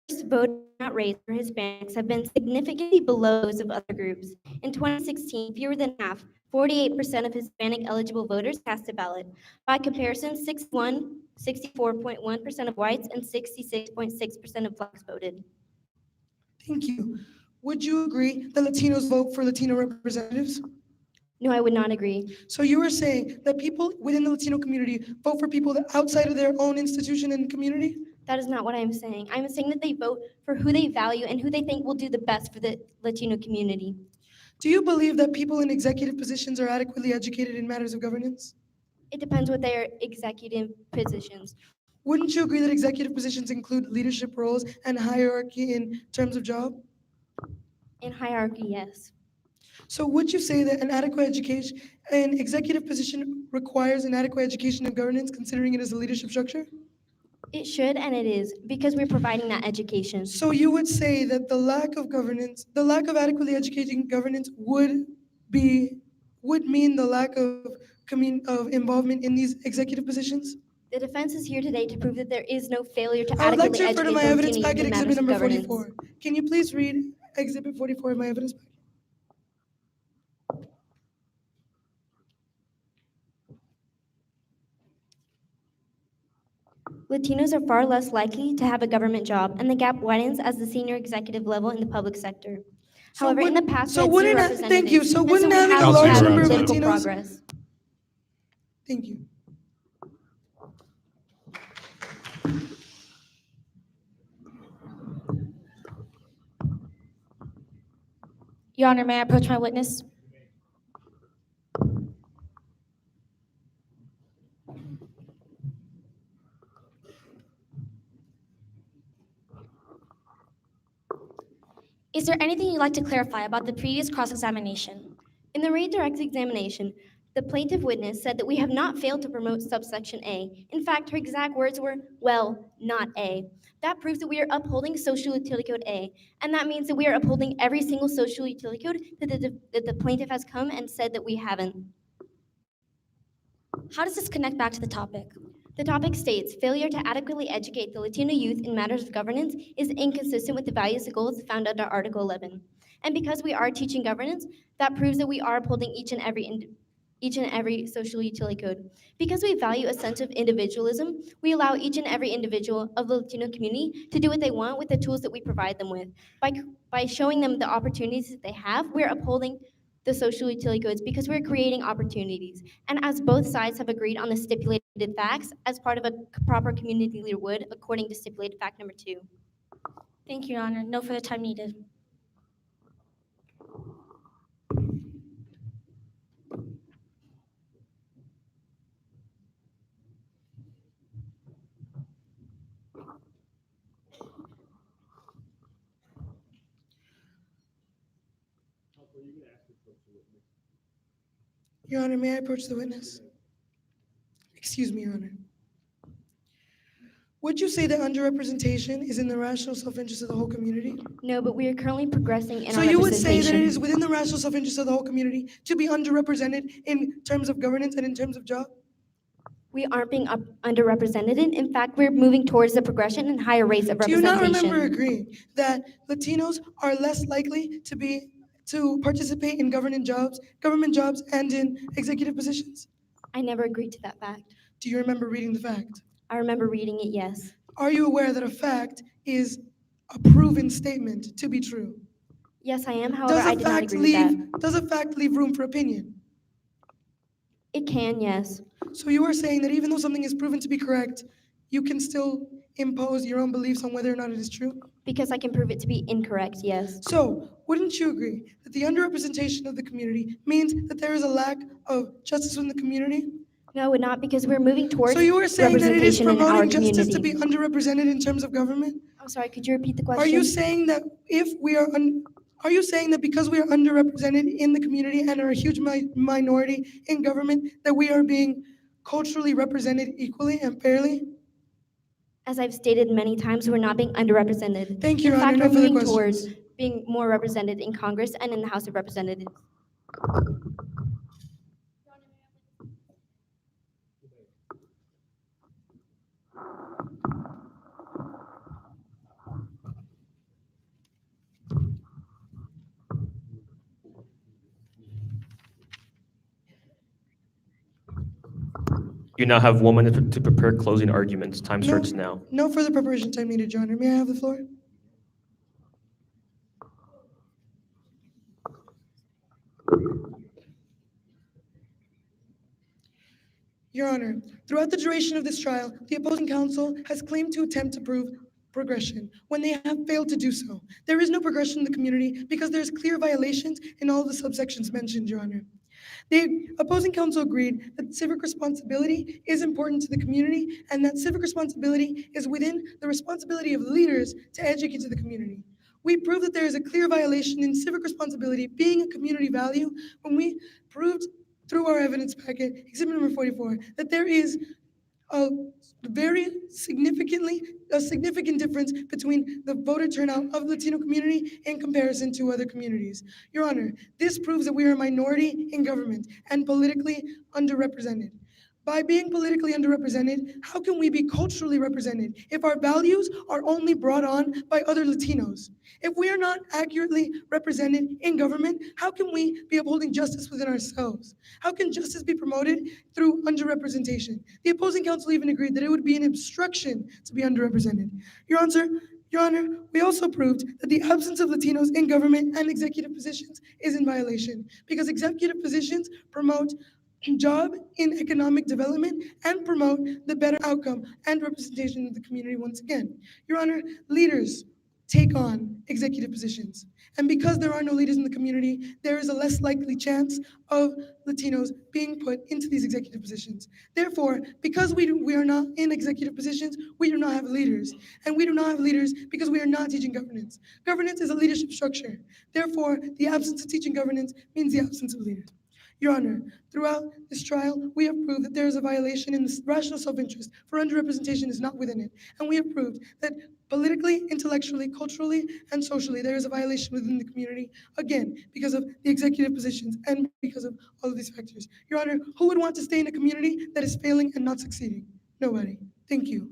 S16: First vote not rates for Hispanics have been significantly below those of other groups. In 2016, fewer than half, 48% of Hispanic eligible voters cast a ballot. By comparison, 64.1% of whites and 66.6% of blacks voted.
S15: Thank you. Would you agree that Latinos vote for Latino representatives?
S16: No, I would not agree.
S15: So you are saying that people within the Latino community vote for people that outside of their own institution and community?
S16: That is not what I'm saying. I'm saying that they vote for who they value and who they think will do the best for the Latino community.
S15: Do you believe that people in executive positions are adequately educated in matters of governance?
S16: It depends what their executive positions.
S15: Wouldn't you agree that executive positions include leadership roles and hierarchy in terms of job?
S16: In hierarchy, yes.
S15: So would you say that an executive position requires an adequate education of governance, considering it as a leadership structure?
S16: It should, and it is, because we're providing that education.
S15: So you would say that the lack of adequately educating governance would mean the lack of involvement in these executive positions?
S16: The defense is here today to prove that there is no failure to
S15: I would like
S16: adequately
S15: to refer to
S16: educate
S15: my
S16: the
S15: evidence
S16: Latino
S15: packet,
S16: youth in
S15: exhibit
S16: matters of
S15: number
S16: governance.
S15: 44. Can you please read exhibit 44 of my evidence packet?
S16: Latinos are far less likely to have a government job, and the gap widens as the senior executive level in the public sector. However, in the past, we had zero
S15: Thank you.
S16: representatives,
S15: So
S16: and
S15: wouldn't
S16: we
S15: having a
S16: have
S15: large
S16: had
S15: number of
S16: political
S15: Latinos?
S16: progress.
S15: Thank you.
S12: Your Honor, may I approach my witness? Is there anything you'd like to clarify about the previous cross-examination?
S16: In the redirect examination, the plaintiff witness said that we have not failed to promote subsection A. In fact, her exact words were, well, not A. That proves that we are upholding Social Utility Code A, and that means that we are upholding every single Social Utility Code that the plaintiff has come and said that we haven't.
S12: How does this connect back to the topic?
S16: The topic states, failure to adequately educate the Latino youth in matters of governance is inconsistent with the values and goals found under Article 11. And because we are teaching governance, that proves that we are upholding each and every social utility code. Because we value a sense of individualism, we allow each and every individual of the Latino community to do what they want with the tools that we provide them with. By showing them the opportunities that they have, we're upholding the social utility codes because we're creating opportunities. And as both sides have agreed on the stipulated facts as part of a proper community leader would, according to stipulated fact number 2.
S12: Thank you, Your Honor. No further time needed.
S15: Your Honor, may I approach the witness? Excuse me, Your Honor. Would you say that underrepresentation is in the rational self-interest of the whole community?
S16: No, but we are currently progressing in
S15: So
S16: our
S15: you would say that it
S16: representation.
S15: is within the rational self-interest of the whole community to be underrepresented in terms of governance and in terms of job?
S16: We aren't being underrepresented. In fact, we're moving towards the progression and higher rates of
S15: Do you
S16: representation.
S15: not remember agreeing that Latinos are less likely to participate in government jobs and in executive positions?
S16: I never agreed to that fact.
S15: Do you remember reading the fact?
S16: I remember reading it, yes.
S15: Are you aware that a fact is a proven statement to be true?
S16: Yes, I am. However, I did not agree with that.
S15: Does a fact leave room for opinion?
S16: It can, yes.
S15: So you are saying that even though something is proven to be correct, you can still impose your own beliefs on whether or not it is true?
S16: Because I can prove it to be incorrect, yes.
S15: So, wouldn't you agree that the underrepresentation of the community means that there is a lack of justice within the community?
S16: No, it would not, because we're moving towards
S15: So you are saying that it is
S16: representation in our
S15: promoting justice
S16: community.
S15: to be underrepresented in terms of government?
S16: I'm sorry, could you repeat the question?
S15: Are you saying that are you saying that because we are underrepresented in the community and are a huge minority in government, that we are being culturally represented equally and fairly?
S16: As I've stated many times, we're not being underrepresented.
S15: Thank you,
S16: In
S15: Your Honor.
S16: fact,
S15: No
S16: we're
S15: further
S16: moving towards
S15: questions.
S16: being more represented in Congress and in the House of Representatives.
S5: You now have 1 minute to prepare closing arguments. Time starts now.
S15: No further preparation time needed, Your Honor. May I have the floor? Your Honor, throughout the duration of this trial, the opposing counsel has claimed to attempt to prove progression when they have failed to do so. There is no progression in the community because there's clear violations in all the subsections mentioned, Your Honor. The opposing counsel agreed that civic responsibility is important to the community and that civic responsibility is within the responsibility of leaders to educate to the community. We proved that there is a clear violation in civic responsibility being a community value when we proved through our evidence packet, exhibit number 44, that there is a significant difference between the voter turnout of the Latino community in comparison to other communities. Your Honor, this proves that we are a minority in government and politically underrepresented. By being politically underrepresented, how can we be culturally represented if our values are only brought on by other Latinos? If we are not accurately represented in government, how can we be upholding justice within ourselves? How can justice be promoted through underrepresentation? The opposing counsel even agreed that it would be an obstruction to be underrepresented. Your Honor, we also proved that the absence of Latinos in government and executive positions is in violation because executive positions promote job in economic development and promote the better outcome and representation of the community once again. Your Honor, leaders take on executive positions. And because there are no leaders in the community, there is a less likely chance of Latinos being put into these executive positions. Therefore, because we are not in executive positions, we do not have leaders. And we do not have leaders because we are not teaching governance. Governance is a leadership structure. Therefore, the absence of teaching governance means the absence of leaders. Your Honor, throughout this trial, we have proved that there is a violation in the rational self-interest, for underrepresentation is not within it. And we have proved that politically, intellectually, culturally, and socially, there is a violation within the community, again, because of the executive positions and because of all of these factors. Your Honor, who would want to stay in a community that is failing and not succeeding? Nobody. Thank you.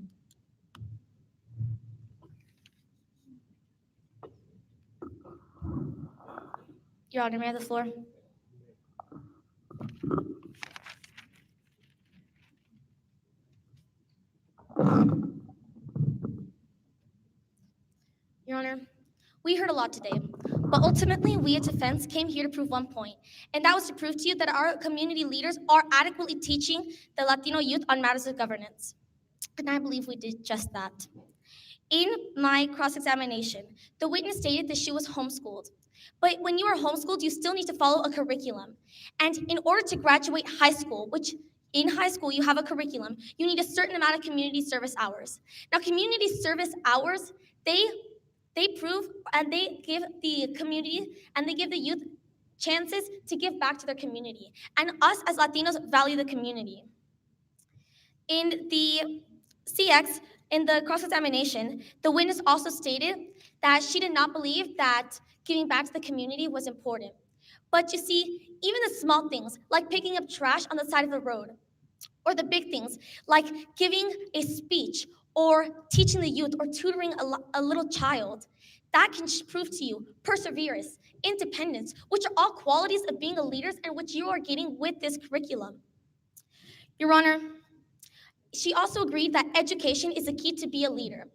S16: Your Honor, may I have the floor? Your Honor, we heard a lot today, but ultimately we at Defense came here to prove one point, and that was to prove to you that our community leaders are adequately teaching the Latino youth on matters of governance. And I believe we did just that. In my cross-examination, the witness stated that she was homeschooled. But when you are homeschooled, you still need to follow a curriculum. And in order to graduate high school, which in high school you have a curriculum, you need a certain amount of community service hours. Now, community service hours, they prove and they give the community and they give the youth chances to give back to their community. And us as Latinos value the community. In the CX, in the cross-examination, the witness also stated that she did not believe that giving back to the community was important. But you see, even the small things, like picking up trash on the side of the road, or the big things, like giving a speech, or teaching the youth, or tutoring a little child, that can prove to you perseverance, independence, which are all qualities of being a leader and which you are getting with this curriculum. Your Honor, she also agreed that education is a key to be a leader.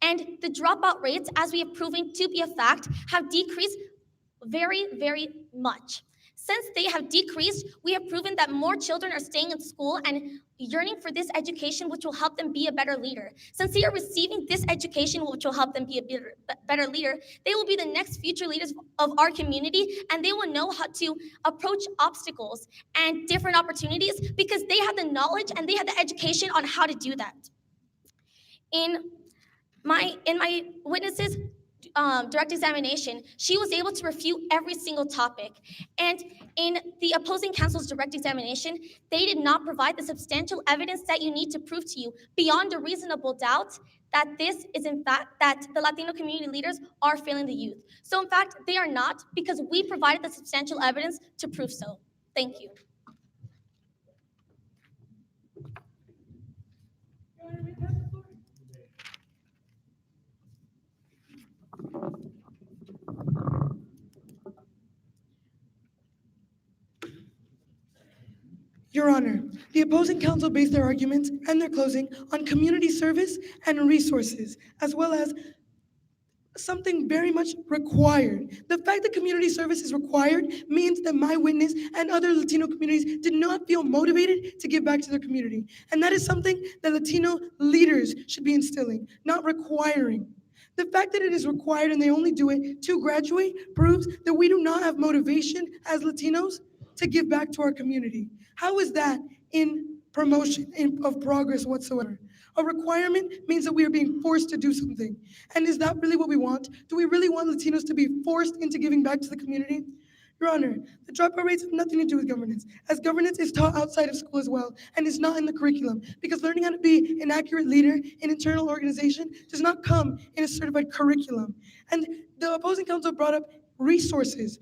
S16: And the dropout rates, as we have proven to be a fact, have decreased very, very much. Since they have decreased, we have proven that more children are staying in school and yearning for this education, which will help them be a better leader. Since they are receiving this education, which will help them be a better leader, they will be the next future leaders of our community, and they will know how to approach obstacles and different opportunities because they have the knowledge and they have the education on how to do that. In my witness's direct examination, she was able to refute every single topic. And in the opposing counsel's direct examination, they did not provide the substantial evidence that you need to prove to you beyond a reasonable doubt that this is in fact, that the Latino community leaders are failing the youth. So in fact, they are not, because we provided the substantial evidence to prove so. Thank you.
S15: Your Honor, the opposing counsel based their arguments and their closing on community service and resources, as well as something very much required. The fact that community service is required means that my witness and other Latino communities did not feel motivated to give back to their community. And that is something that Latino leaders should be instilling, not requiring. The fact that it is required and they only do it to graduate proves that we do not have motivation as Latinos to give back to our community. How is that in promotion of progress whatsoever? A requirement means that we are being forced to do something. And is that really what we want? Do we really want Latinos to be forced into giving back to the community? Your Honor, the dropout rates have nothing to do with governance, as governance is taught outside of school as well and is not in the curriculum, because learning how to be an accurate leader in internal organization does not come in a certified curriculum. And the opposing counsel brought up resources.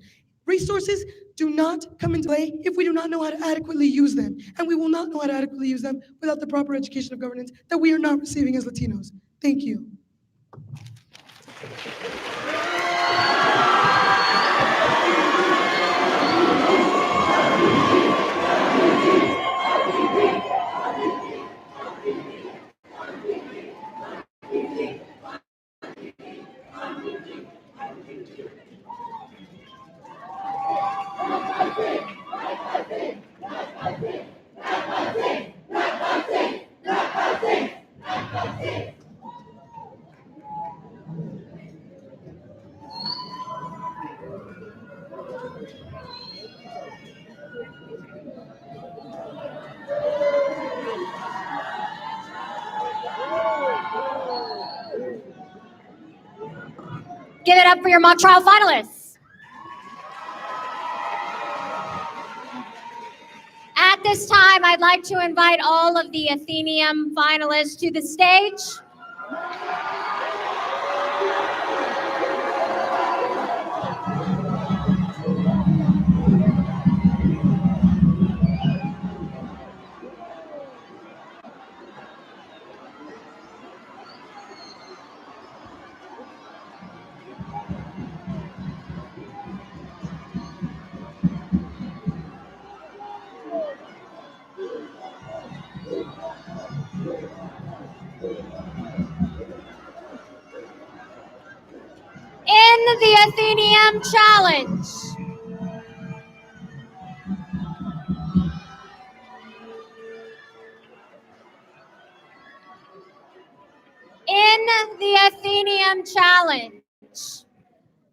S15: Resources do not come into play if we do not know how to adequately use them. And we will not know how to adequately use them without the proper education of governance that we are not receiving as Latinos. Thank you.
S3: Give it up for your mock trial finalists. At this time, I'd like to invite all of the Athenaeum finalists to the stage. the Athenaeum Challenge. In the Athenaeum Challenge,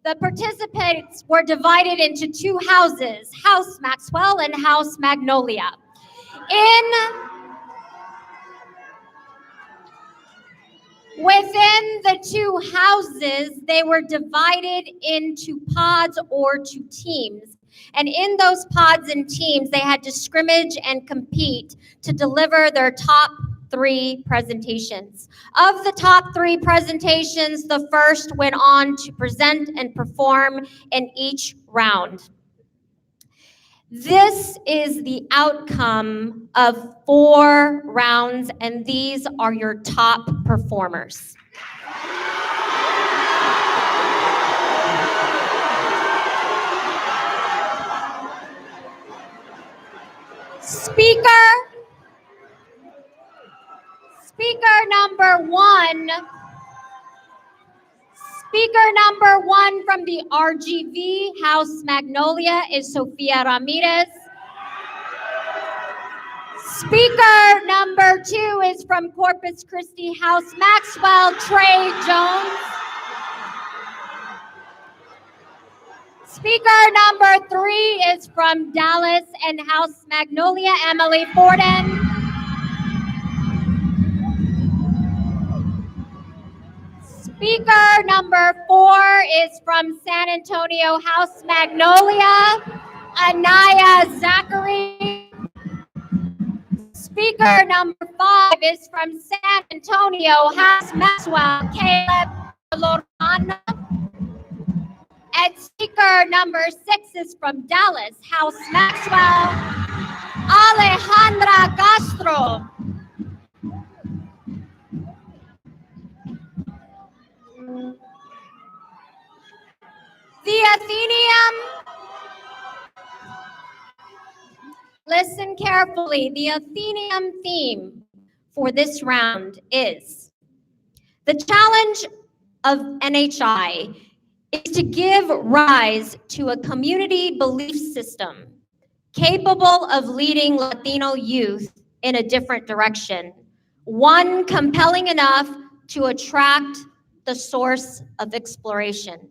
S3: the participants were divided into two houses, House Maxwell and House Magnolia. Within the two houses, they were divided into pods or to teams. And in those pods and teams, they had to scrimmage and compete to deliver their top 3 presentations. Of the top 3 presentations, the first went on to present and perform in each round. This is the outcome of 4 rounds, and these are your top performers. Speaker number one from the RGV House Magnolia is Sofia Ramirez. Speaker number 2 is from Corpus Christi House Maxwell, Trey Jones. Speaker number 3 is from Dallas and House Magnolia, Emily Forden. Speaker number 4 is from San Antonio House Magnolia, Anaya Zachary. Speaker number 5 is from San Antonio House Maxwell, Caleb Lorana. And speaker number 6 is from Dallas House Maxwell, Alejandra Castro. The Athenaeum, listen carefully, the Athenaeum theme for this round is: the challenge of NHI is to give rise to a community belief system capable of leading Latino youth in a different direction, one compelling enough to attract the source of exploration.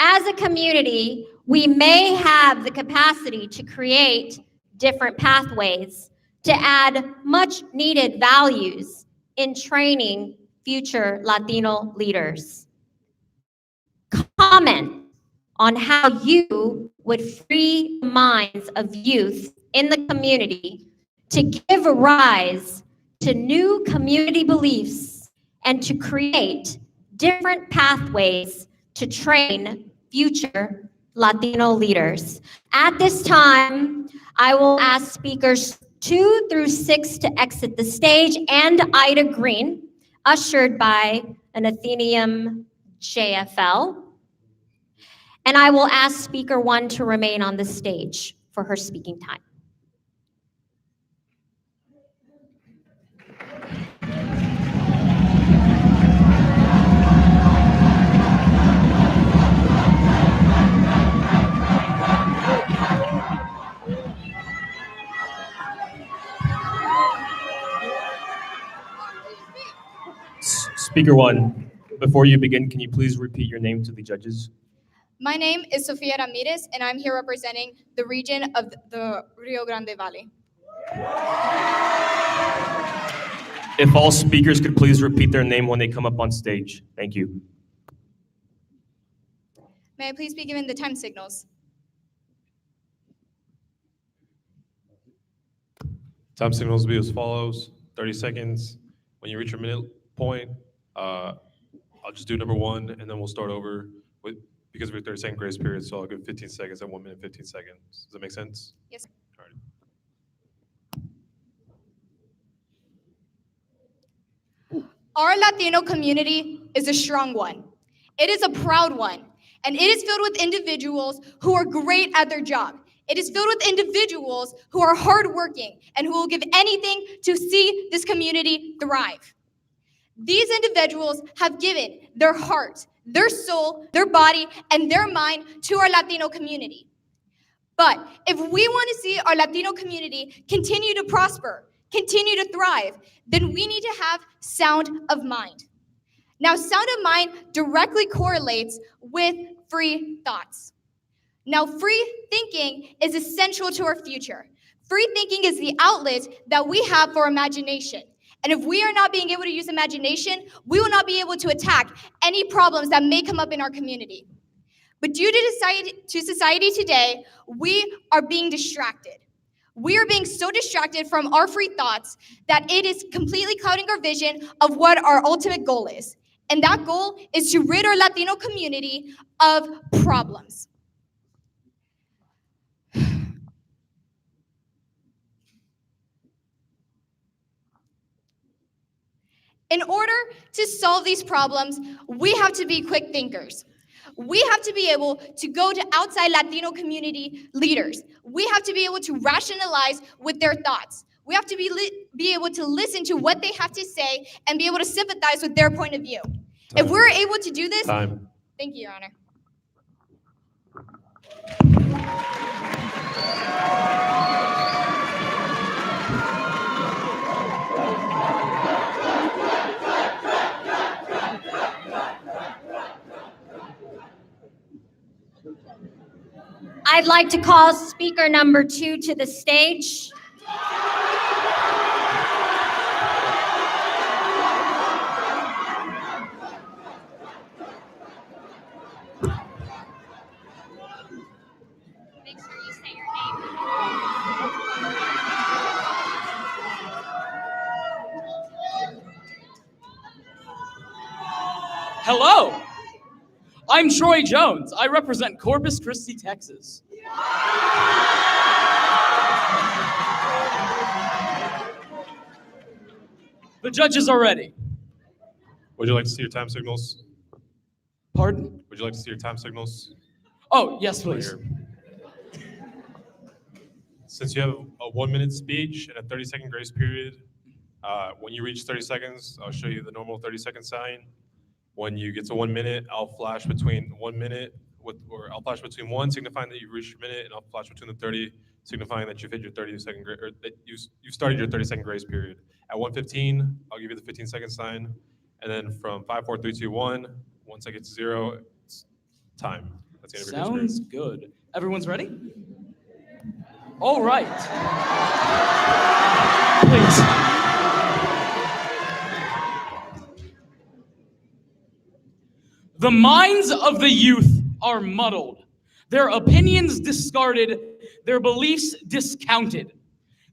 S3: As a community, we may have the capacity to create different pathways to add much needed values in training future Latino leaders. Comment on how you would free the minds of youth in the community to give rise to new community beliefs and to create different pathways to train future Latino leaders. At this time, I will ask speakers 2 through 6 to exit the stage, and Ida Green, ushered by an Athenaeum JFL. And I will ask speaker 1 to remain on the stage for her speaking time.
S5: Speaker 1, before you begin, can you please repeat your name to the judges?
S17: My name is Sofia Ramirez, and I'm here representing the region of the Rio Grande Valley.
S5: If all speakers could please repeat their name when they come up on stage. Thank you.
S17: May I please be given the time signals?
S6: Time signals will be as follows: 30 seconds. When you reach your minute point, I'll just do number 1, and then we'll start over with, because we're 30-second grace period, so I'll give 15 seconds at 1 minute, 15 seconds. Does that make sense?
S17: Yes.
S6: All right.
S17: Our Latino community is a strong one. It is a proud one, and it is filled with individuals who are great at their job. It is filled with individuals who are hardworking and who will give anything to see this community thrive. These individuals have given their heart, their soul, their body, and their mind to our Latino community. But if we want to see our Latino community continue to prosper, continue to thrive, then we need to have sound of mind. Now, sound of mind directly correlates with free thoughts. Now, free thinking is essential to our future. Free thinking is the outlet that we have for imagination. And if we are not being able to use imagination, we will not be able to attack any problems that may come up in our community. But due to society today, we are being distracted. We are being so distracted from our free thoughts that it is completely clouding our vision of what our ultimate goal is. And that goal is to rid our Latino community of problems. In order to solve these problems, we have to be quick thinkers. We have to be able to go to outside Latino community leaders. We have to be able to rationalize with their thoughts. We have to be able to listen to what they have to say and be able to sympathize with their point of view. If we're able to do this, thank you, Your Honor.
S3: I'd like to call speaker number 2 to the stage. Make sure you say your name.
S18: Hello, I'm Troy Jones. I represent Corpus Christi, Texas. The judges are ready.
S6: Would you like to see your time signals?
S18: Pardon?
S6: Would you like to see your time signals?
S18: Oh, yes, please.
S6: Since you have a 1-minute speech and a 30-second grace period, when you reach 30 seconds, I'll show you the normal 30-second sign. When you get to 1 minute, I'll flash between 1 minute I'll flash between 1, signifying that you've reached your minute, and I'll flash between the 30, signifying that you've hit your 30-second or that you've started your 30-second grace period. At 1:15, I'll give you the 15-second sign, and then from 5, 4, 3, 2, 1, once I get to 0, it's time. That's the end of your grace
S18: Sounds good. Everyone's ready? All right. Please. The minds of the youth are muddled, their opinions discarded, their beliefs discounted.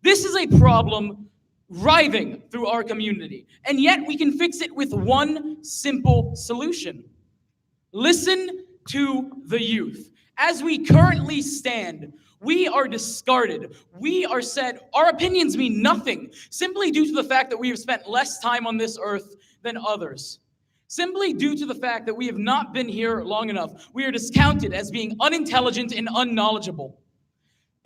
S18: This is a problem writhing through our community, and yet we can fix it with one simple solution. Listen to the youth. As we currently stand, we are discarded. We are said our opinions mean nothing, simply due to the fact that we have spent less time on this earth than others. Simply due to the fact that we have not been here long enough, we are discounted as being unintelligent and unknowledgeable.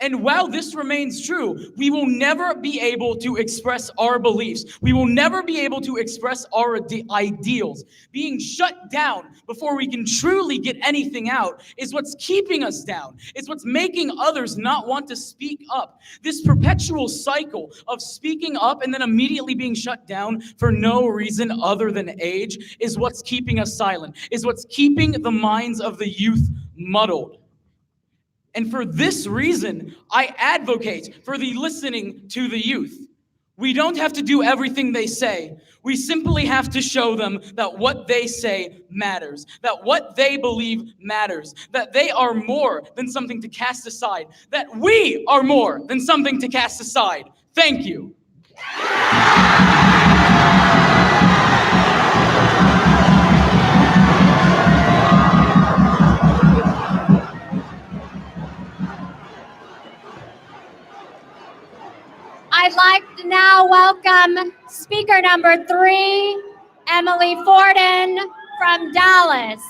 S18: And while this remains true, we will never be able to express our beliefs. We will never be able to express our ideals. Being shut down before we can truly get anything out is what's keeping us down. It's what's making others not want to speak up. This perpetual cycle of speaking up and then immediately being shut down for no reason other than age is what's keeping us silent, is what's keeping the minds of the youth muddled. And for this reason, I advocate for the listening to the youth. We don't have to do everything they say. We simply have to show them that what they say matters, that what they believe matters, that they are more than something to cast aside, that we are more than something to cast aside. Thank you.
S3: I'd like to now welcome speaker number 3, Emily Forden from Dallas.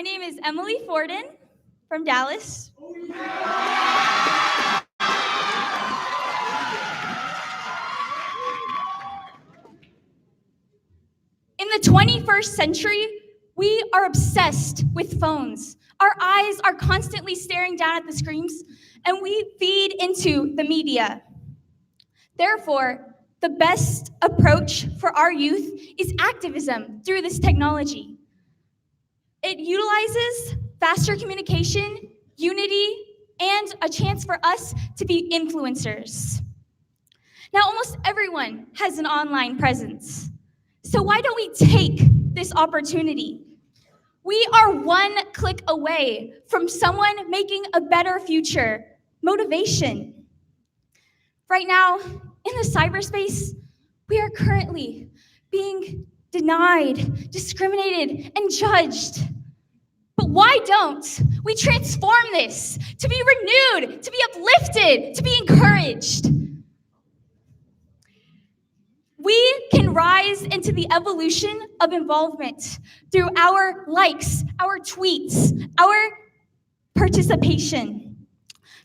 S19: My name is Emily Forden from Dallas. In the 21st century, we are obsessed with phones. Our eyes are constantly staring down at the screens, and we feed into the media. Therefore, the best approach for our youth is activism through this technology. It utilizes faster communication, unity, and a chance for us to be influencers. Now, almost everyone has an online presence. So why don't we take this opportunity? We are one click away from someone making a better future. Motivation. Right now, in the cyberspace, we are currently being denied, discriminated, and judged. But why don't we transform this to be renewed, to be uplifted, to be encouraged? We can rise into the evolution of involvement through our likes, our tweets, our participation,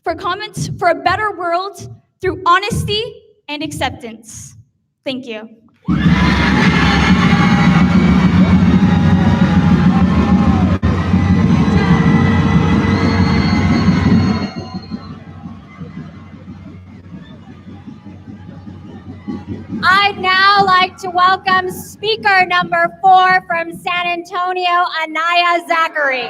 S19: for comments for a better world through honesty and acceptance. Thank you.
S3: I'd now like to welcome speaker number 4 from San Antonio, Anaya Zachary.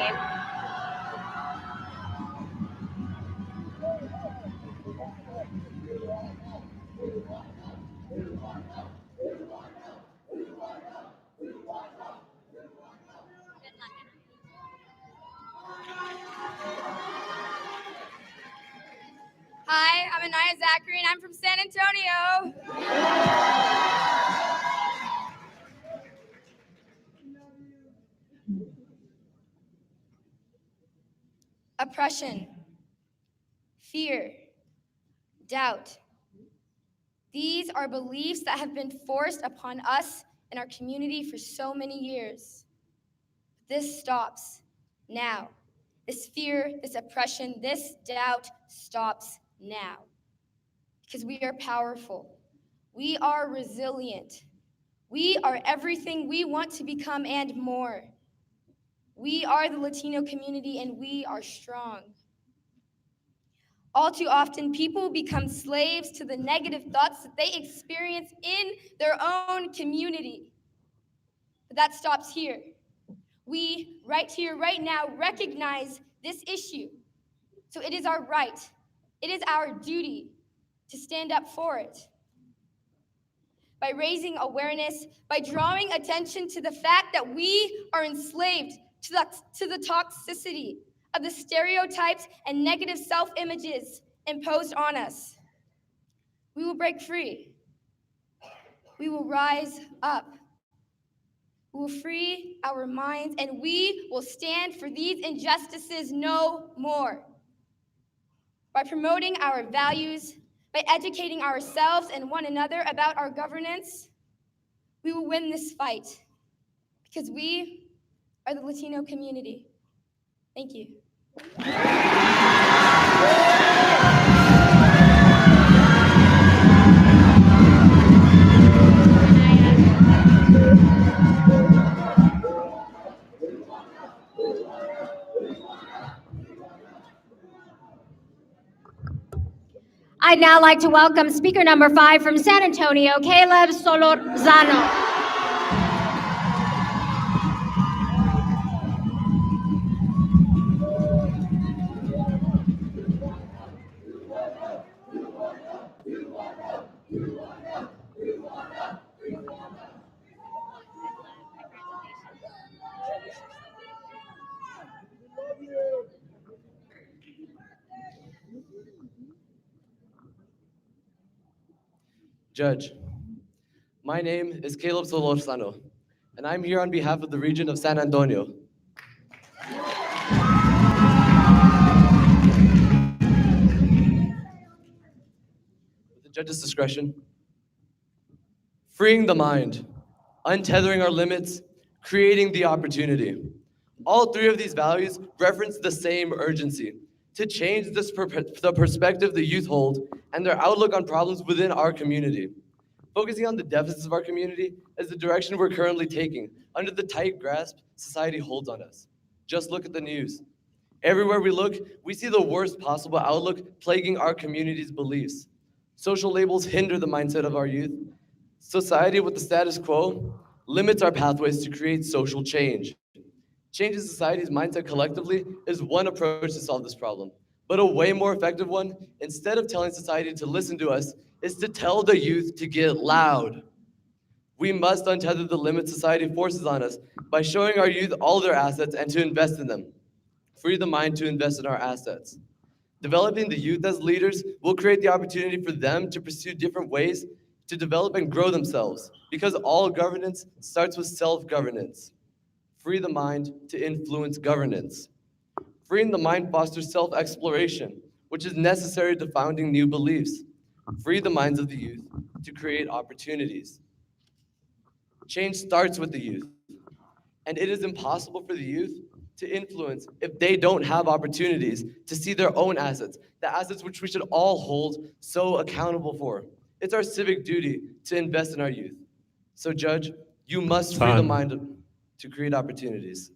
S17: Hi, I'm Anaya Zachary, and I'm from San Antonio. Oppression, fear, doubt. These are beliefs that have been forced upon us and our community for so many years. This stops now. This fear, this oppression, this doubt stops now. Because we are powerful. We are resilient. We are everything we want to become and more. We are the Latino community, and we are strong. All too often, people become slaves to the negative thoughts that they experience in their own community. But that stops here. We, right here, right now, recognize this issue. So it is our right, it is our duty to stand up for it. By raising awareness, by drawing attention to the fact that we are enslaved to the toxicity of the stereotypes and negative self-images imposed on us. We will break free. We will rise up. We will free our minds, and we will stand for these injustices no more. By promoting our values, by educating ourselves and one another about our governance, we will win this fight because we are the Latino community. Thank you.
S3: I'd now like to welcome speaker number 5 from San Antonio, Caleb Solorzano.
S20: Judge, my name is Caleb Solorzano, and I'm here on behalf of the region of San Antonio. With the judge's discretion, freeing the mind, untethering our limits, creating the opportunity. All three of these values reference the same urgency to change the perspective the youth hold and their outlook on problems within our community. Focusing on the deficits of our community is the direction we're currently taking under the tight grasp society holds on us. Just look at the news. Everywhere we look, we see the worst possible outlook plaguing our community's beliefs. Social labels hinder the mindset of our youth. Society with the status quo limits our pathways to create social change. Changing society's mindset collectively is one approach to solve this problem, but a way more effective one, instead of telling society to listen to us, is to tell the youth to get loud. We must untether the limits society forces on us by showing our youth all their assets and to invest in them. Free the mind to invest in our assets. Developing the youth as leaders will create the opportunity for them to pursue different ways to develop and grow themselves, because all governance starts with self-governance. Free the mind to influence governance. Freeing the mind fosters self-exploration, which is necessary to founding new beliefs. Free the minds of the youth to create opportunities. Change starts with the youth, and it is impossible for the youth to influence if they don't have opportunities to see their own assets, the assets which we should all hold so accountable for. It's our civic duty to invest in our youth. So, Judge, you must free the mind to create opportunities.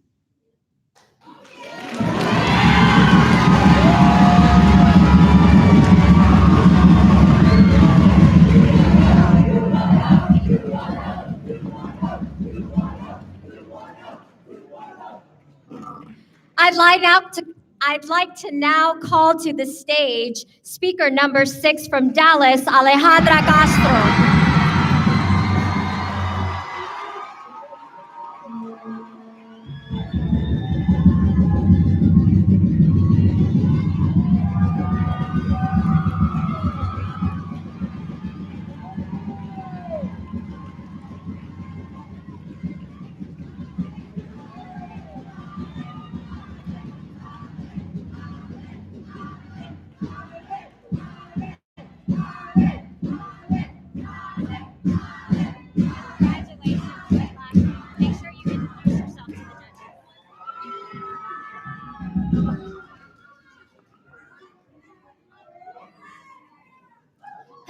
S3: I'd like to now call to the stage speaker number 6 from Dallas, Alejandra Castro.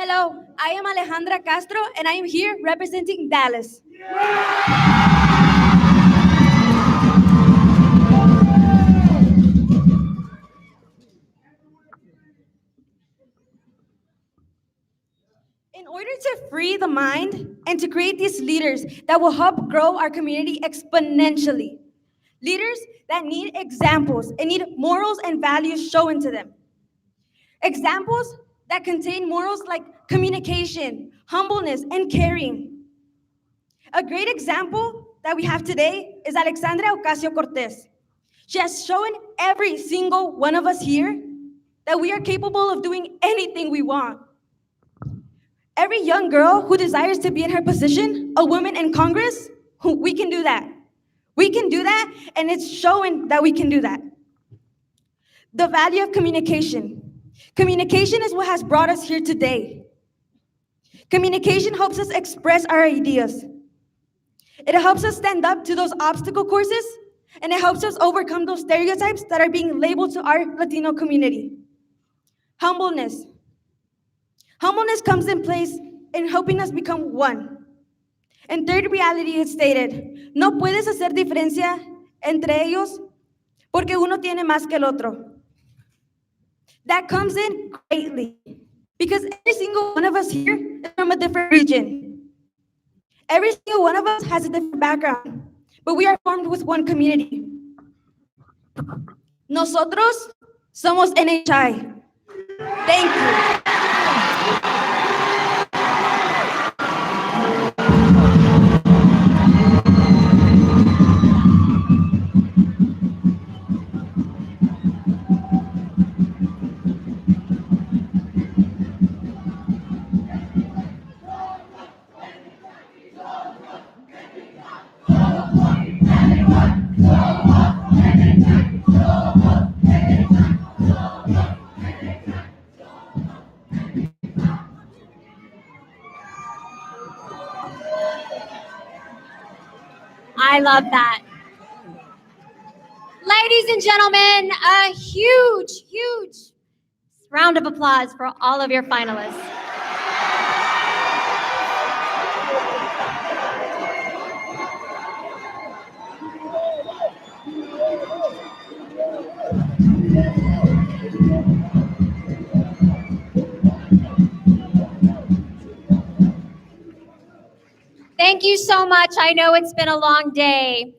S12: Hello, I am Alejandra Castro, and I am here representing Dallas. In order to free the mind and to create these leaders that will help grow our community exponentially, leaders that need examples and need morals and values shown to them. Examples that contain morals like communication, humbleness, and caring. A great example that we have today is Alexandria Ocasio-Cortez. She has shown every single one of us here that we are capable of doing anything we want. Every young girl who desires to be in her position, a woman in Congress, we can do that. We can do that, and it's showing that we can do that. The value of communication. Communication is what has brought us here today. Communication helps us express our ideas. It helps us stand up to those obstacle courses, and it helps us overcome those stereotypes that are being labeled to our Latino community. Humbleness. Humbleness comes in place in helping us become one. And third reality is stated, no puedes hacer diferencia entre ellos porque uno tiene más que el otro. That comes in greatly because every single one of us here is from a different region. Every single one of us has a different background, but we are formed with one community. Nosotros somos NHI. Thank you.
S3: I love that. Ladies and gentlemen, a huge, huge round of applause for all of your finalists. Thank you so much. I know it's been a long day.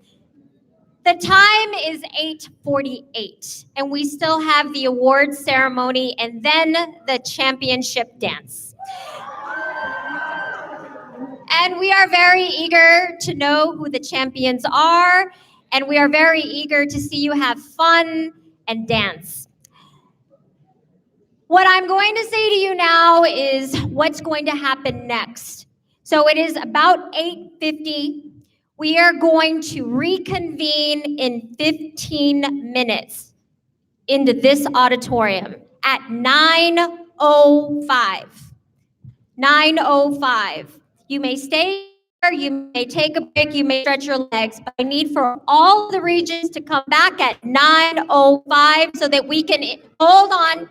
S3: The time is 8:48, and we still have the awards ceremony and then the championship dance. And we are very eager to know who the champions are, and we are very eager to see you have fun and dance. What I'm going to say to you now is what's going to happen next. So it is about 8:50. We are going to reconvene in 15 minutes into this auditorium at 9:05. 9:05. You may stay here, you may take a break, you may stretch your legs, but I need for all the regions to come back at 9:05 so that we can, hold on.